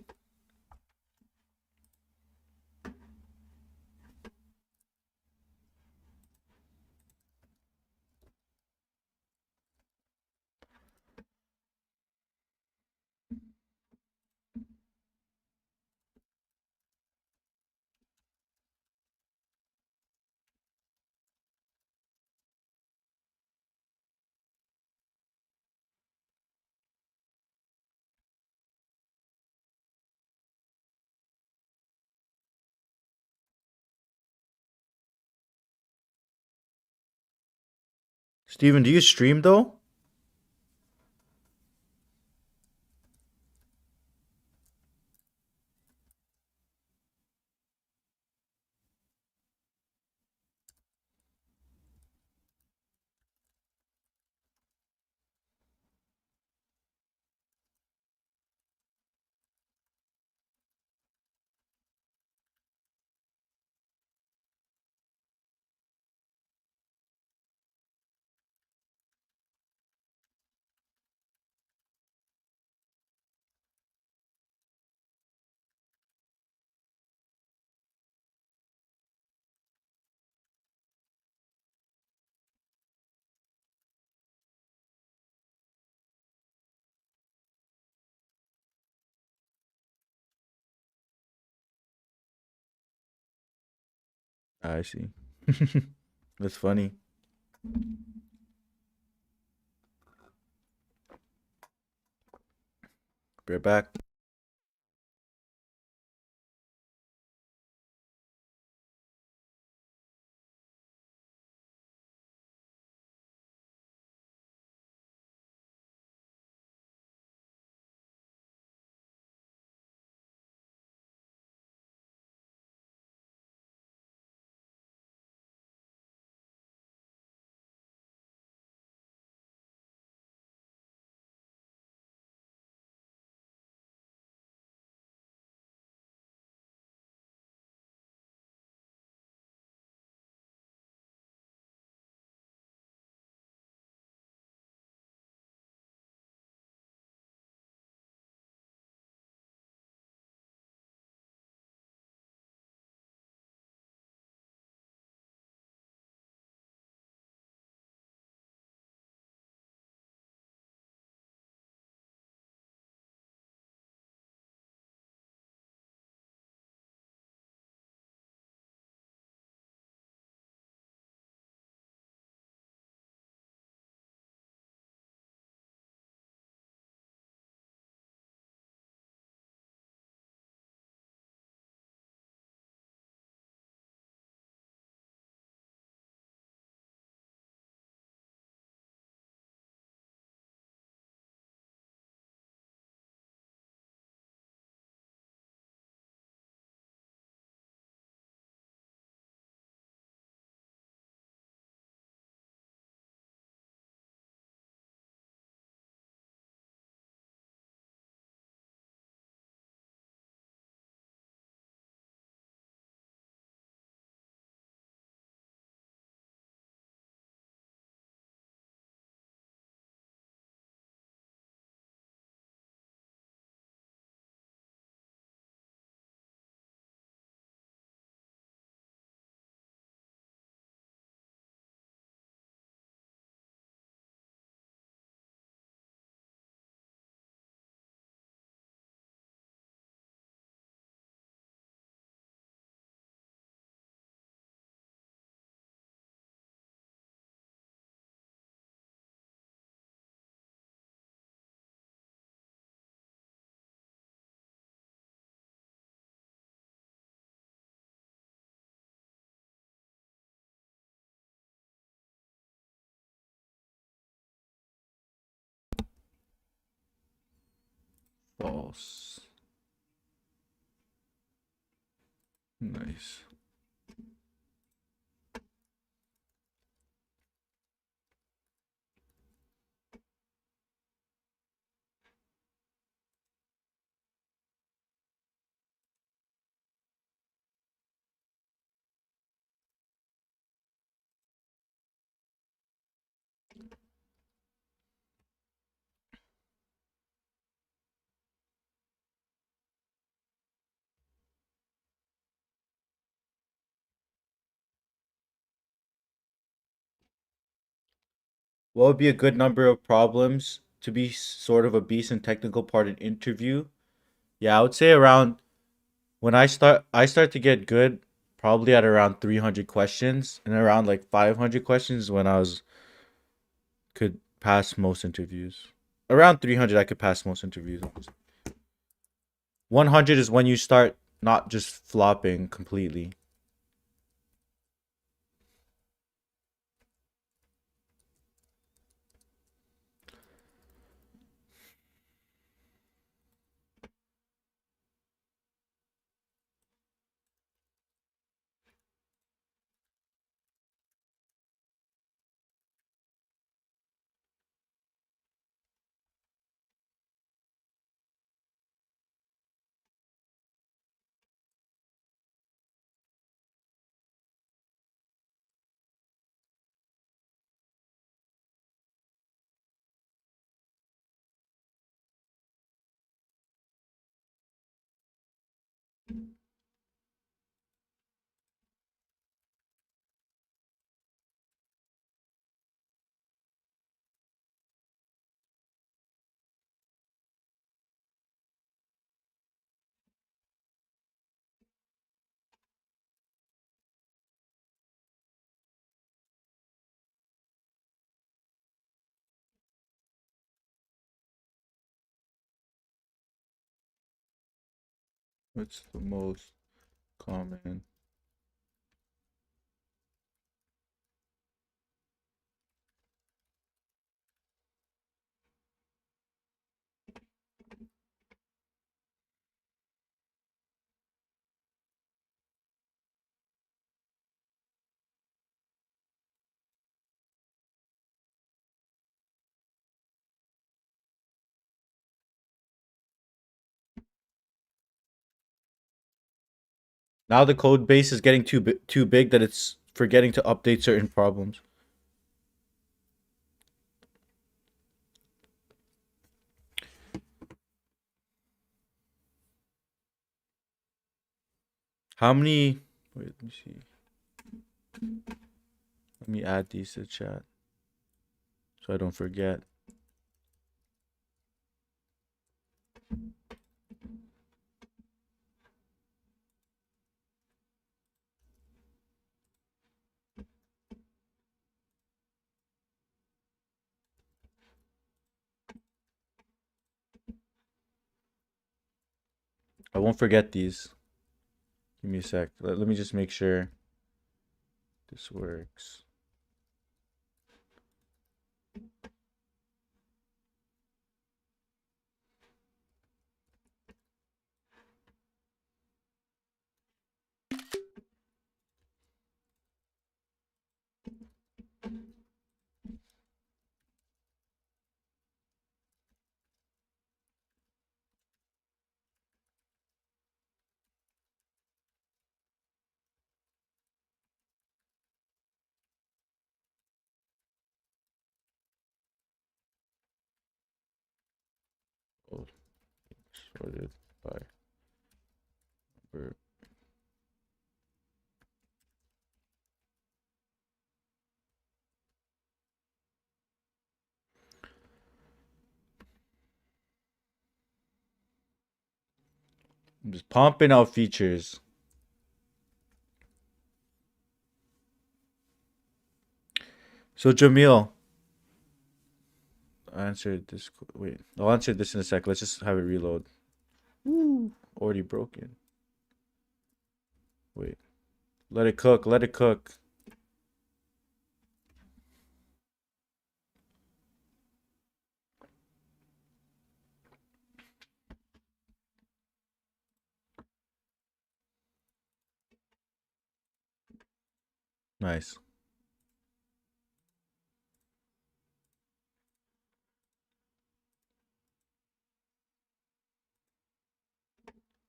Steven, do you stream though? I see. That's funny. Be right back. False. Nice. What would be a good number of problems to be sort of a decent technical part in interview? Yeah, I would say around when I start to get good probably at around 300 questions, and around like 500 questions when I was could pass most interviews. Around 300 I could pass most interviews. 100 is when you start not just flopping completely. What's the most common? Now the code base is getting too big that it's forgetting to update certain problems. How many? Wait, let me see. Let me add these to chat so I don't forget. I won't forget these. Give me a sec. Let me just make sure this works. Oh, sorted by number. I'm just pumping out features. So Jamil, I answered this. Wait, I'll answer this in a sec. Let's just have it reload. Woo, already broken. Wait, let it cook. Let it cook. Nice.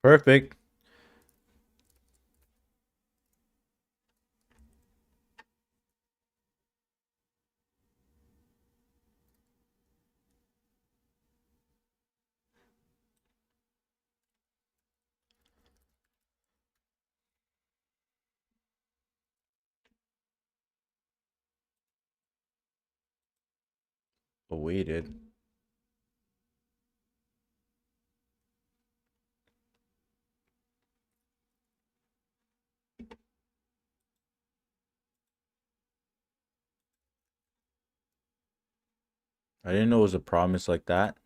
Perfect. awaited. I didn't know it was a promise like that.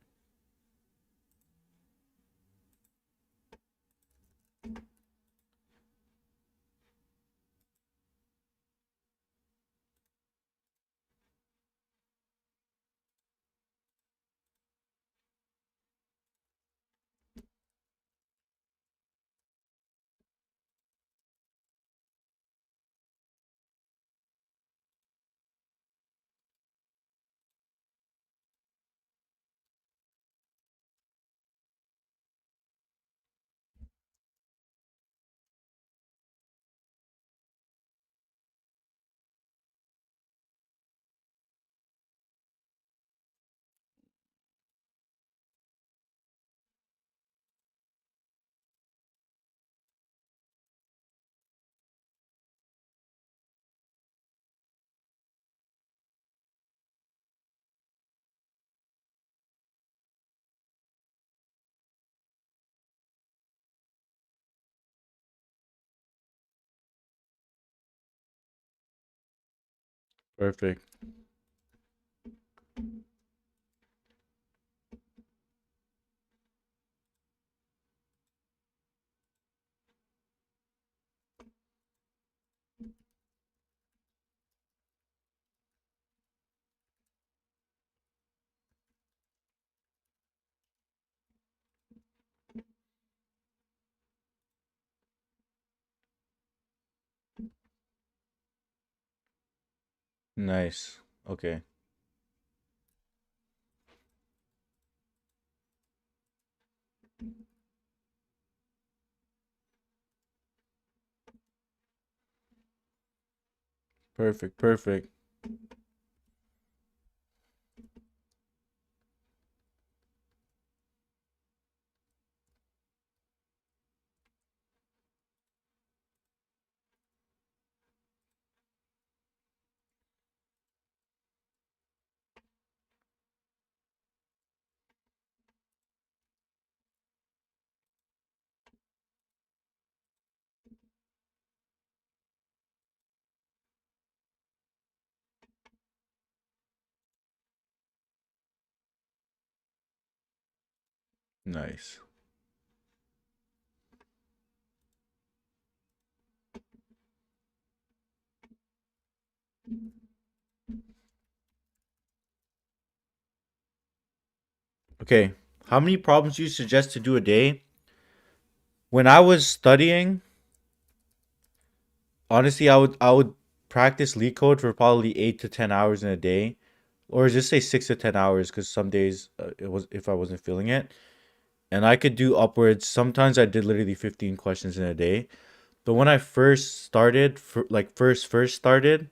Perfect. Nice. Okay. Perfect. Perfect. Nice. Okay. How many problems do you suggest to do a day? When I was studying, honestly, I would practice leak code for probably 8 to 10 hours in a day, or just say 6 to 10 hours, because some days it was if I wasn't feeling it, and I could do upwards. Sometimes I did literally 15 questions in a day. But when I first started, first started,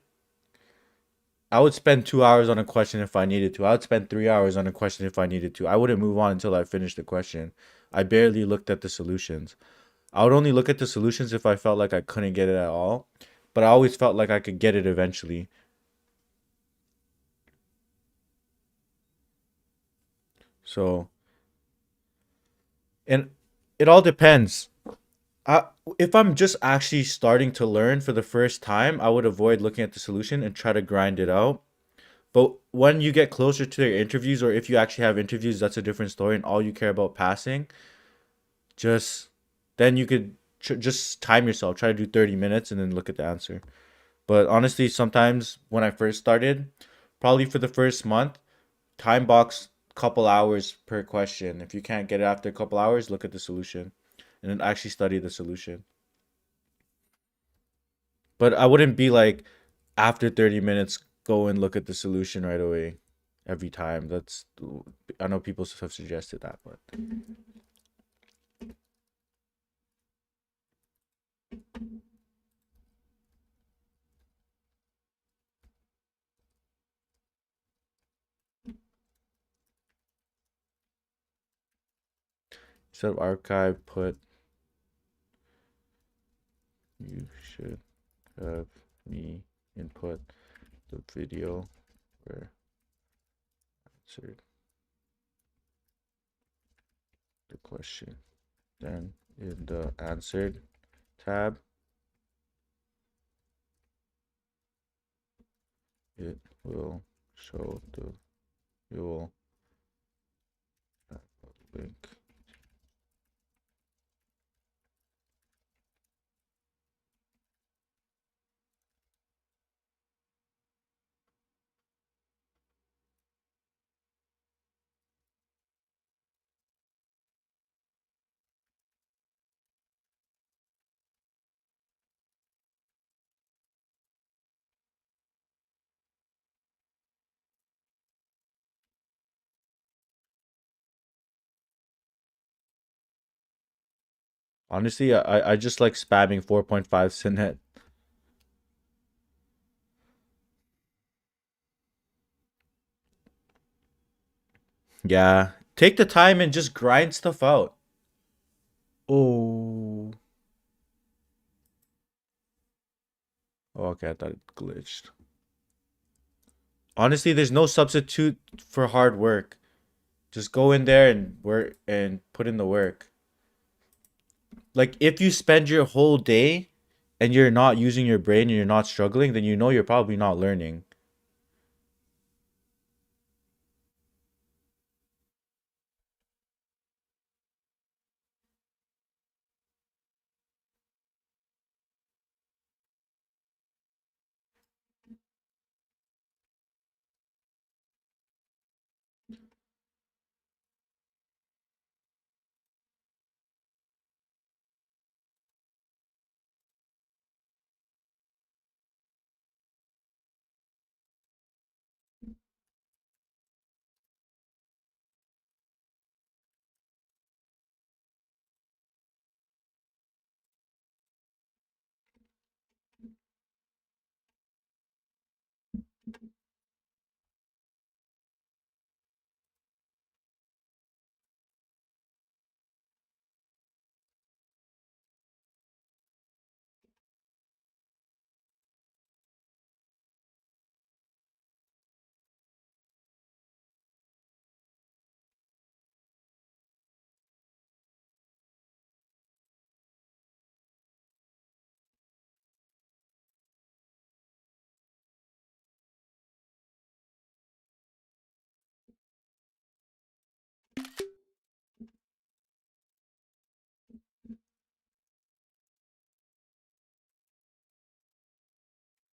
I would spend 2 hours on a question if I needed to. I would spend 3 hours on a question if I needed to. I wouldn't move on until I finished the question. I barely looked at the solutions. I would only look at the solutions if I felt like I couldn't get it at all. But I always felt like I could get it eventually. So, and it all depends. I, if I'm just actually starting to learn for the first time, I would avoid looking at the solution and try to grind it out. But when you get closer to their interviews, or if you actually have interviews, that's a different story, and all you care about passing, just then you could just time yourself. Try to do 30 minutes and then look at the answer. But honestly, sometimes when I first started, probably for the first month, time box couple hours per question. If you can't get it after a couple hours, look at the solution and then actually study the solution. But I wouldn't be like after 30 minutes go and look at the solution right away every time. That's I know people have suggested that, but instead of archive, put you should have me input the video where answered the question. Then in the answered tab, it will show it will have a link. Honestly, I just like spamming 4.5 Synet. Yeah. Take the time and just grind stuff out. Oh. Oh, okay, I thought it glitched. Honestly, there's no substitute for hard work. Just go in there and work and put in the work. Like if you spend your whole day and you're not using your brain and you're not struggling, then you know you're probably not learning.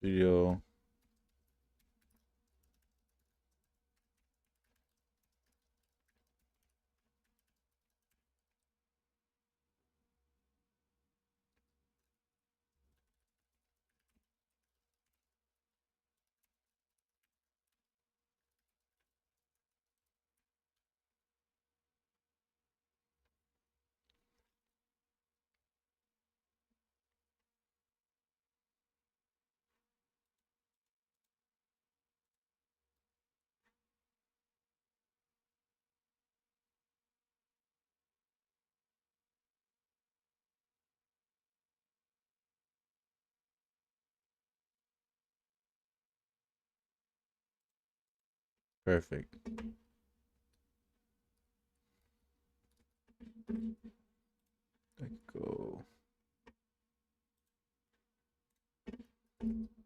Video. Perfect. Let go.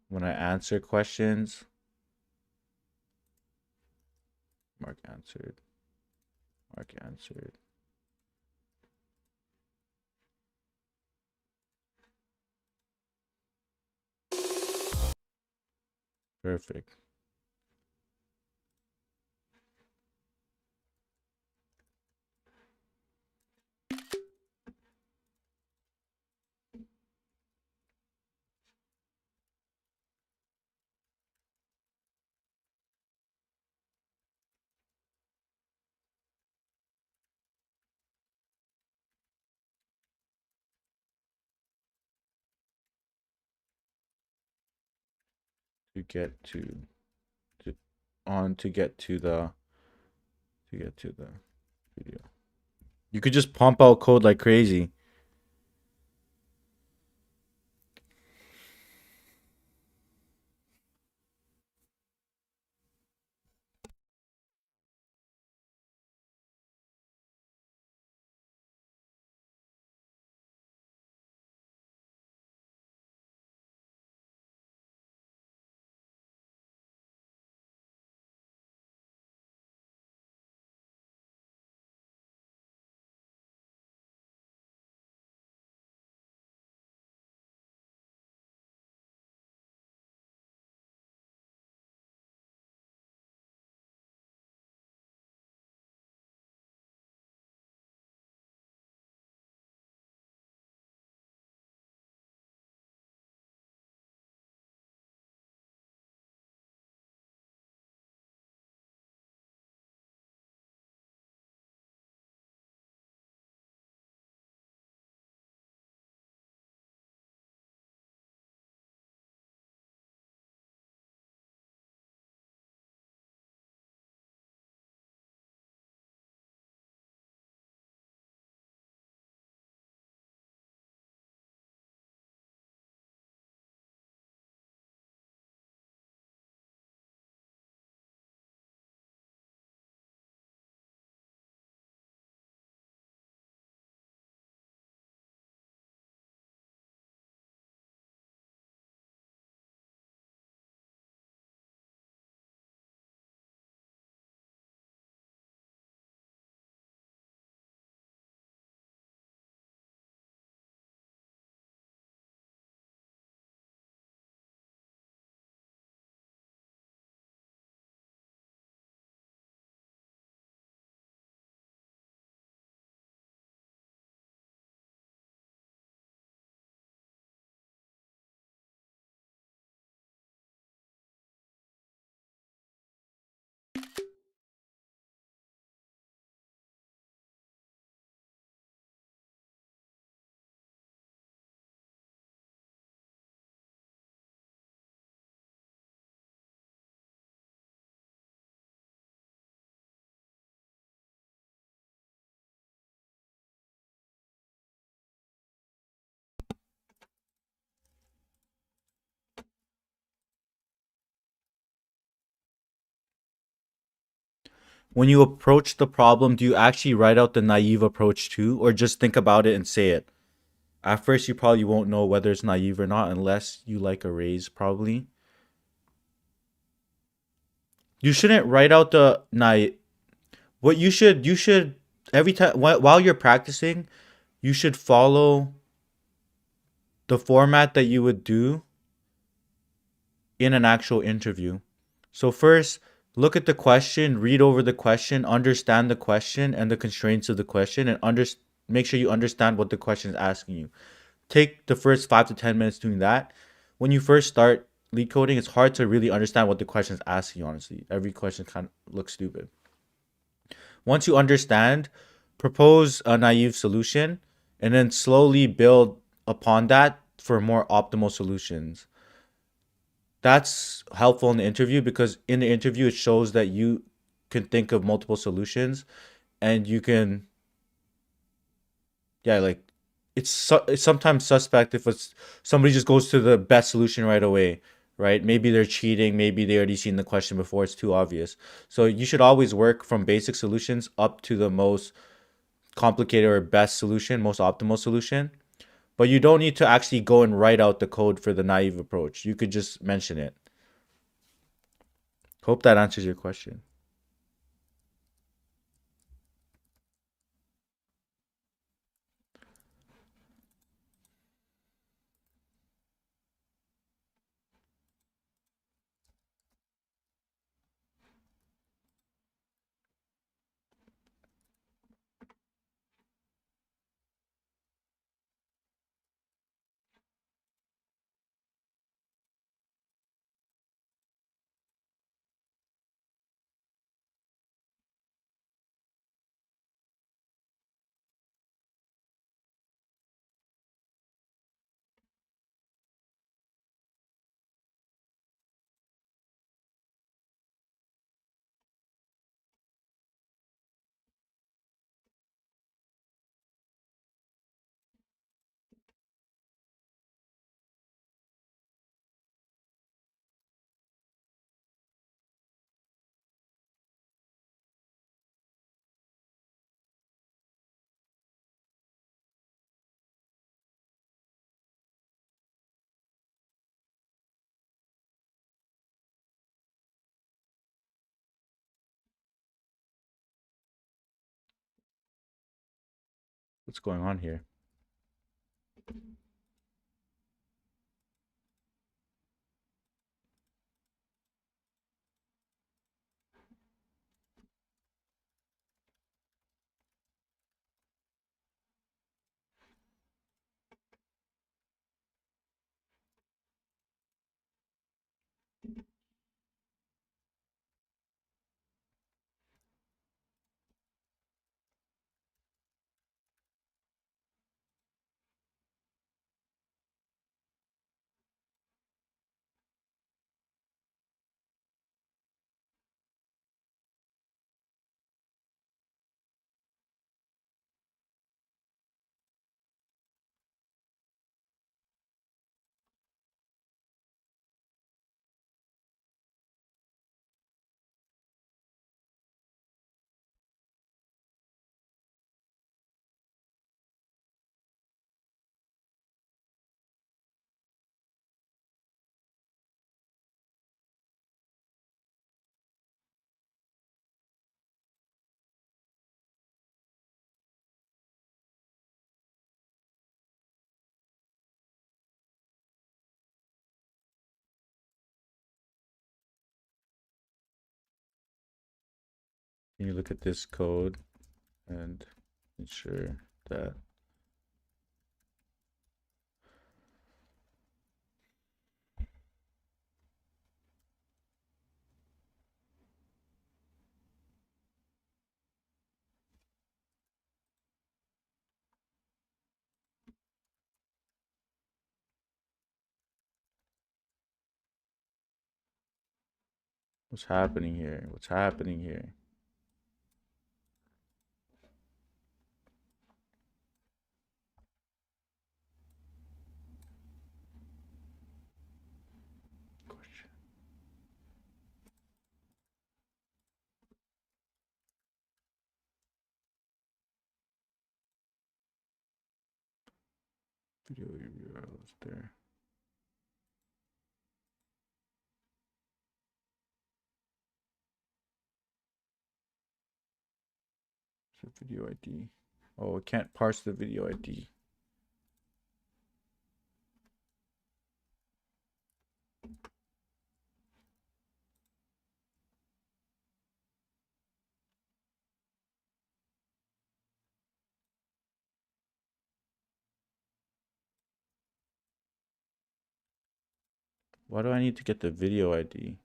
When I answer questions, mark answered. Mark answered. Perfect. To get to on to get to the video. You could just pump out code like crazy. when you approach the problem, do you actually write out the naive approach too, or just think about it and say it? At first, you probably won't know whether it's naive or not unless you like arrays, probably. You shouldn't write out the naive. What you should every time while you're practicing, you should follow the format that you would do in an actual interview. So first, look at the question, read over the question, understand the question and the constraints of the question, and make sure you understand what the question is asking you. Take the first 5 to 10 minutes doing that. When you first start lead coding, it's hard to really understand what the question is asking you, honestly. Every question kind of looks stupid. Once you understand, propose a naive solution and then slowly build upon that for more optimal solutions. That's helpful in the interview because in the interview it shows that you can think of multiple solutions and you can, yeah, like it's sometimes suspect if it's somebody just goes to the best solution right away, right? Maybe they're cheating, maybe they already seen the question before, it's too obvious. So you should always work from basic solutions up to the most complicated or best solution, most optimal solution. But you don't need to actually go and write out the code for the naive approach. You could just mention it. Hope that answers your question. What's going on here? Can you look at this code and ensure that what's happening here? What's happening here? Video URLs there. It's a video ID. Oh, it can't parse the video ID. Why do I need to get the video ID?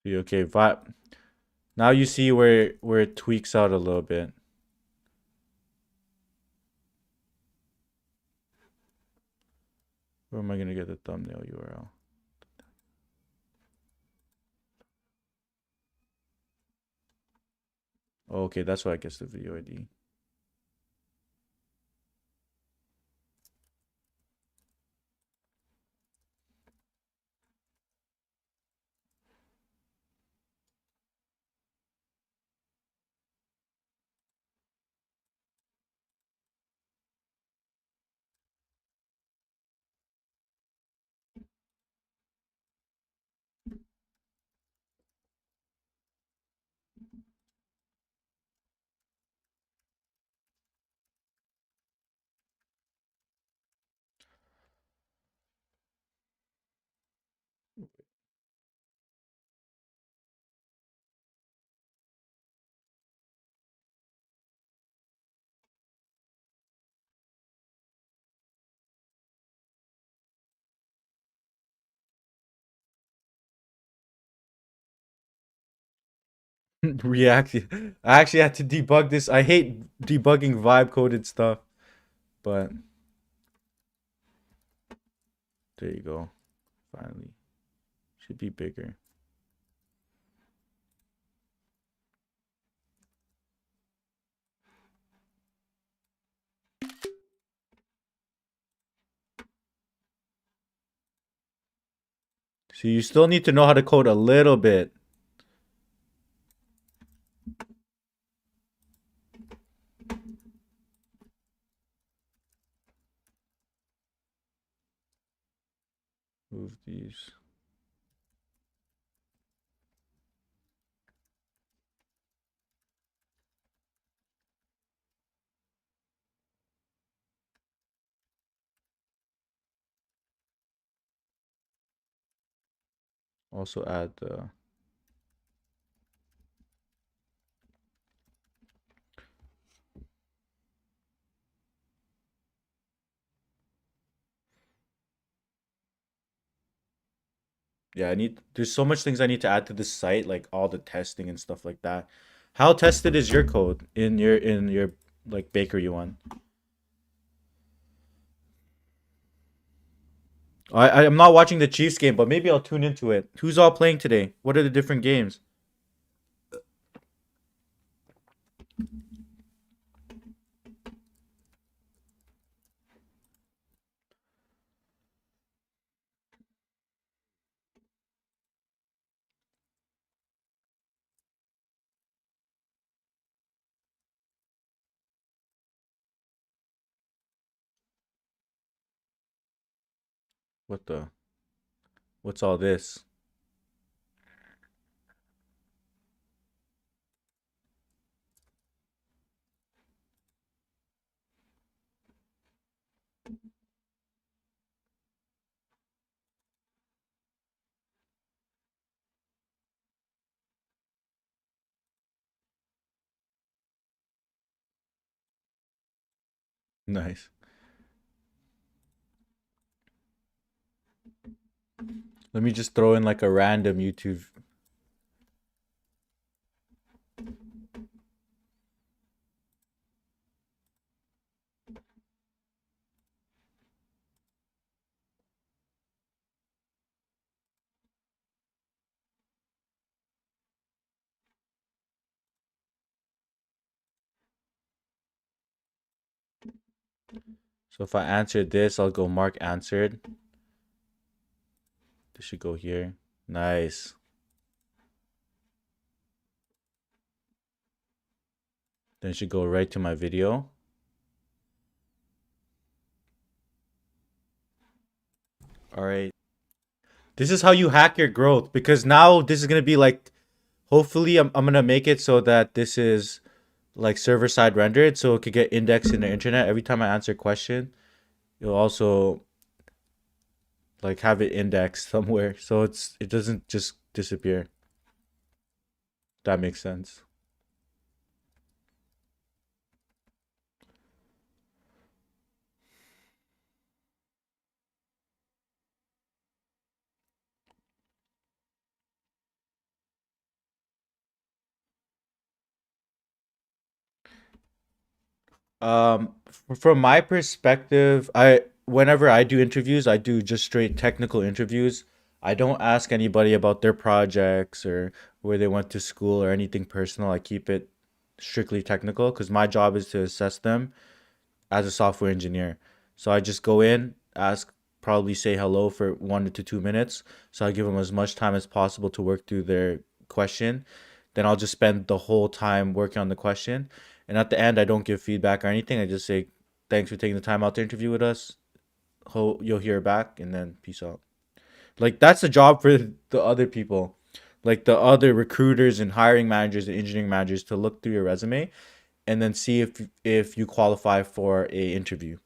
Okay, vibe. Now you see where it tweaks out a little bit. Where am I gonna get the thumbnail URL? Oh, okay, that's why I guess the video ID. React. I actually had to debug this. I hate debugging vibe coded stuff, but there you go. Finally, should be bigger. So you still need to know how to code a little bit. Move these. Also add the yeah, there's so much things I need to add to this site, like all the testing and stuff like that. How tested is your code in your like bakery one? I'm not watching the Chiefs game, but maybe I'll tune into it. Who's all playing today? What are the different games? What's all this? Nice. Let me just throw in like a random YouTube. So if I answer this, I'll go mark answered. This should go here. Nice. Then it should go right to my video. All right. This is how you hack your growth, because now this is going to be like, hopefully I'm going to make it so that this is like server side rendered so it could get indexed in the internet. Every time I answer a question, you'll also like have it indexed somewhere so it doesn't just disappear. That makes sense. From my perspective, I whenever I do interviews, I do just straight technical interviews. I don't ask anybody about their projects or where they went to school or anything personal. I keep it strictly technical because my job is to assess them as a software engineer. So I just go in, ask, probably say hello for 1 to 2 minutes. So I give them as much time as possible to work through their question. Then I'll just spend the whole time working on the question. And at the end, I don't give feedback or anything. I just say, thanks for taking the time out to interview with us. You'll hear back, and then peace out. Like, that's the job for the other people, like the other recruiters and hiring managers and engineering managers, to look through your resume and then see if you qualify for a interview.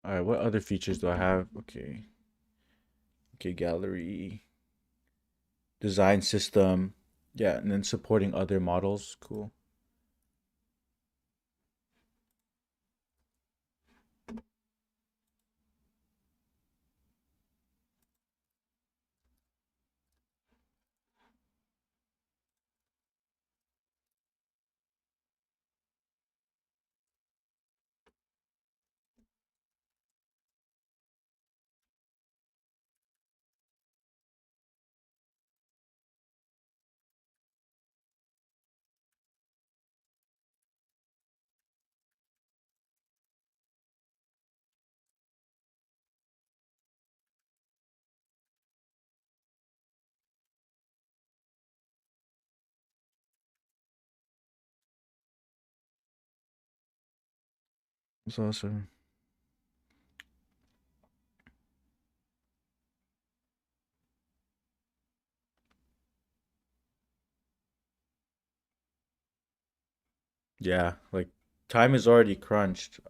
All right, what other features do I have? Okay. Okay, gallery, design system. Yeah, and then supporting other models. Cool. That's awesome. Yeah, like time is already crunched.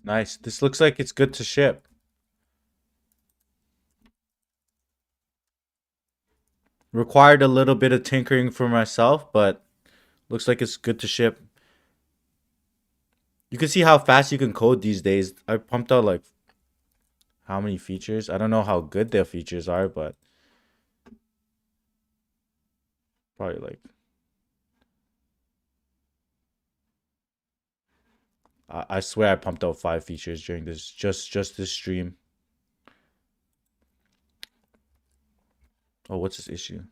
Nice. This looks like it's good to ship. Required a little bit of tinkering for myself, but looks like it's good to ship. You can see how fast you can code these days. I pumped out like how many features? I don't know how good their features are, but probably like I swear I pumped out 5 features during this just this stream. Oh, what's this issue?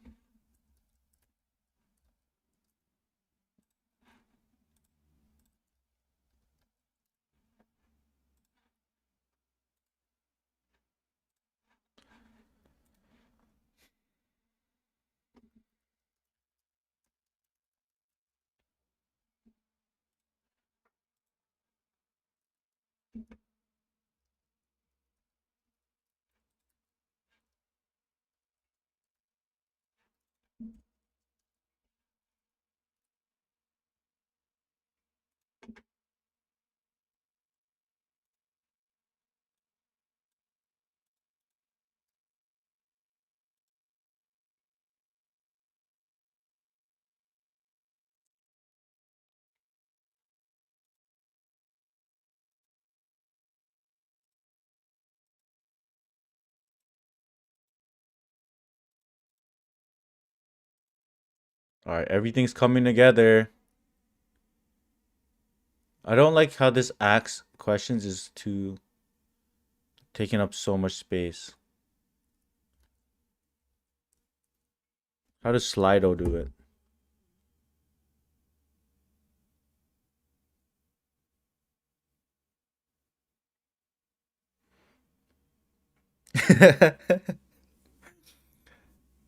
All right, everything's coming together. I don't like how this asks questions is too taking up so much space. How does Slido do it?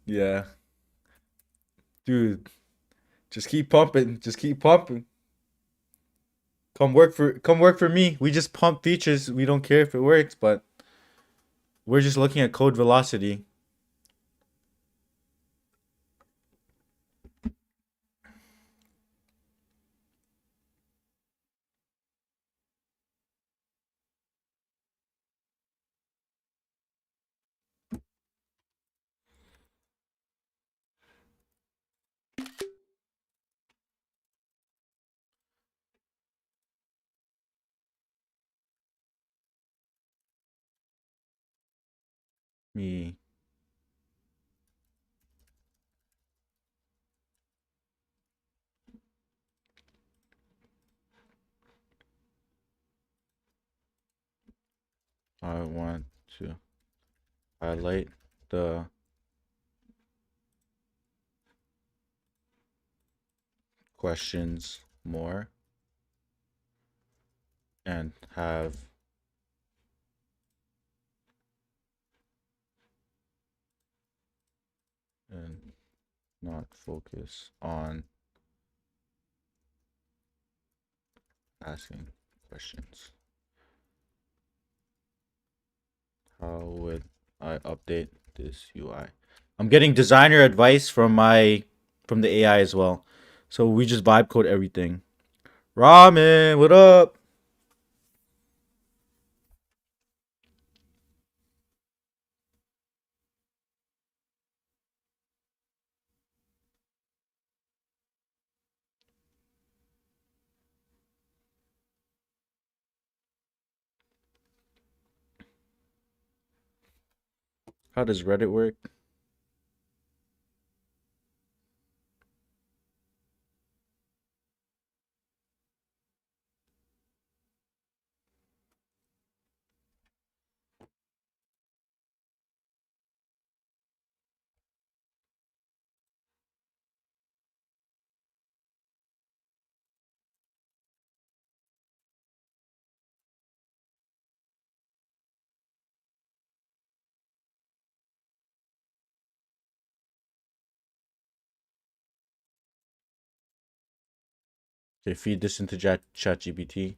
Yeah, dude, just keep pumping. Just keep pumping. Come work for me. We just pump features. We don't care if it works, but we're just looking at code velocity. Me. I want to highlight the questions more and have and not focus on asking questions. How would I update this UI? I'm getting designer advice from the AI as well. So we just vibe code everything. Ramen, what up? How does Reddit work? Okay, feed this into ChatGPT.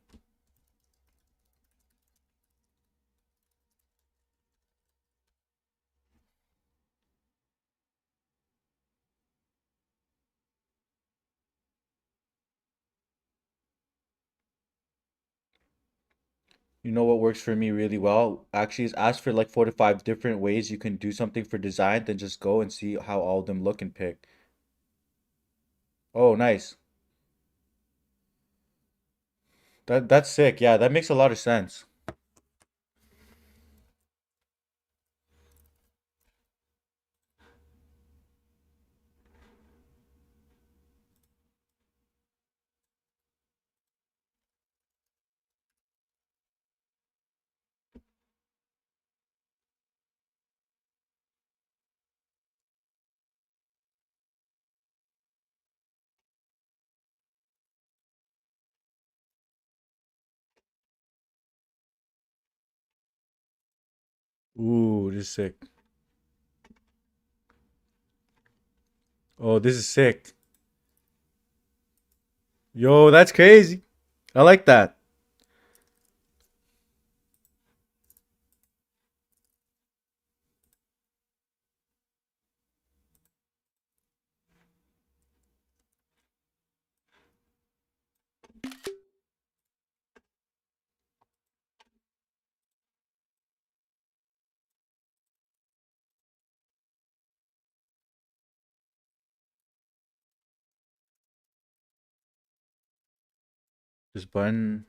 You know what works for me really well? Actually, is ask for like 4 to 5 different ways you can do something for design, then just go and see how all of them look and pick. Oh, nice. That's sick. Yeah, that makes a lot of sense. Ooh, this is sick. Oh, this is sick. Yo, that's crazy. I like that. This button.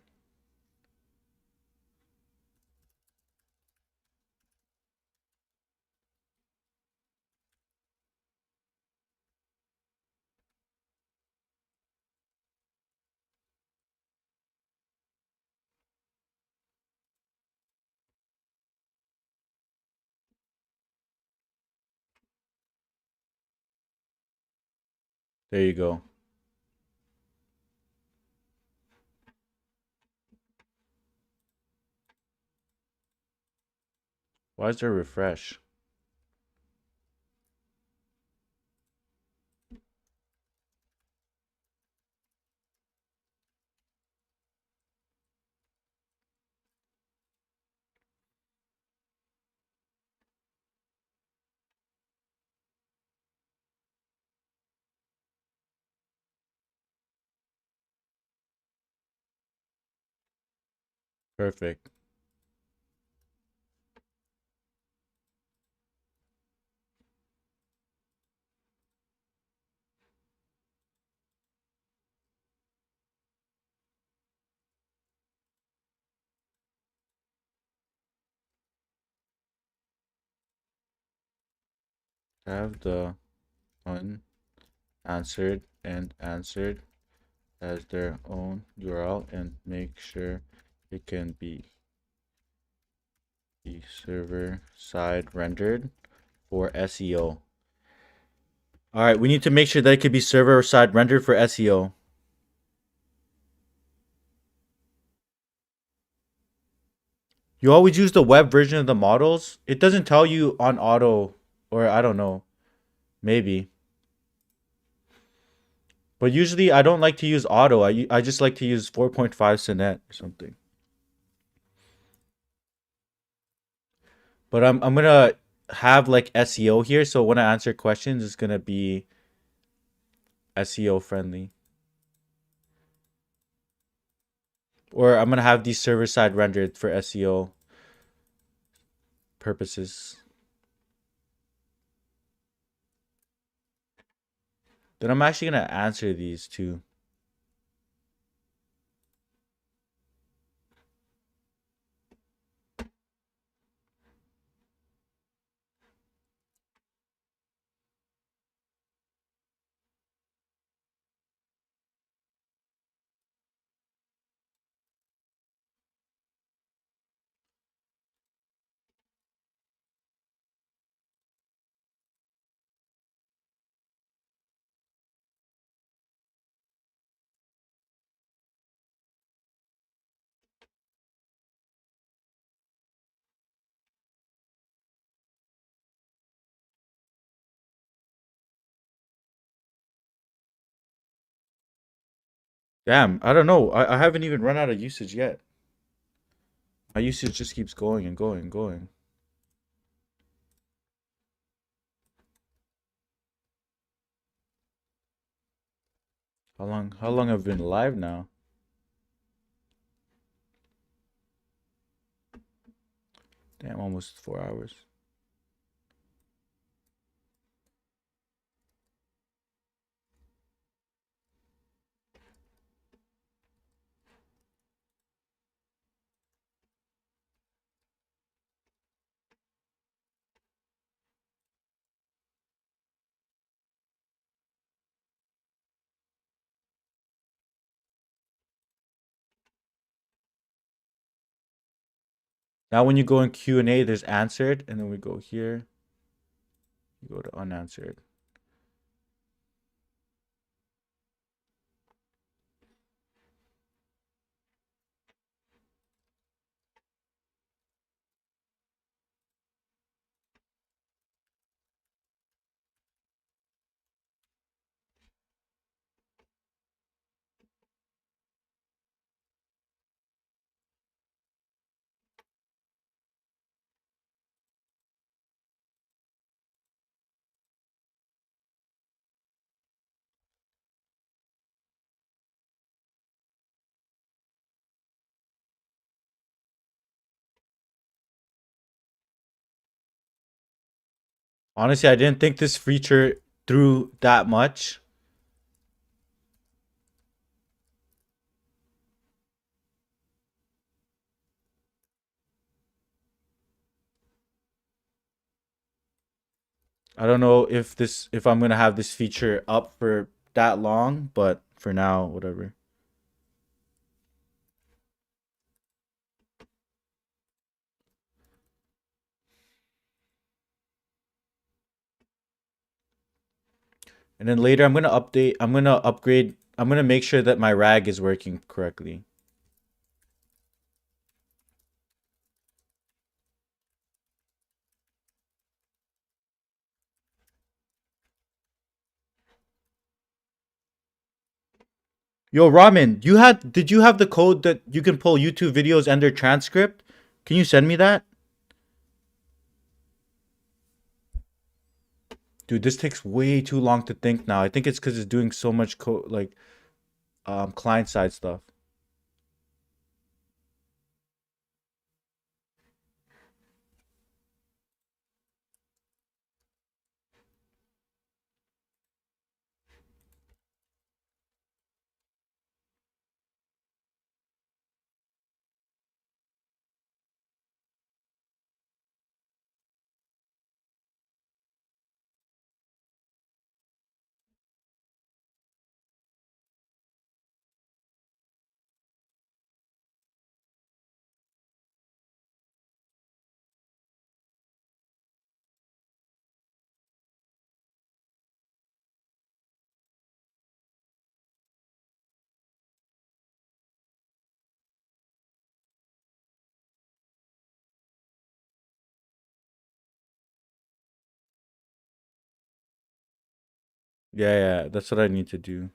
There you go. Why is there a refresh? Perfect. Have the unanswered and answered as their own URL and make sure it can be the server side rendered for SEO. All right, we need to make sure that it could be server side rendered for SEO. You always use the web version of the models. It doesn't tell you on auto, or I don't know, maybe. But usually I don't like to use auto. I just like to use 4.5 Sonnet or something. But I'm gonna have like SEO here, so when I answer questions, it's gonna be SEO friendly. Or I'm gonna have these server side rendered for SEO purposes. Then I'm actually gonna answer these too. Damn, I don't know. I haven't even run out of usage yet. My usage just keeps going and going and going. How long have I been live now? Damn, almost 4 hours. Now when you go in Q&A, there's answered, and then we go here. You go to unanswered. Honestly, I didn't think this feature through that much. I don't know if I'm gonna have this feature up for that long, but for now, whatever. And then later, I'm gonna upgrade. I'm gonna make sure that my RAG is working correctly. Yo, Ramen, did you have the code that you can pull YouTube videos and their transcript? Can you send me that? Dude, this takes way too long to think now. I think it's because it's doing so much code, like client side stuff. Yeah, that's what I need to do.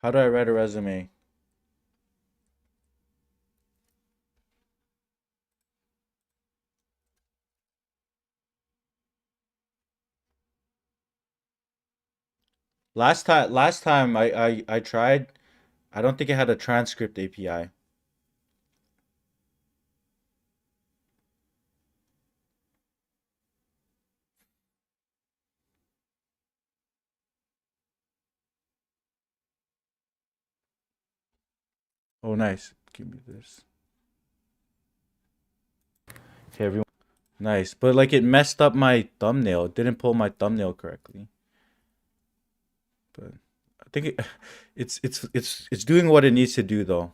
How do I write a resume? Last time I tried, I don't think it had a transcript API. Oh, nice. Give me this. Okay, everyone. Nice, but like it messed up my thumbnail. It didn't pull my thumbnail correctly. But I think it's doing what it needs to do though.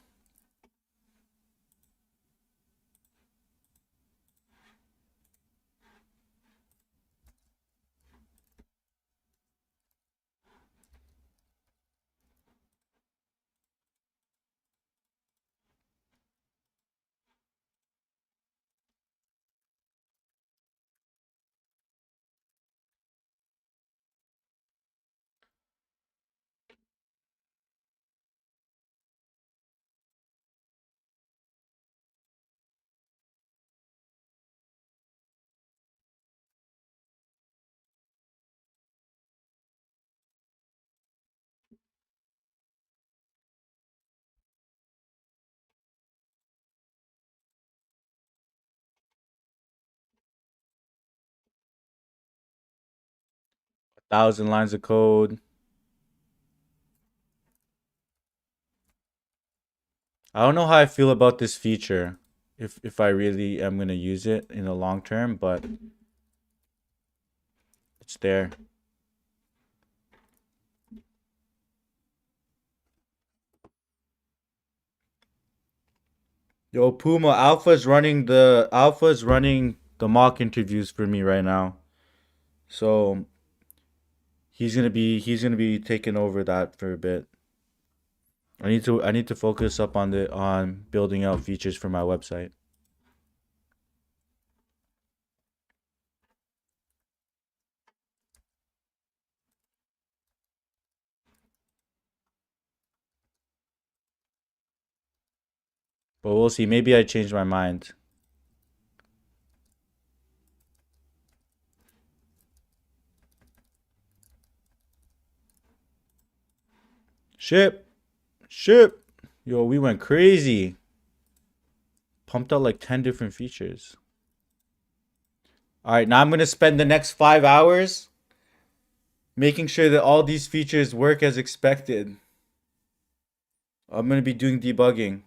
1,000 lines of code. I don't know how I feel about this feature. If I really am gonna use it in the long term, but it's there. Yo, Puma, Alpha's running the mock interviews for me right now. So he's gonna be taking over that for a bit. I need to focus up on building out features for my website. But we'll see. Maybe I changed my mind. Ship. Yo, we went crazy. Pumped out like 10 different features. All right, now I'm going to spend the next 5 hours making sure that all these features work as expected. I'm going to be doing debugging.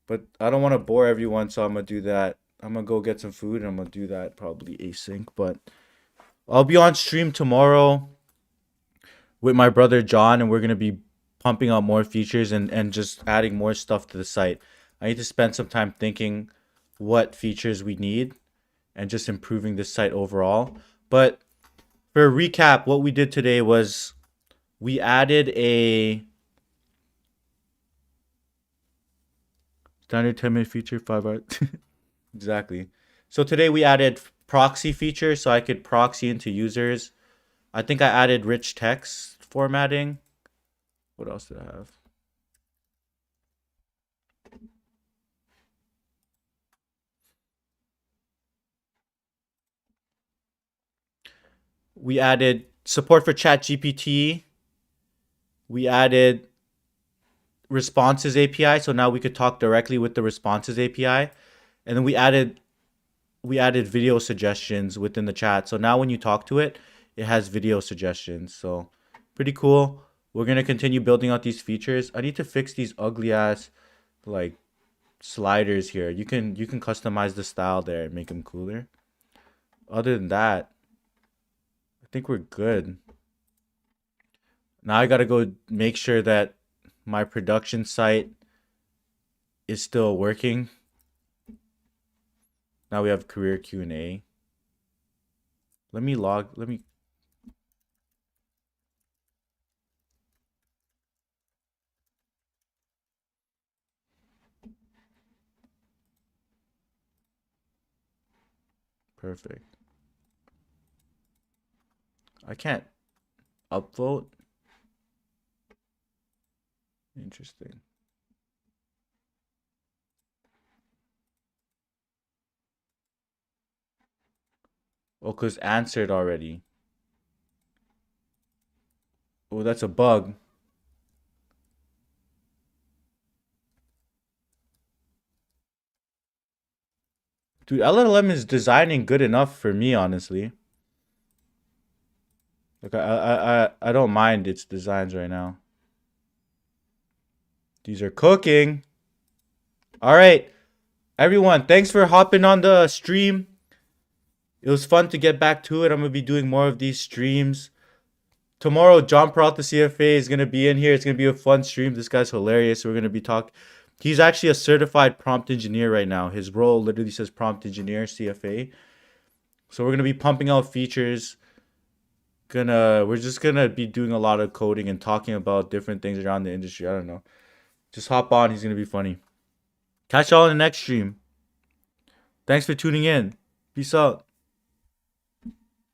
But I don't want to bore everyone, so I'm going to do that. I'm going to go get some food, and I'm going to do that probably async. But I'll be on stream tomorrow with my brother John, and we're going to be pumping out more features and just adding more stuff to the site. I need to spend some time thinking what features we need and just improving the site overall. But for a recap, what we did today was we added a standard 10-minute feature, 5 hours. Exactly. So today we added proxy feature, so I could proxy into users. I think I added rich text formatting. What else did I have? We added support for ChatGPT. We added responses API, so now we could talk directly with the responses API. And then we added video suggestions within the chat. So now when you talk to it, it has video suggestions. So pretty cool. We're going to continue building out these features. I need to fix these ugly ass like sliders here. You can customize the style there and make them cooler. Other than that, I think we're good. Now I got to go make sure that my production site is still working. Now we have career Q&A. Let me perfect. I can't upvote. Interesting. Oh, because answered already. Oh, that's a bug. Dude, LLM is designing good enough for me, honestly. Like I don't mind its designs right now. These are cooking. All right, everyone, thanks for hopping on the stream. It was fun to get back to it. I'm gonna be doing more of these streams. Tomorrow, John Peralta CFA is gonna be in here. It's gonna be a fun stream. This guy's hilarious. We're gonna be talking. He's actually a certified prompt engineer right now. His role literally says prompt engineer CFA. So we're gonna be pumping out features. We're just gonna be doing a lot of coding and talking about different things around the industry. I don't know. Just hop on. He's gonna be funny. Catch y'all in the next stream. Thanks for tuning in. Peace out.